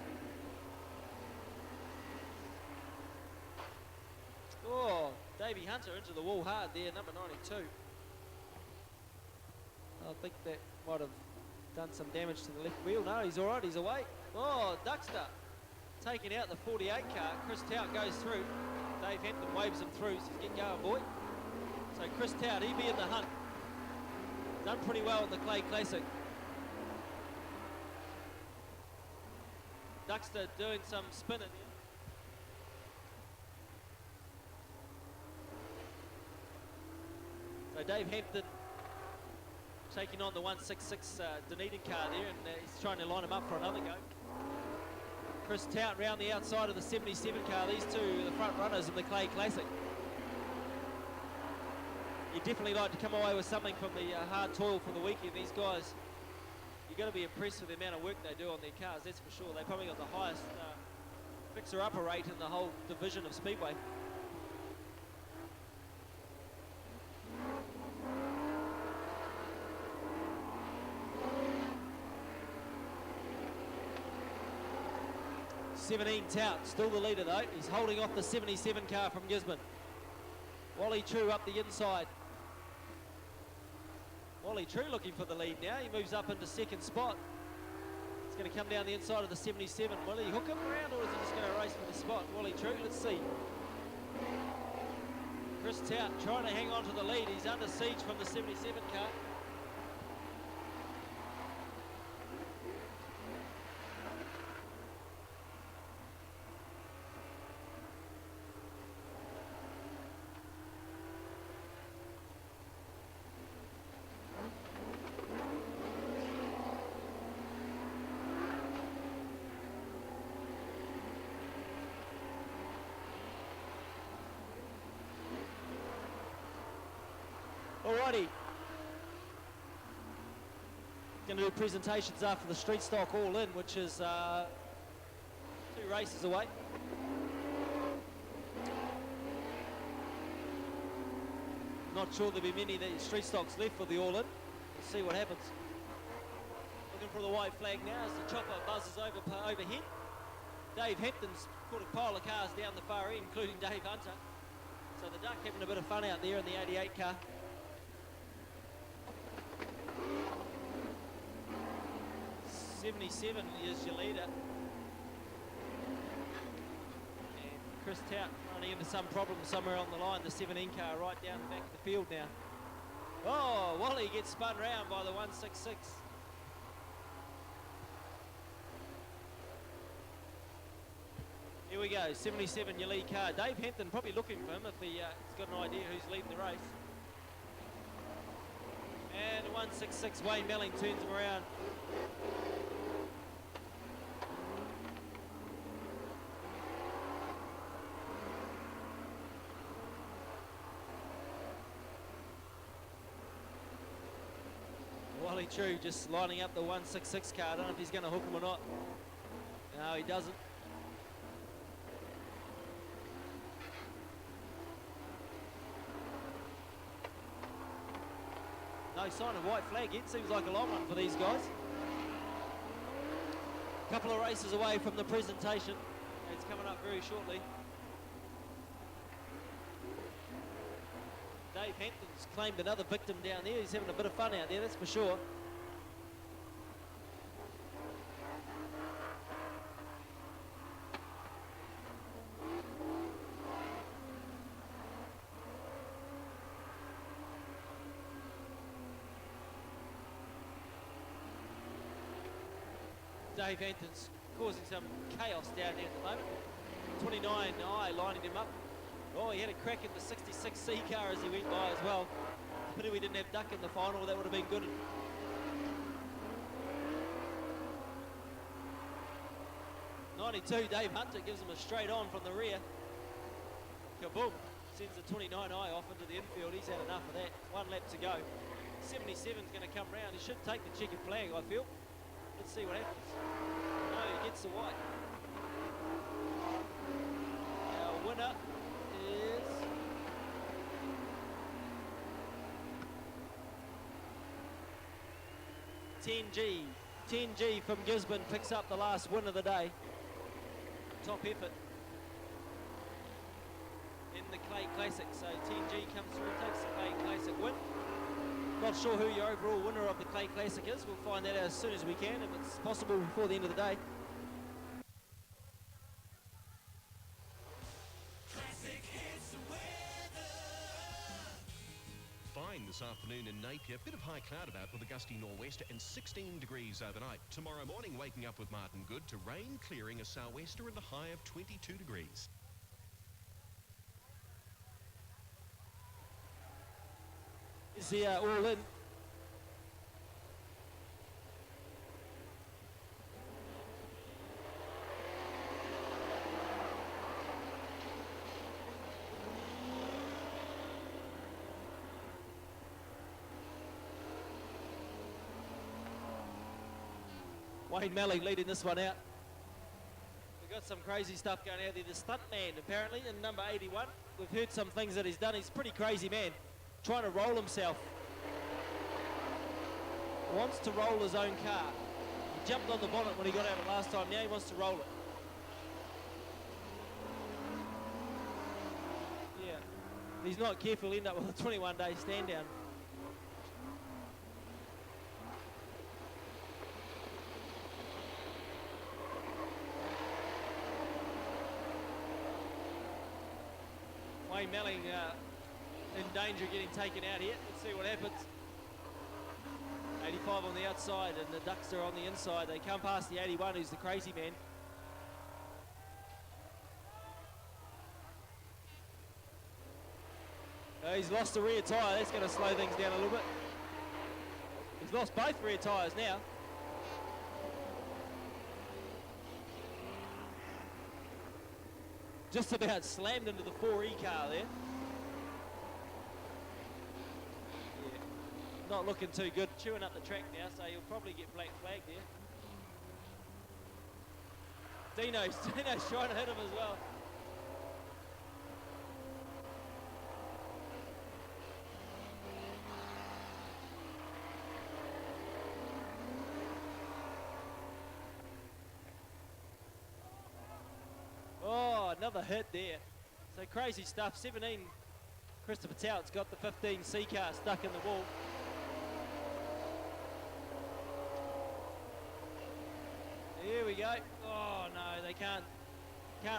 Oh, Davey Hunter into the wall hard there, number 92. I think that might have done some damage to the left wheel. No, he's all right, he's away. Oh, Duckster taking out the 48 car. Chris Tout goes through. Dave Hampton waves him through, says, get going, boy. So Chris Tout, he'll be in the hunt. Done pretty well in the Clay Classic. Duckster doing some spinning here. So Dave Hampton taking on the 166 Dunedin car there, and he's trying to line him up for another go. Chris Tout round the outside of the 77 car. These two are the front runners in the Clay Classic. You definitely like to come away with something from the hard toil for the weekend. These guys, you've got to be impressed with the amount of work they do on their cars, that's for sure. They probably got the highest fixer-upper rate in the whole division of Speedway. Tout, still the leader though. He's holding off the 77 car from Gisborne. Wally True up the inside. Wally True looking for the lead now. He moves up into 2nd spot. He's going to come down the inside of the 77. Will he hook him around, or is he just going to race for the spot? Wally True, let's see. Chris Tout trying to hang on to the lead. He's under siege from the 77 car. Alrighty. Going to do presentations after the Street Stock All In, which is 2 races away. Not sure there'll be many of these street stocks left for the all-in. Let's see what happens. Looking for the white flag now as the chopper buzzes overhead. Dave Hampton's caught a pile of cars down the far end, including Dave Hunter. So the Duck having a bit of fun out there in the 88 car. '77 is your leader. And Chris Tout running into some problem somewhere on the line. The 17 car right down the back of the field now. Oh, Wally gets spun round by the 166. Here we go, 77 your lead car. Dave Hampton probably looking for him if he's got an idea who's leading the race. And 166 Wayne Melling turns him around. Wally True just lining up the 166 car. I don't know if he's going to hook him or not. No, he doesn't. No sign of white flag yet. Seems like a long one for these guys. A couple of races away from the presentation. It's coming up very shortly. Dave Hampton's claimed another victim down there. He's having a bit of fun out there, that's for sure. Dave Hampton's causing some chaos down there at the moment. 29i lining him up. Oh, he had a crack at the 66C car as he went by as well. Pity we didn't have Duck in the final, that would have been good. 92, Dave Hunter gives him a straight on from the rear. Kaboom, sends the 29i off into the infield. He's had enough of that. 1 lap to go. 77's going to come round. He should take the checkered flag, I feel. Let's see what happens. No, he gets the white. Our winner is... $10G. $10G from Gisborne picks up the last win of the day. Top effort in the Clay Classic. So 10G comes through, takes the Clay Classic win. Not sure who your overall winner of the Clay Classic is. We'll find that out as soon as we can, if it's possible before the end of the day. Fine this afternoon in Napier. Bit of high cloud about with a gusty nor'wester and 16 degrees overnight. Tomorrow morning, waking up with Martin Good to rain, clearing a sou'wester and a high of 22 degrees. Is the all in. Wayne Melling leading this one out. We've got some crazy stuff going out there. The stuntman, apparently, in number 81. We've heard some things that he's done. He's a pretty crazy man, trying to roll himself. Wants to roll his own car. He jumped on the bonnet when he got out of it last time. Now he wants to roll it. Yeah. If he's not careful, he'll end up with a 21-day stand down. Wayne Melling in danger of getting taken out here. Let's see what happens. 85 on the outside and the Ducks are on the inside. They come past the 81, who's the crazy man. He's lost the rear tyre. That's going to slow things down a little bit. He's lost both rear tyres now. Just about slammed into the 4E car there. Yeah, not looking too good. Chewing up the track now, so he'll probably get black flagged there. Dino's trying to hit him as well. another hit there. So crazy stuff. 17, Christopher Tout's got the 15 C car stuck in the wall. Here we go. Oh no, they can't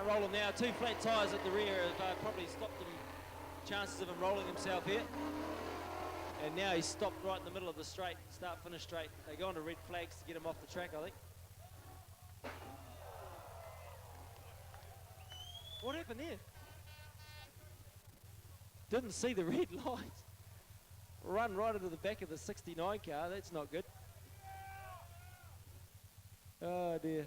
roll him now. 2 flat tyres at the rear have probably stopped them, chances of him rolling himself here. And now he's stopped right in the middle of the straight, start finish straight. They go on to red flags to get him off the track, I think. What happened there? Didn't see the red lights. Run right into the back of the 69 car. That's not good. Oh dear.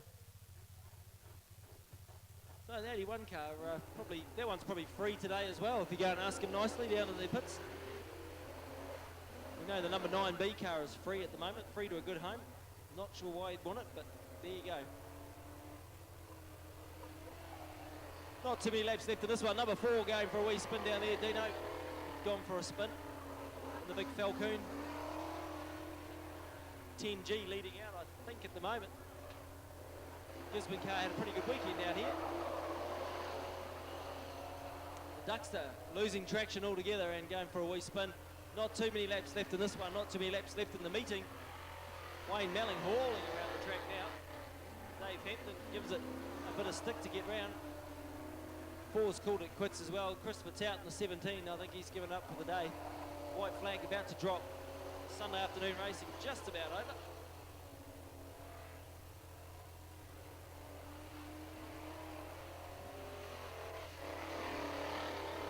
So the 81 car, that one's probably free today as well if you go and ask them nicely down in their pits. We know the number 9B car is free at the moment, free to a good home. Not sure why he'd want it, but there you go. Not too many laps left in this one. Number 4 going for a wee spin down there. Dino gone for a spin. The big Falcon. 10G leading out, I think, at the moment. Gisborne car had a pretty good weekend out here. The Duckster losing traction altogether and going for a wee spin. Not too many laps left in this one. Not too many laps left in the meeting. Wayne Melling hauling around the track now. Dave Hampton gives it a bit of stick to get round. 4's called it quits as well. Christopher Tout in the 17, I think he's given up for the day. White flag about to drop. Sunday afternoon racing just about over.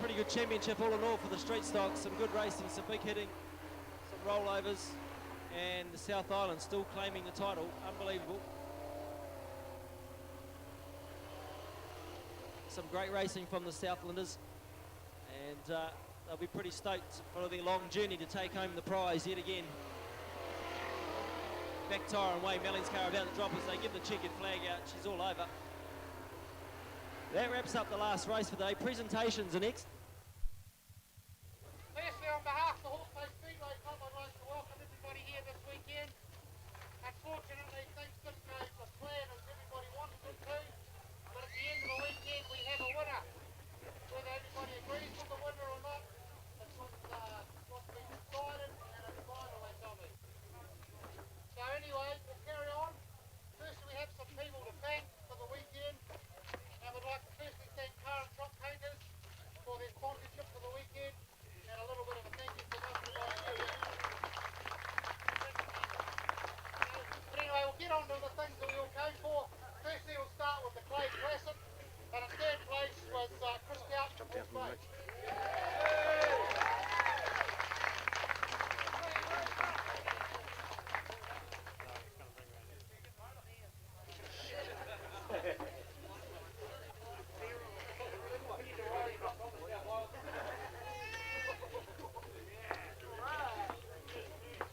Pretty good championship all in all for the street stock. Some good racing, some big hitting, some rollovers, and the South Island still claiming the title. Unbelievable. Some great racing from the Southlanders, and they'll be pretty stoked for their long journey to take home the prize yet again. Back tyre and Wayne Melling's car about to drop as they give the checkered flag out. She's all over. That wraps up the last race for the day. Presentations are next. Firstly, on behalf of the Hawke Speedway Club, I'd like to welcome everybody here this weekend. Unfortunately, things didn't go as planned as everybody wanted them to. But at the end of the weekend, we have a winner. Whether everybody agrees with the winner or not, that's what's been decided, and it's final, they tell me. So anyway, we'll carry on. First, we have some people to thank for the weekend. And we'd like to firstly thank Car and Truck Painters for their sponsorship for the weekend, and a little bit of a thank you for most of our viewers. But anyway, we'll get on to the things that we all came for. Firstly, we'll start with the Clay Classic, and in third place was Chris Couch from Hawke Bay.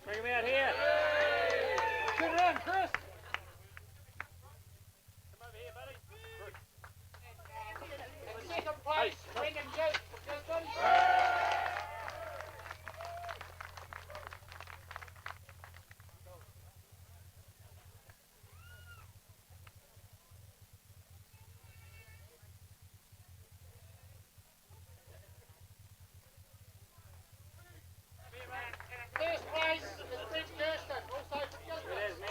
Bring him out here. Sit down, Chris. Come over here, buddy. In second place, Brendan Jones from Gisborne. First place is Brent Kirsten, also from Gisborne.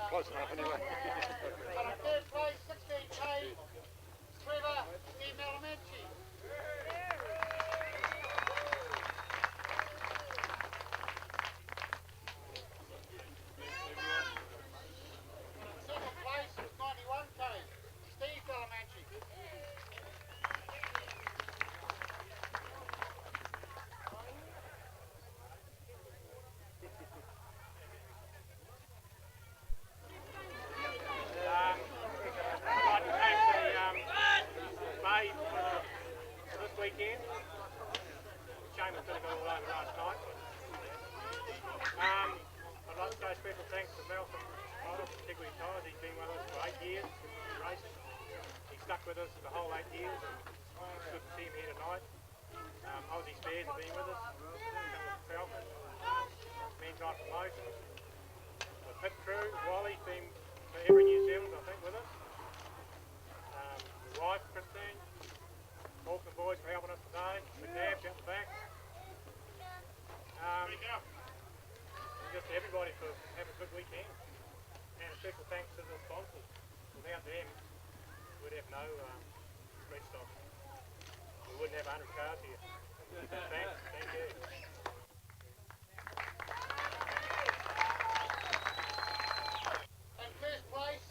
Close enough anyway. And in third place, 16K, Trevor Di Malamanci. Second place was 91K, Steve Malamanci. with us the whole 8 years, and it's good to see him here tonight. Aussie Spares have been with us, Falcon, men's on promotions. The pit crew, Wally's been for every New Zealand, I think, with us. The wife, Christine, Hawke and boys for helping us today. McNabb's out the back. Just everybody for having a good weekend. And a special thanks to the sponsors. Without them, we'd have no street stock. We wouldn't have 100 cars here. Thanks, thank you. And first place,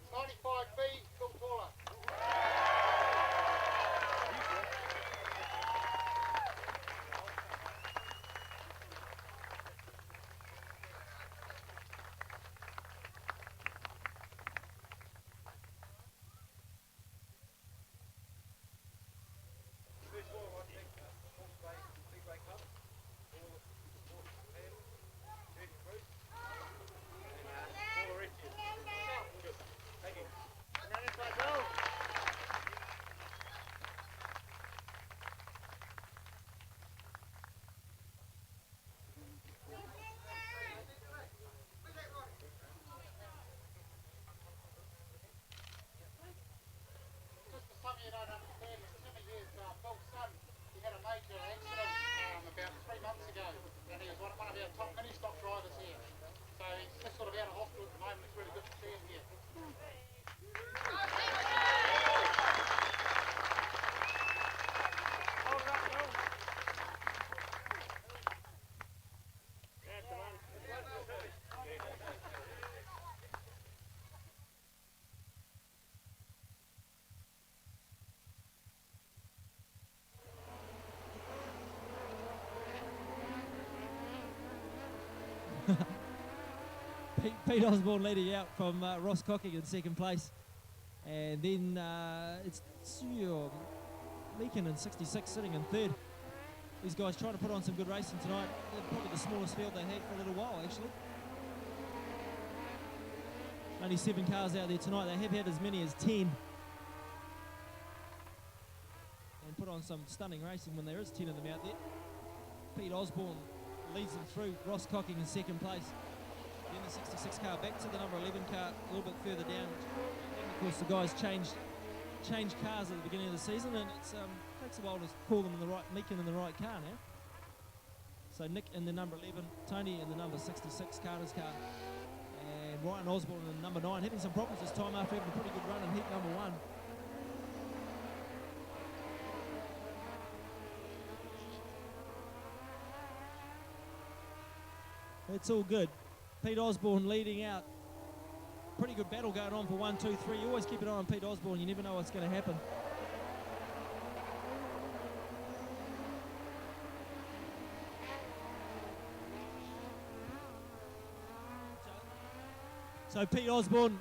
95B, Phil Paula. You don't understand, in 7 years, Phil's son, he had a major accident about 3 months ago, and he was one of our top mini stock drivers here. So he's just sort of out of hospital at the moment. It's really good to see him here. Hold it up, Phil. Yeah, come on. Pete Osborne leading out from Ross Cocking in second place. And then it's Meeanee in 66 sitting in third. These guys trying to put on some good racing tonight. They're probably the smallest field they had for a little while, actually. Only 7 cars out there tonight. They have had as many as 10. And put on some stunning racing when there is 10 of them out there. Pete Osborne leads them through. Ross Cocking in second place. Then the 66 car back to the number 11 car a little bit further down. And of course the guys changed cars at the beginning of the season, and it takes a while to call them in the right, Meeanee in the right car now. So Nick in the number 11, Tony in the number 66 Carter's car, and Ryan Osborne in the number 9, having some problems this time after having a pretty good run in heat number 1. It's all good. Pete Osborne leading out. Pretty good battle going on for 1, 2, 3. You always keep an eye on Pete Osborne. You never know what's going to happen. So Pete Osborne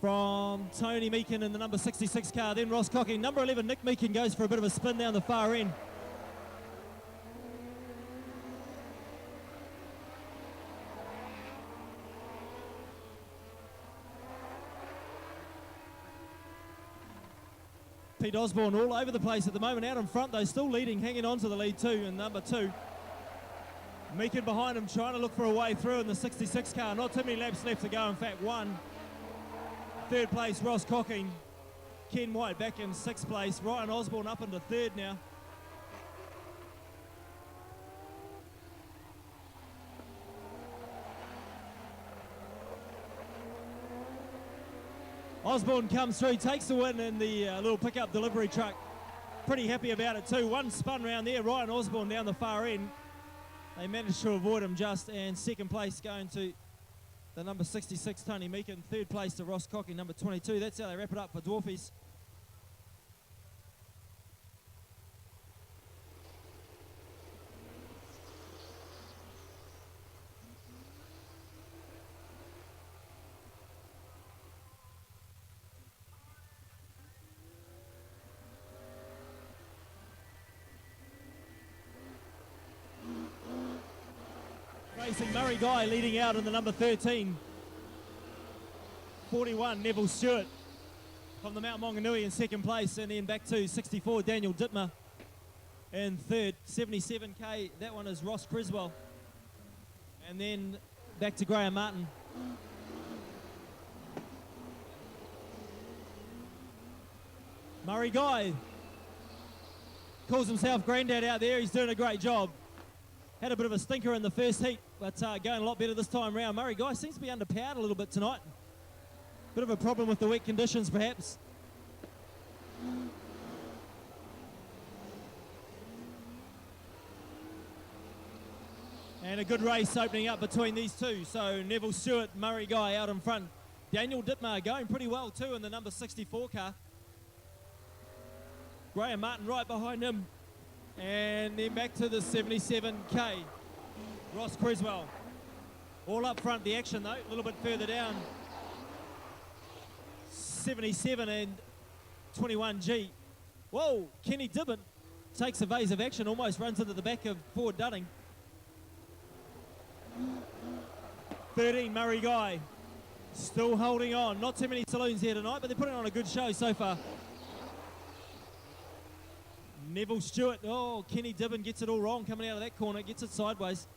from Tony Meeanee in the number 66 car. Then Ross Cocking. Number 11, Nick Meeanee goes for a bit of a spin down the far end. Pete Osborne all over the place at the moment, out in front though, still leading, hanging on to the lead too in number 2. Meeanee behind him, trying to look for a way through in the 66 car. Not too many laps left to go, in fact 1. Third place, Ross Cocking. Ken White back in 6th place. Ryan Osborne up into 3rd now. Osborne comes through, takes the win in the little pickup delivery truck. Pretty happy about it too. 1 spun round there, Ryan Osborne down the far end. They managed to avoid him just, and 2nd place going to the number 66, Tony Meeanee. 3rd place to Ross Cocking, number 22. That's how they wrap it up for Dwarfies. Racing Murray Guy leading out in the number 13. 41, Neville Stewart. from the Mount Maunganui in second place, and then back to 64, Daniel Dittmer in third. 77k, that one is Ross Creswell. And then back to Graham Martin. Murray Guy calls himself Grandad out there. He's doing a great job. Had a bit of a stinker in the first heat, but going a lot better this time round. Murray Guy seems to be underpowered a little bit tonight. Bit of a problem with the wet conditions, perhaps. And a good race opening up between these two. So Neville Stewart, Murray Guy out in front. Daniel Dittmer going pretty well too in the number 64 car. Graham Martin right behind him. And then back to the 77k. Ross Creswell. All up front, the action though, a little bit further down. 77 and 21G. Whoa, Kenny Dibbon takes evasive action, almost runs into the back of Ford Dunning. 13, Murray Guy. Still holding on. Not too many saloons here tonight, but they're putting on a good show so far. Neville Stewart. Oh, Kenny Dibbon gets it all wrong coming out of that corner. Gets it sideways.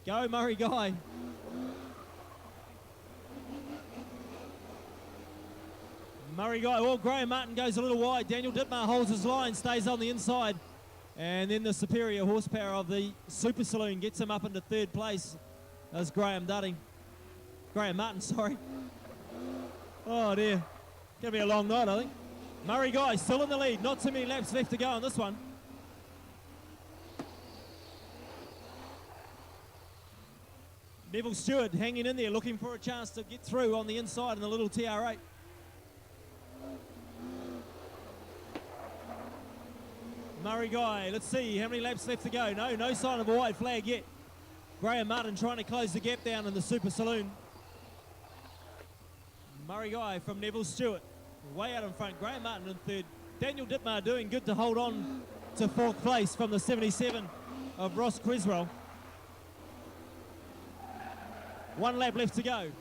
Go, Murray Guy. Murray Guy. Oh, Graham Martin goes a little wide. Daniel Dittmer holds his line, stays on the inside. And then the superior horsepower of the Super Saloon gets him up into third place as Graham Martin, sorry. Oh dear. Gonna be a long night, I think. Murray Guy still in the lead. Not too many laps left to go on this one. Neville Stewart hanging in there, looking for a chance to get through on the inside in the little TR8. Murray Guy, let's see how many laps left to go. No sign of a white flag yet. Graham Martin trying to close the gap down in the Super Saloon. Murray Guy from Neville Stewart, way out in front. Graham Martin in third. Daniel Dittmer doing good to hold on to fourth place from the 77 of Ross Creswell. 1 lap left to go.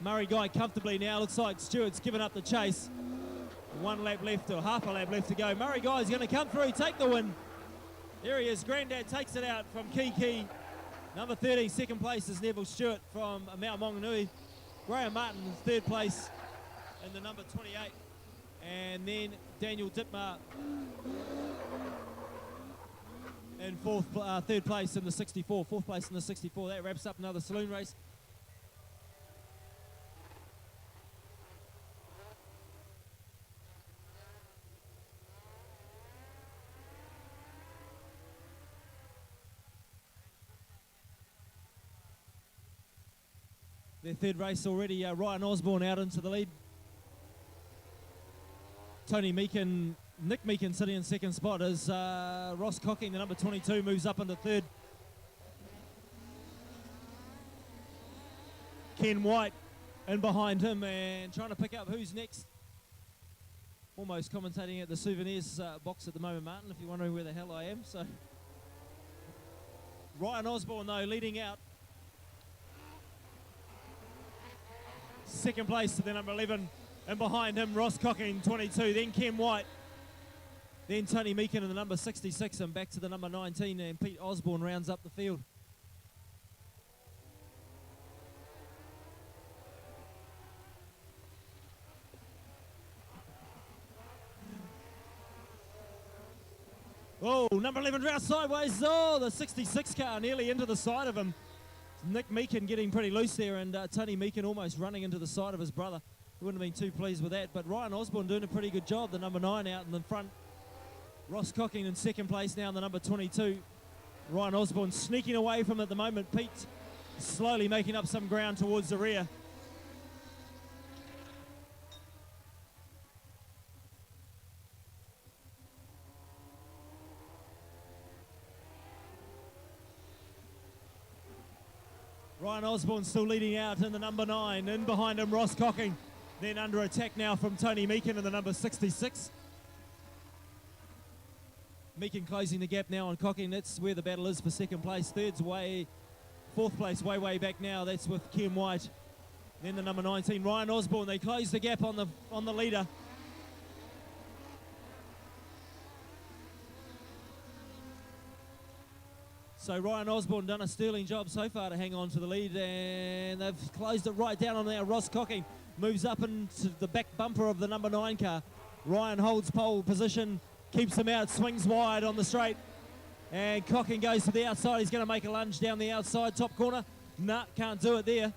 Murray Guy comfortably now. Looks like Stewart's given up the chase. 1 lap left, or half a lap left to go. Murray Guy's going to come through, take the win. There he is. Grandad takes it out from Kiki. Number 13, second place is Neville Stewart from Mount Maunganui. Graham Martin in third place in the number 28. And then Daniel Dittmer in third place in the 64. Fourth place in the 64. That wraps up another saloon race. Their third race already, Ryan Osborne out into the lead. Nick Meekin sitting in second spot as Ross Cocking, the number 22, moves up into third. Ken White in behind him and trying to pick up who's next. Almost commentating at the souvenirs box at the moment, Martin, if you're wondering where the hell I am. So Ryan Osborne, though, leading out. Second place to the number 11, and behind him Ross Cocking, 22, then Ken White, then Tony Meekin in the number 66, and back to the number 19, and Pete Osborne rounds up the field. Oh, number 11 round sideways. Oh, the 66 car nearly into the side of him. Nick Meekin getting pretty loose there, and Tony Meekin almost running into the side of his brother. He wouldn't have been too pleased with that, but Ryan Osborne doing a pretty good job, the number 9 out in the front. Ross Cocking in second place now in the number 22. Ryan Osborne sneaking away from at the moment. Pete slowly making up some ground towards the rear. Ryan Osborne still leading out in the number 9. In behind him, Ross Cocking. Then under attack now from Tony Meekin in the number 66. Meekin closing the gap now on Cocking. That's where the battle is for second place. Fourth place way back now. That's with Kim White. Then the number 19, Ryan Osborne. They close the gap on the leader. So Ryan Osborne done a sterling job so far to hang on to the lead, and they've closed it right down on now. Ross Cocking moves up into the back bumper of the number 9 car. Ryan holds pole position, keeps him out, swings wide on the straight, and Cocking goes to the outside. He's going to make a lunge down the outside top corner. Nah, can't do it there.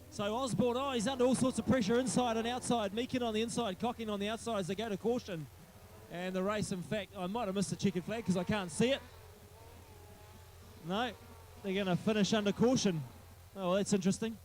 So Osborne, he's under all sorts of pressure inside and outside. Meekin on the inside, Cocking on the outside as they go to caution. And the race, in fact, I might have missed the checkered flag because I can't see it. No, they're going to finish under caution. Oh, that's interesting.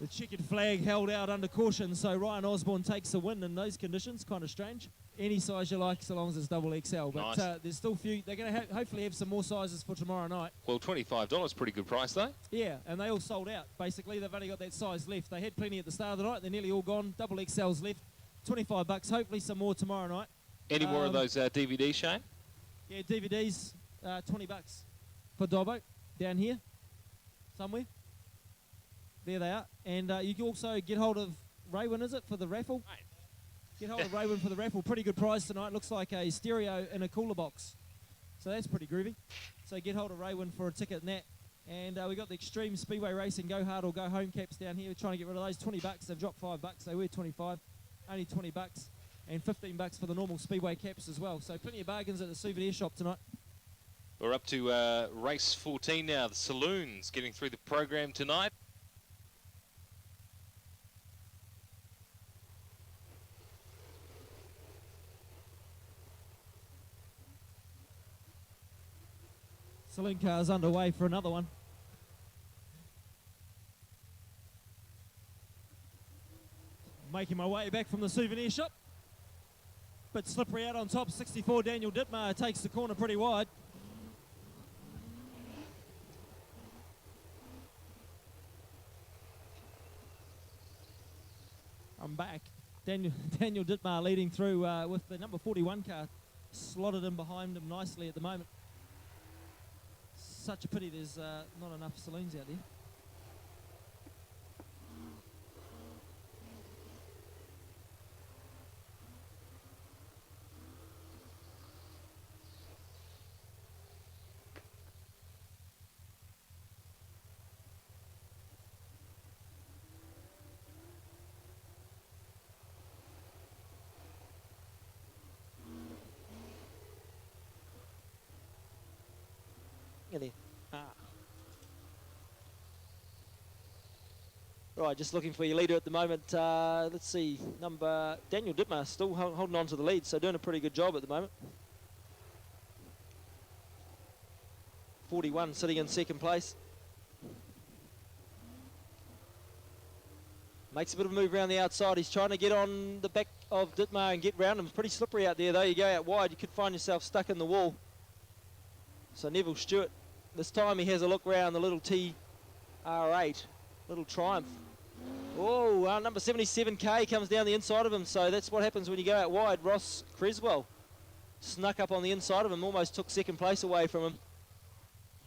The checkered flag held out under caution, so Ryan Osborne takes the win in those conditions. Kind of strange. Any size you like, so long as it's double XL. But Nice. There's still a few. They're going to hopefully have some more sizes for tomorrow night. Well, $25, pretty good price though. Yeah, and they all sold out. Basically, they've only got that size left. They had plenty at the start of the night. They're nearly all gone. Double XLs left. $25. Hopefully some more tomorrow night. Any more of those DVDs, Shane? Yeah, DVDs, $20 for Dobbo down here somewhere. There they are. And you can also get hold of Raywin, is it, for the raffle? Get hold of Raywin for the raffle. Pretty good prize tonight. Looks like a stereo in a cooler box. So that's pretty groovy. So get hold of Raywin for a ticket and that. And we got the Extreme Speedway Racing Go Hard or Go Home caps down here. We're trying to get rid of those. $20. They've dropped $5. They were 25. Only $20. And $15 for the normal Speedway caps as well. So plenty of bargains at the souvenir shop tonight. We're up to race 14 now. The Saloon's getting through the program tonight. Saloon car's underway for another one. Making my way back from the souvenir shop. Bit slippery out on top. 64 Daniel Dittmar takes the corner pretty wide. I'm back. Daniel Dittmar leading through with the number 41 car slotted in behind him nicely at the moment. Such a pity there's not enough saloons out there. Right, just looking for your leader at the moment. Let's see, Daniel Dittmar still holding on to the lead, so doing a pretty good job at the moment. 41 sitting in second place. Makes a bit of a move around the outside. He's trying to get on the back of Dittmar and get round him. It's pretty slippery out there though. You go out wide, you could find yourself stuck in the wall. So Neville Stewart, this time he has a look round the little TR8, little Triumph. Oh, number 77K comes down the inside of him, so that's what happens when you go out wide. Ross Creswell snuck up on the inside of him, almost took second place away from him.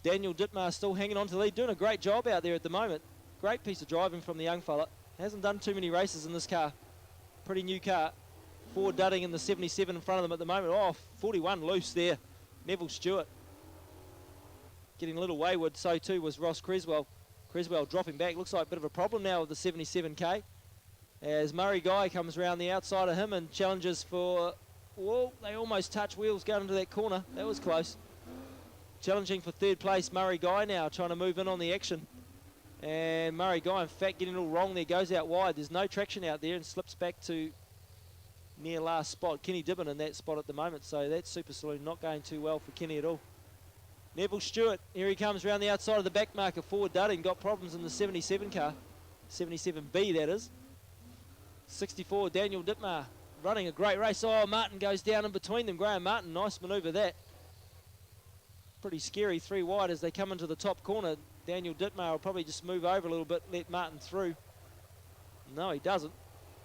Daniel Dittmar still hanging on to the lead, doing a great job out there at the moment. Great piece of driving from the young fella. Hasn't done too many races in this car. Pretty new car. Ford Dudding in the 77 in front of them at the moment. Oh, 41 loose there. Neville Stewart getting a little wayward, so too was Ross Creswell. Creswell dropping back, looks like a bit of a problem now with the 77K. As Murray Guy comes around the outside of him and challenges for, whoa, they almost touch wheels going into that corner. That was close. Challenging for third place, Murray Guy now, trying to move in on the action. And Murray Guy, in fact, getting a little wrong there, goes out wide. There's no traction out there and slips back to near last spot. Kenny Dibbin in that spot at the moment, so that Super Saloon not going too well for Kenny at all. Neville Stewart, here he comes around the outside of the back marker. Ford Dudding got problems in the 77 car. 77B, that is. 64, Daniel Dittmar running a great race. Oh, Martin goes down in between them. Graham Martin, nice manoeuvre that. Pretty scary, 3 wide as they come into the top corner. Daniel Dittmar will probably just move over a little bit, let Martin through. No, he doesn't.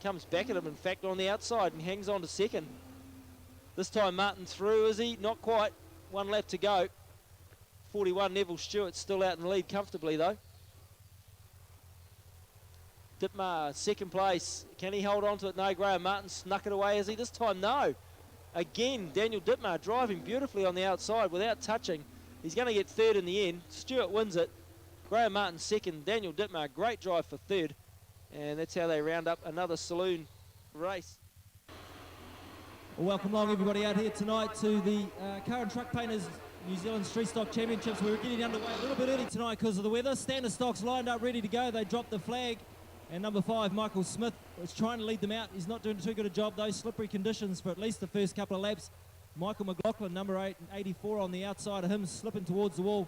Comes back at him, in fact, on the outside and hangs on to second. This time Martin through, is he? Not quite. 1 lap to go. 41, Neville Stewart still out in the lead comfortably, though. Dittmar, second place. Can he hold on to it? No, Graham Martin snuck it away, is he? This time, no. Again, Daniel Dittmar driving beautifully on the outside without touching. He's going to get third in the end. Stewart wins it. Graham Martin second. Daniel Dittmar, great drive for third. And that's how they round up another Saloon race. Well, welcome along everybody out here tonight to the Car and Truck Painters New Zealand Streetstock Championships. We're getting underway a little bit early tonight because of the weather. Standard stocks lined up ready to go. They dropped the flag. And number 5, Michael Smith, is trying to lead them out. He's not doing too good a job, though. Slippery conditions for at least the first couple of laps. Michael McLaughlin, number 8 and 84 on the outside of him, slipping towards the wall.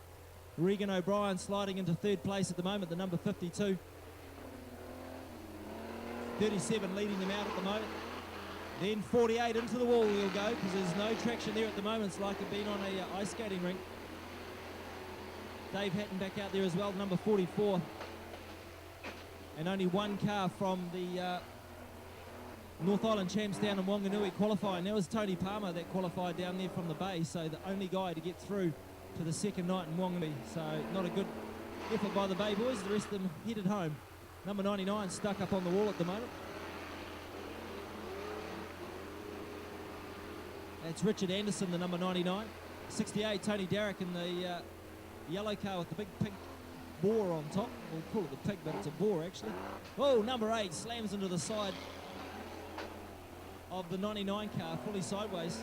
Regan O'Brien sliding into third place at the moment, the number 52. 37 leading them out at the moment. Then 48 into the wall he'll go because there's no traction there at the moment. It's like it being on a ice skating rink. Dave Hatton back out there as well, number 44. And only one car from the North Island Champs down in Wanganui qualifying. That was Tony Palmer that qualified down there from the Bay, so the only guy to get through to the second night in Wanganui. So not a good effort by the Bay boys. The rest of them headed home. Number 99 stuck up on the wall at the moment. That's Richard Anderson, the number 99. 68, Tony Darrick in the yellow car with the big pink boar on top. We'll call it the pig, but it's a boar actually. Oh, number 8 slams into the side of the 99 car, fully sideways.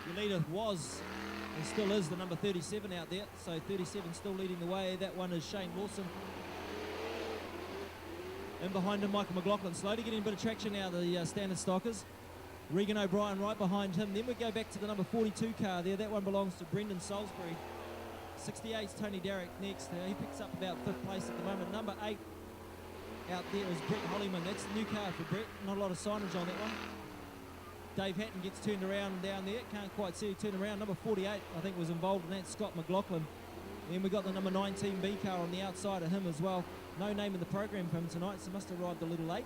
Your leader was and still is the number 37 out there, so 37 still leading the way. That one is Shane Lawson. And behind him, Michael McLaughlin, slowly getting a bit of traction now, the standard stockers. Regan O'Brien right behind him. Then we go back to the number 42 car there. That one belongs to Brendan Salisbury. 68's Tony Darrick next. He picks up about 5th place at the moment. Number 8 out there is Brett Hollyman. That's the new car for Brett. Not a lot of signage on that one. Dave Hatton gets turned around down there. Can't quite see who turned around. Number 48, I think, was involved in that, Scott McLaughlin. Then we got the number 19B car on the outside of him as well. No name in the program for him tonight, so must have arrived a little late.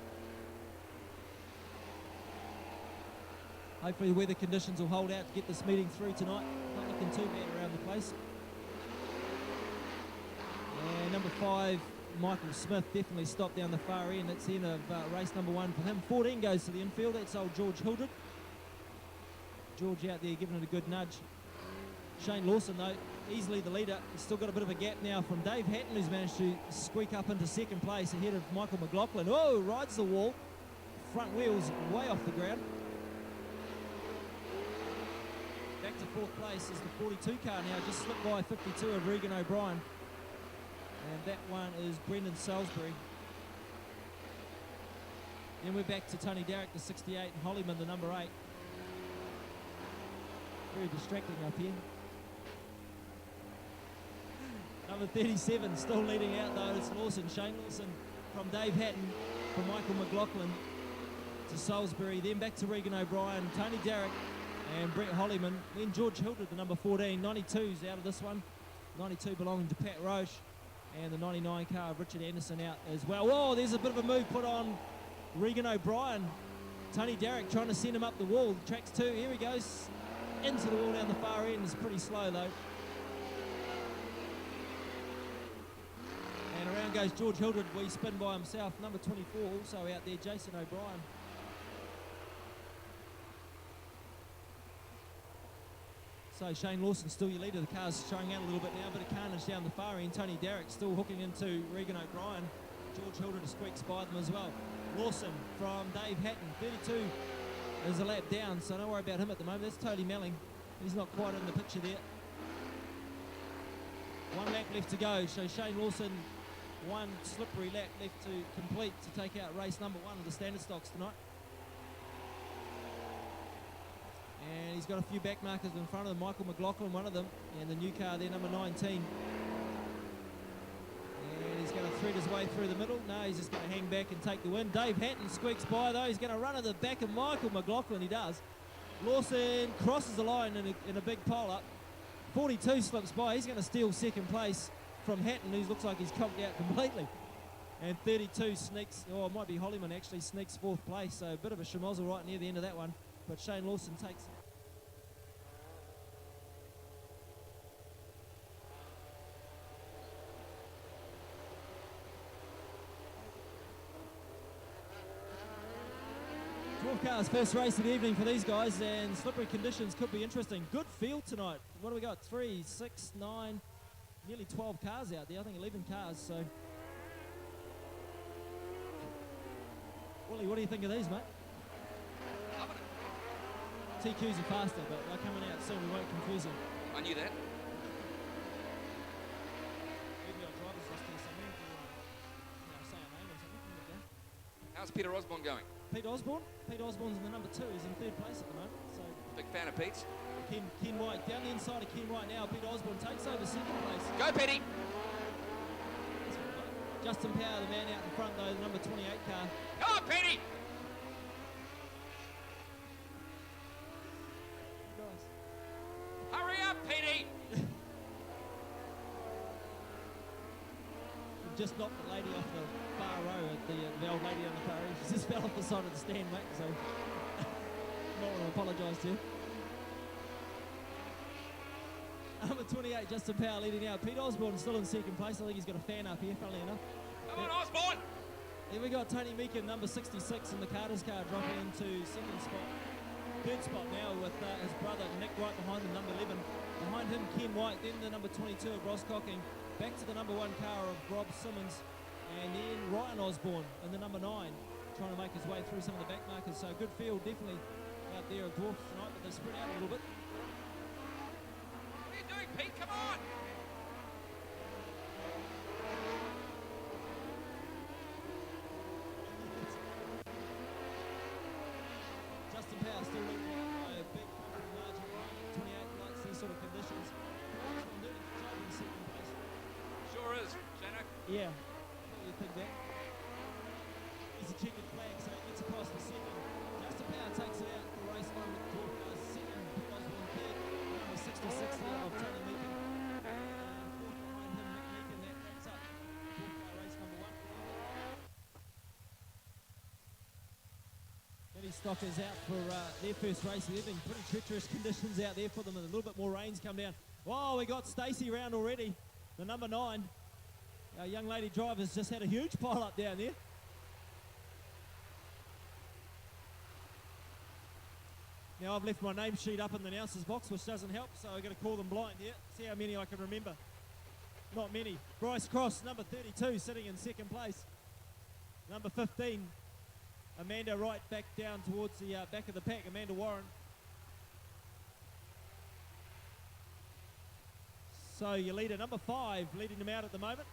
Hopefully the weather conditions will hold out to get this meeting through tonight. Not looking too bad around the place. And number 5, Michael Smith, definitely stopped down the far end. That's the end of race number 1 for him. 14 goes to the infield. That's old George Hildred. George out there giving it a good nudge. Shane Lawson, though, easily the leader. He's still got a bit of a gap now from Dave Hatton, who's managed to squeak up into second place ahead of Michael McLaughlin. Oh, rides the wall. Front wheels way off the ground. Back to 4th place is the 42 car now. Just slipped by 52 of Regan O'Brien. And that one is Brendan Salisbury. Then we're back to Tony Darrick, the 68, and Hollyman, the number 8. Very distracting up here. Number 37 still leading out though. It's Lawson, Shane Lawson from Dave Hatton, from Michael McLaughlin to Salisbury. Then back to Regan O'Brien, Tony Darrick and Brett Hollyman. Then George Hildred, the number 14. 92's out of this one. 92 belonging to Pat Roche. And the 99 car of Richard Anderson out as well. Whoa, there's a bit of a move put on Regan O'Brien. Tony Darrick trying to send him up the wall. Tracks 2, here he goes. Into the wall down the far end. It's pretty slow though. And around goes George Hildred, where he spin by himself. Number 24 also out there, Jason O'Brien. So Shane Lawson still your leader. The car's showing out a little bit now, but it carnage down the far end. Tony Darrick still hooking into Regan O'Brien. George Hildred squeaks by them as well. Lawson from Dave Hatton, 32 is a lap down, so don't worry about him at the moment. That's Tony Melling. He's not quite in the picture there. 1 lap left to go, so Shane Lawson, 1 slippery lap left to complete to take out race number 1 of the standard stocks tonight. And he's got a few back markers in front of him. Michael McLaughlin, one of them, and the new car there, number 19. And he's going to thread his way through the middle. No, he's just going to hang back and take the win. Dave Hatton squeaks by though. He's going to run at the back of Michael McLaughlin. He does. Lawson crosses the line in a big pole up. 42 slips by. He's going to steal second place from Hatton, who looks like he's conked out completely. And 32 sneaks, or it might be Hollyman actually, sneaks 4th place. So a bit of a schmozzle right near the end of that one. But Shane Lawson takes it. Dwarf cars, first race of the evening for these guys, and slippery conditions could be interesting. Good field tonight. What do we got? 3, 6, 9, nearly 12 cars out there. I think 11 cars, so. Willie, what do you think of these, mate? TQs are faster, but they're coming out soon. We won't confuse them. I knew that. Maybe our driver's listening, so maybe say a name or something. There we go. How's Peter Osborne going? Pete Osborne? Pete Osborne's in the number 2. He's in 3rd place at the moment. So Big fan of Pete's. Ken White, down the inside of Ken White now. Pete Osborne takes over 2nd place. Go, Petey! Justin Power, the man out in front though, the number 28 car. Go on, Petey! Guys. Hurry up, Petey! Just knocked the lady off the far row, the old lady on the far end. She just fell off the side of the stand, mate, so not want to apologise to you. Number 28, Justin Power leading out. Pete Osborne still in 2nd place. I think he's got a fan up here, funnily enough. Come on, Osborne! Then we got Tony Meekin, number 66 in the Carter's car, dropping into 2nd spot. 3rd spot now with his brother Nick right behind him, number 11. Behind him, Ken White, then the number 22 of Ross Cocking. Back to the number 1 car of Rob Simmons. And then Ryan Osborne in the number 9, trying to make his way through some of the back markers. So good field, definitely out there of Dwarf tonight, but they spread out a little bit. What are you doing, Pete? Come on! Justin Power still leading out by a big margin. 28 likes these sort of conditions. Osborne doing a good job in 2nd place. Sure is, Jano. Yeah. What do you think there? He's a checkered flag, so it gets across the 2nd. Justin Power takes it out for race 1 with Dwarf cars 2nd. Pete Osborne 3rd. Number 66 there of Tony Meekin. And 4th behind him, Nick Meekin. That wraps up Dwarf car race number 1. Kenny Stock is out for their first race of the evening. Pretty treacherous conditions out there for them, and a little bit more rain's come down. Wow, we got Stacey round already, the number 9. Our young lady driver's just had a huge pile up down there. Now I've left my name sheet up in the announcer's box, which doesn't help, so I've got to call them blind here. See how many I can remember. Not many. Bryce Cross, number 32, sitting in 2nd place. Number 15, Amanda Wright, back down towards the back of the pack, Amanda Warren. So your leader, number 5, leading them out at the moment.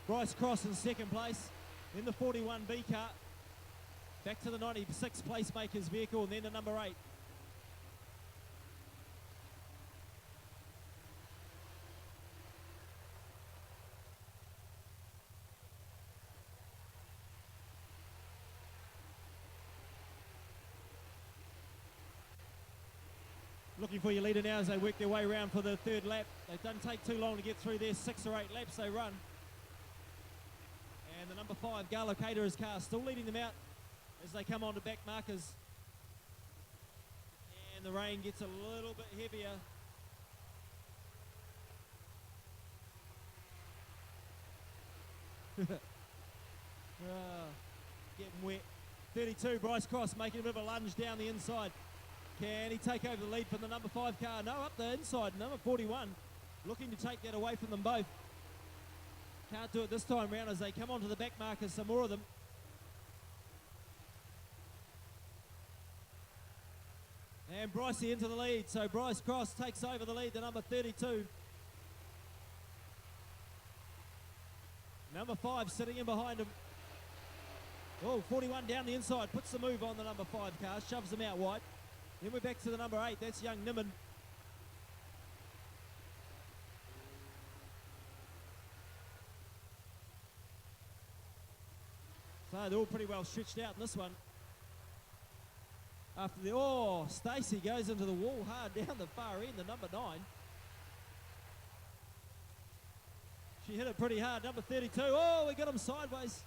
Bryce Cross in 2nd place. Then the 41B car. Back to the 96 placemakers vehicle, and then the number 8. Looking for your leader now as they work their way around for the 3rd lap. They don't take too long to get through there. 6 or 8 laps they run. And the number 5, Gala Caterer's car, still leading them out as they come on to back markers. And the rain gets a little bit heavier. Getting wet. 32, Bryce Cross making a bit of a lunge down the inside. Can he take over the lead from the number 5 car? No, up the inside, number 41. Looking to take that away from them both. Can't do it this time round as they come onto the back markers, some more of them. And Brycey into the lead, so Bryce Cross takes over the lead, the number 32. Number 5 sitting in behind him. Oh, 41 down the inside, puts the move on the number 5 car, shoves them out wide. Then we're back to the number 8, that's young Nimmin. So they're all pretty well stretched out in this one. After the, Stacey goes into the wall hard down the far end, the number 9. She hit it pretty hard. Number 32. Oh, we got him sideways.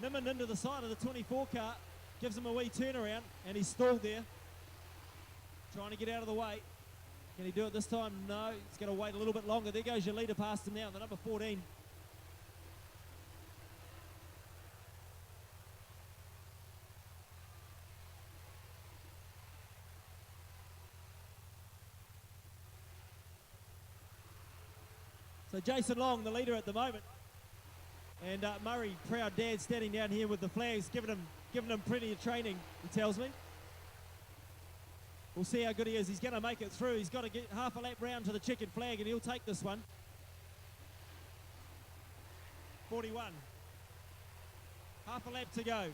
Niman into the side of the 24 car. Gives him a wee turnaround, and he's stalled there. Trying to get out of the way. Can he do it this time? No. He's going to wait a little bit longer. There goes your leader past him now, the number 14. So Jason Long, the leader at the moment. And Murray, proud dad, standing down here with the flags, giving him plenty of training, he tells me. We'll see how good he is. He's going to make it through. He's got to get half a lap round to the chicken flag, and he'll take this one. 41. Half a lap to go.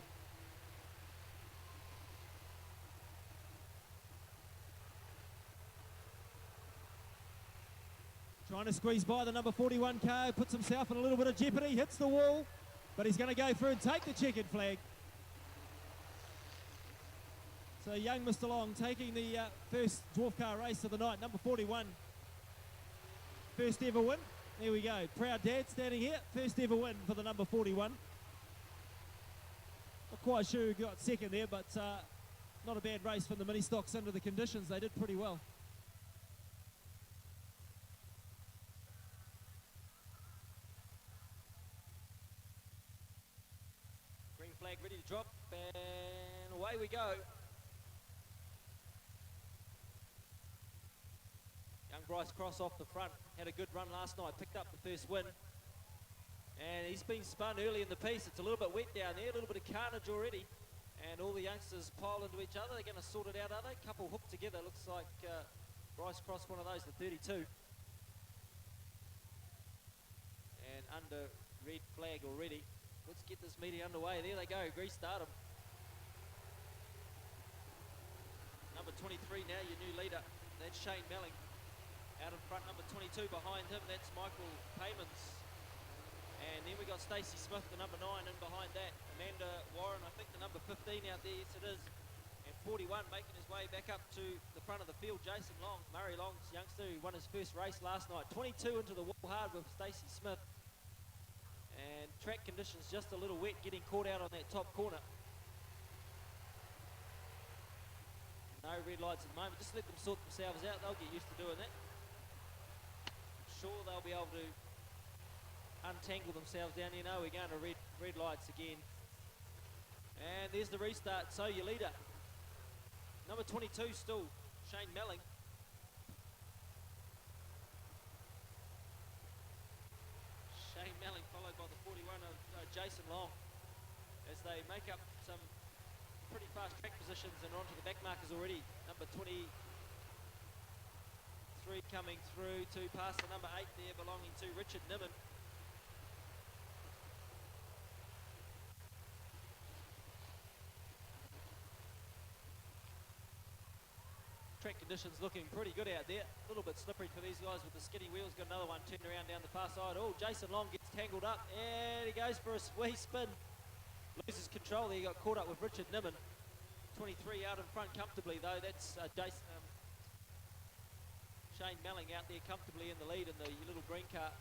Trying to squeeze by the number 41 car, puts himself in a little bit of jeopardy, hits the wall, but he's going to go through and take the checkered flag. So young Mr. Long taking the first dwarf car race of the night, number 41. First ever win. There we go. Proud dad standing here. First ever win for the number 41. Not quite sure who got second there, but not a bad race from the mini stocks under the conditions. They did pretty well. Flag ready to drop, and away we go. Young Bryce Cross off the front, had a good run last night, picked up the first win. And he's been spun early in the piece. It's a little bit wet down there, a little bit of carnage already. And all the youngsters pile into each other. They're going to sort it out, are they? Couple hooked together, looks like Bryce Cross, one of those, the 32. And under red flag already. Let's get this meeting underway. There they go, restart them. Number 23 now, your new leader. That's Shane Melling. Out in front, number 22 behind him. That's Michael Paymans. And then we got Stacey Smith, the number 9, in behind that. Amanda Warren, I think the number 15 out there, yes it is. And 41 making his way back up to the front of the field. Jason Long, Murray Long's youngster, who won his first race last night. 22 into the wall hard with Stacey Smith. And track conditions just a little wet, getting caught out on that top corner. No red lights at the moment, just let them sort themselves out. They'll get used to doing that. I'm sure they'll be able to untangle themselves down here. No, we're going to red lights again. And there's the restart. So your leader, number 22 still, Shane Melling. Shane Melling followed by the 41 of Jason Long as they make up some pretty fast track positions and onto the back markers already. Number 23 coming through to pass the number 8 there belonging to Richard Niman. Track conditions looking pretty good out there. A little bit slippery for these guys with the skinny wheels. Got another one turned around down the far side. Oh, Jason Long gets tangled up and he goes for a wee spin. Loses control there. He got caught up with Richard Niman. 23 out in front comfortably though. That's Shane Melling out there comfortably in the lead in the little green car.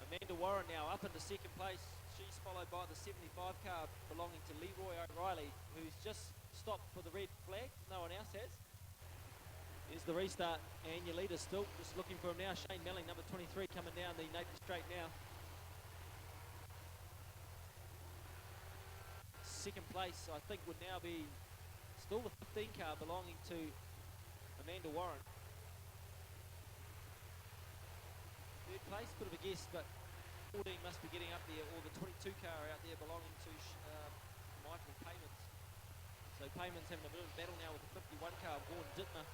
Amanda Warren now up into second place. She's followed by the 75 car belonging to Leroy O'Reilly, who's just stopped for the red flag. No one else has. Here's the restart, and your leader still just looking for him now. Shane Melling, number 23, coming down the Napier Straight now. Second place, I think, would now be still the 15 car belonging to Amanda Warren. Third place, bit of a guess, but 14 must be getting up there, or the 22 car out there belonging to Michael Paymans. So Paymans having a bit of a battle now with the 51 car, Vaughan Dittmer.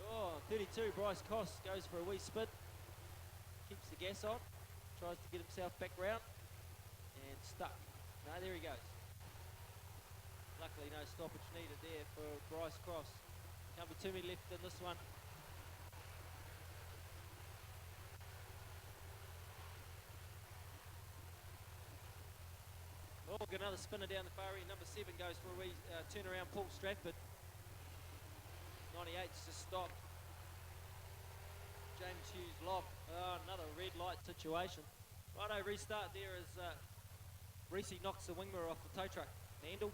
Oh, 32, Bryce Cross goes for a wee spin. Keeps the gas on. Tries to get himself back round. And stuck. No, there he goes. Luckily no stoppage needed there for Bryce Cross. Can't be too many left in this one. Oh, got another spinner down the far end. Number 7 goes for a wee turnaround, Paul Stratford. 98's just stopped. James Hughes lock. Oh, another red light situation. Righto, restart there as Reese knocks the wing mirror off the tow truck handle.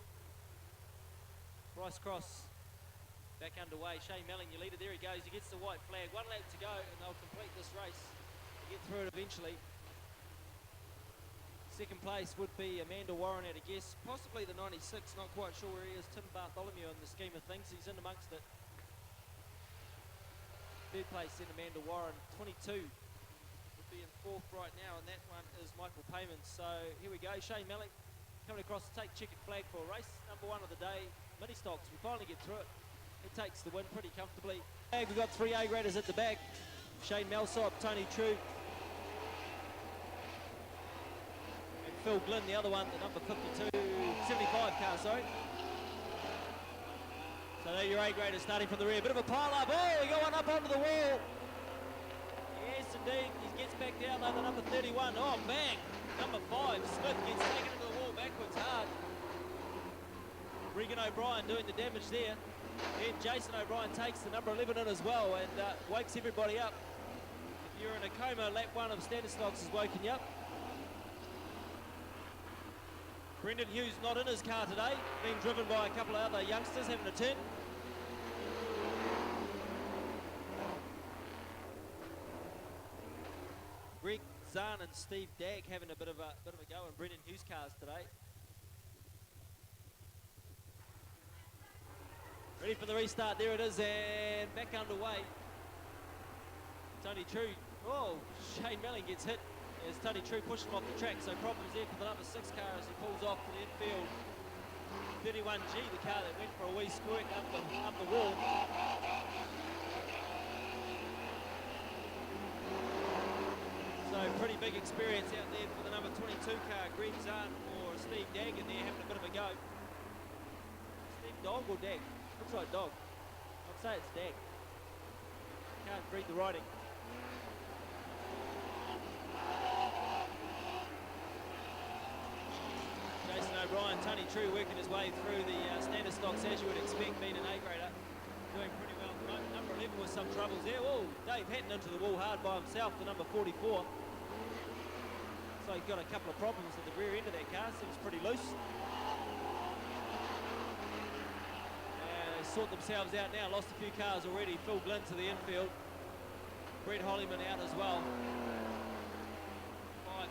Bryce Cross back underway. Shane Melling, your leader. There he goes. He gets the white flag. 1 lap to go, and they'll complete this race. Get through it eventually. Second place would be Amanda Warren at a guess. Possibly the 96. Not quite sure where he is. Tim Bartholomew in the scheme of things. He's in amongst it. Third place in Amanda Warren. 22 would be in fourth right now, and that one is Michael Payman. So here we go. Shane Melling coming across to take checkered flag for a race. Number 1 of the day. Mini stocks. We finally get through it. He takes the win pretty comfortably. We've got 3 A graders at the back. Shane Melsop, Tony True, and Phil Glynn, the other one, the number 75 car, sorry. So there your A graders starting from the rear. Bit of a pile up. Oh, we got one up onto the wall. Yes, indeed. He gets back down though, the number 31. Oh, bang. Number 5, Smith gets taken into the wall backwards hard. Regan O'Brien doing the damage there. Then Jason O'Brien takes the number 11 in as well and wakes everybody up. If you're in a coma, lap 1 of standard stocks has woken you up. Brendan Hughes not in his car today, being driven by a couple of other youngsters having a turn. Greg Zahn and Steve Dagg having a bit of a go in Brendan Hughes cars today. Ready for the restart, there it is, and back underway. Tony True, oh, Shane Melling gets hit as Tony True pushes him off the track, so problems there for the number 6 car as he pulls off to the infield. 31G, the car that went for a wee squirt up the wall. So pretty big experience out there for the number 22 car, Greg Zahn or Steve Dagg in there having a bit of a go. Steve Dog or Dagg? Looks like Dog. I'd say it's Dagg. Can't read the writing. Jason O'Brien, Tony True working his way through the standard stocks as you would expect, being an A grader. Doing pretty well at the moment. Number 11 with some troubles there. Oh, Dave Hatton into the wall hard by himself, the number 44. So he's got a couple of problems at the rear end of that car. Seems pretty loose. Sort themselves out now, lost a few cars already. Phil Glynn to the infield. Brett Hollyman out as well.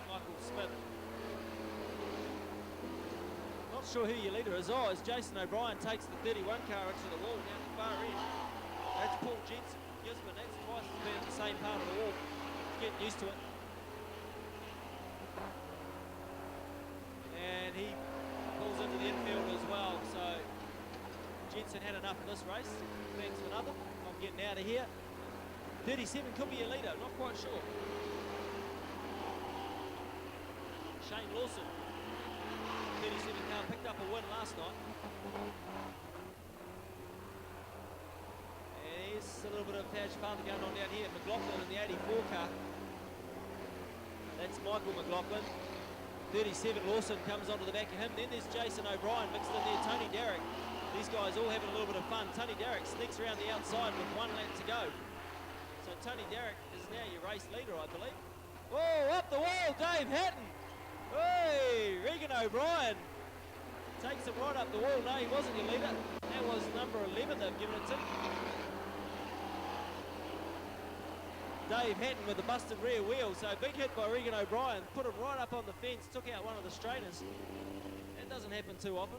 Michael Smith. Not sure who your leader is. Oh, as Jason O'Brien takes the 31 car into the wall down the far end. That's Paul Jensen. Gisborne, that's twice as being the same part of the wall. He's getting used to it. And he pulls into the infield as well, so Jensen had enough of this race. Thanks for nothing. I'm getting out of here. 37 could be your leader, not quite sure. Shane Lawson. 37 car picked up a win last night. And here's a little bit of Taj Father going on down here. McLaughlin in the 84 car. That's Michael McLaughlin. 37 Lawson comes onto the back of him. Then there's Jason O'Brien mixed in there. Tony Derrick. These guys all having a little bit of fun. Tony Derrick sneaks around the outside with 1 lap to go. So Tony Derrick is now your race leader, I believe. Oh, up the wall, Dave Hatton. Hey, Regan O'Brien takes him right up the wall. No, he wasn't your leader. That was number 11 they've given it to. Dave Hatton with the busted rear wheel. So big hit by Regan O'Brien. Put him right up on the fence. Took out one of the strainers. That doesn't happen too often.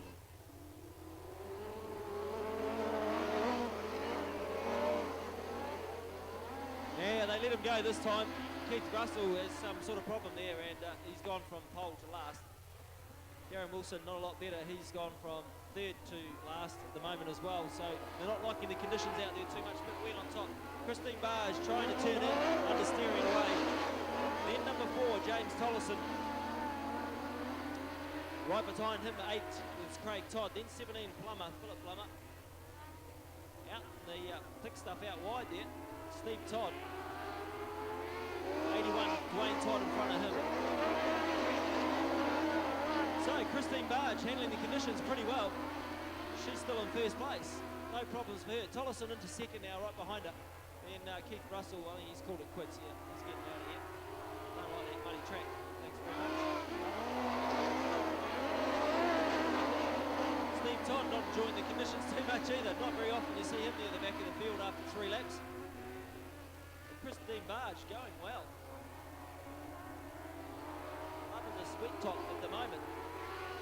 Yeah, they let him go this time. Keith Russell has some sort of problem there, and he's gone from pole to last. Darren Wilson, not a lot better. He's gone from 3rd to last at the moment as well. So they're not liking the conditions out there too much. Bit wet on top. Christine Barge trying to turn in, understeering away. Then number 4, James Tollison. Right behind him, 8 is Craig Todd. Then 17, Plummer, Philip Plummer. Out in the thick stuff out wide there. Steve Todd. 81, Dwayne Todd in front of him. So Christine Barge handling the conditions pretty well. She's still in first place. No problems for her. Tollison into second now, right behind her. And Keith Russell, I think he's called it quits here. He's getting out of here. Don't like that muddy track. Thanks very much. Steve Todd not enjoying the conditions too much either. Not very often you see him near the back of the field after 3 laps. And Christine Barge going well. Up in the sweet top at the moment.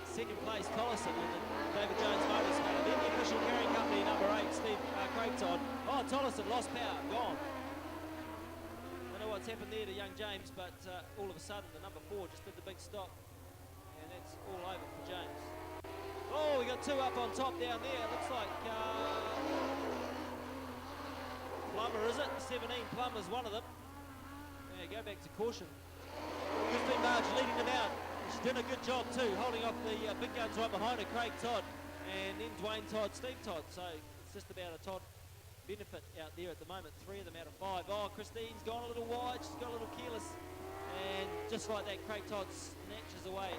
Second place, Collison in the David Jones Motors car. Then the official carrying company, number 8, Craig Todd. Oh, Tollison lost power, gone. Don't know what's happened there to young James, but all of a sudden the number 4 just did the big stop. And that's all over for James. Oh, we got 2 up on top down there. Looks like Plummer, is it? 17 Plummer's one of them. Yeah, go back to caution. Christine Barge leading them out. She's done a good job too, holding off the big guns right behind her, Craig Todd, and then Dwayne Todd, Steve Todd. So it's just about a Todd benefit out there at the moment. 3 of them out of 5. Oh, Christine's gone a little wide. She's got a little careless. And just like that, Craig Todd snatches away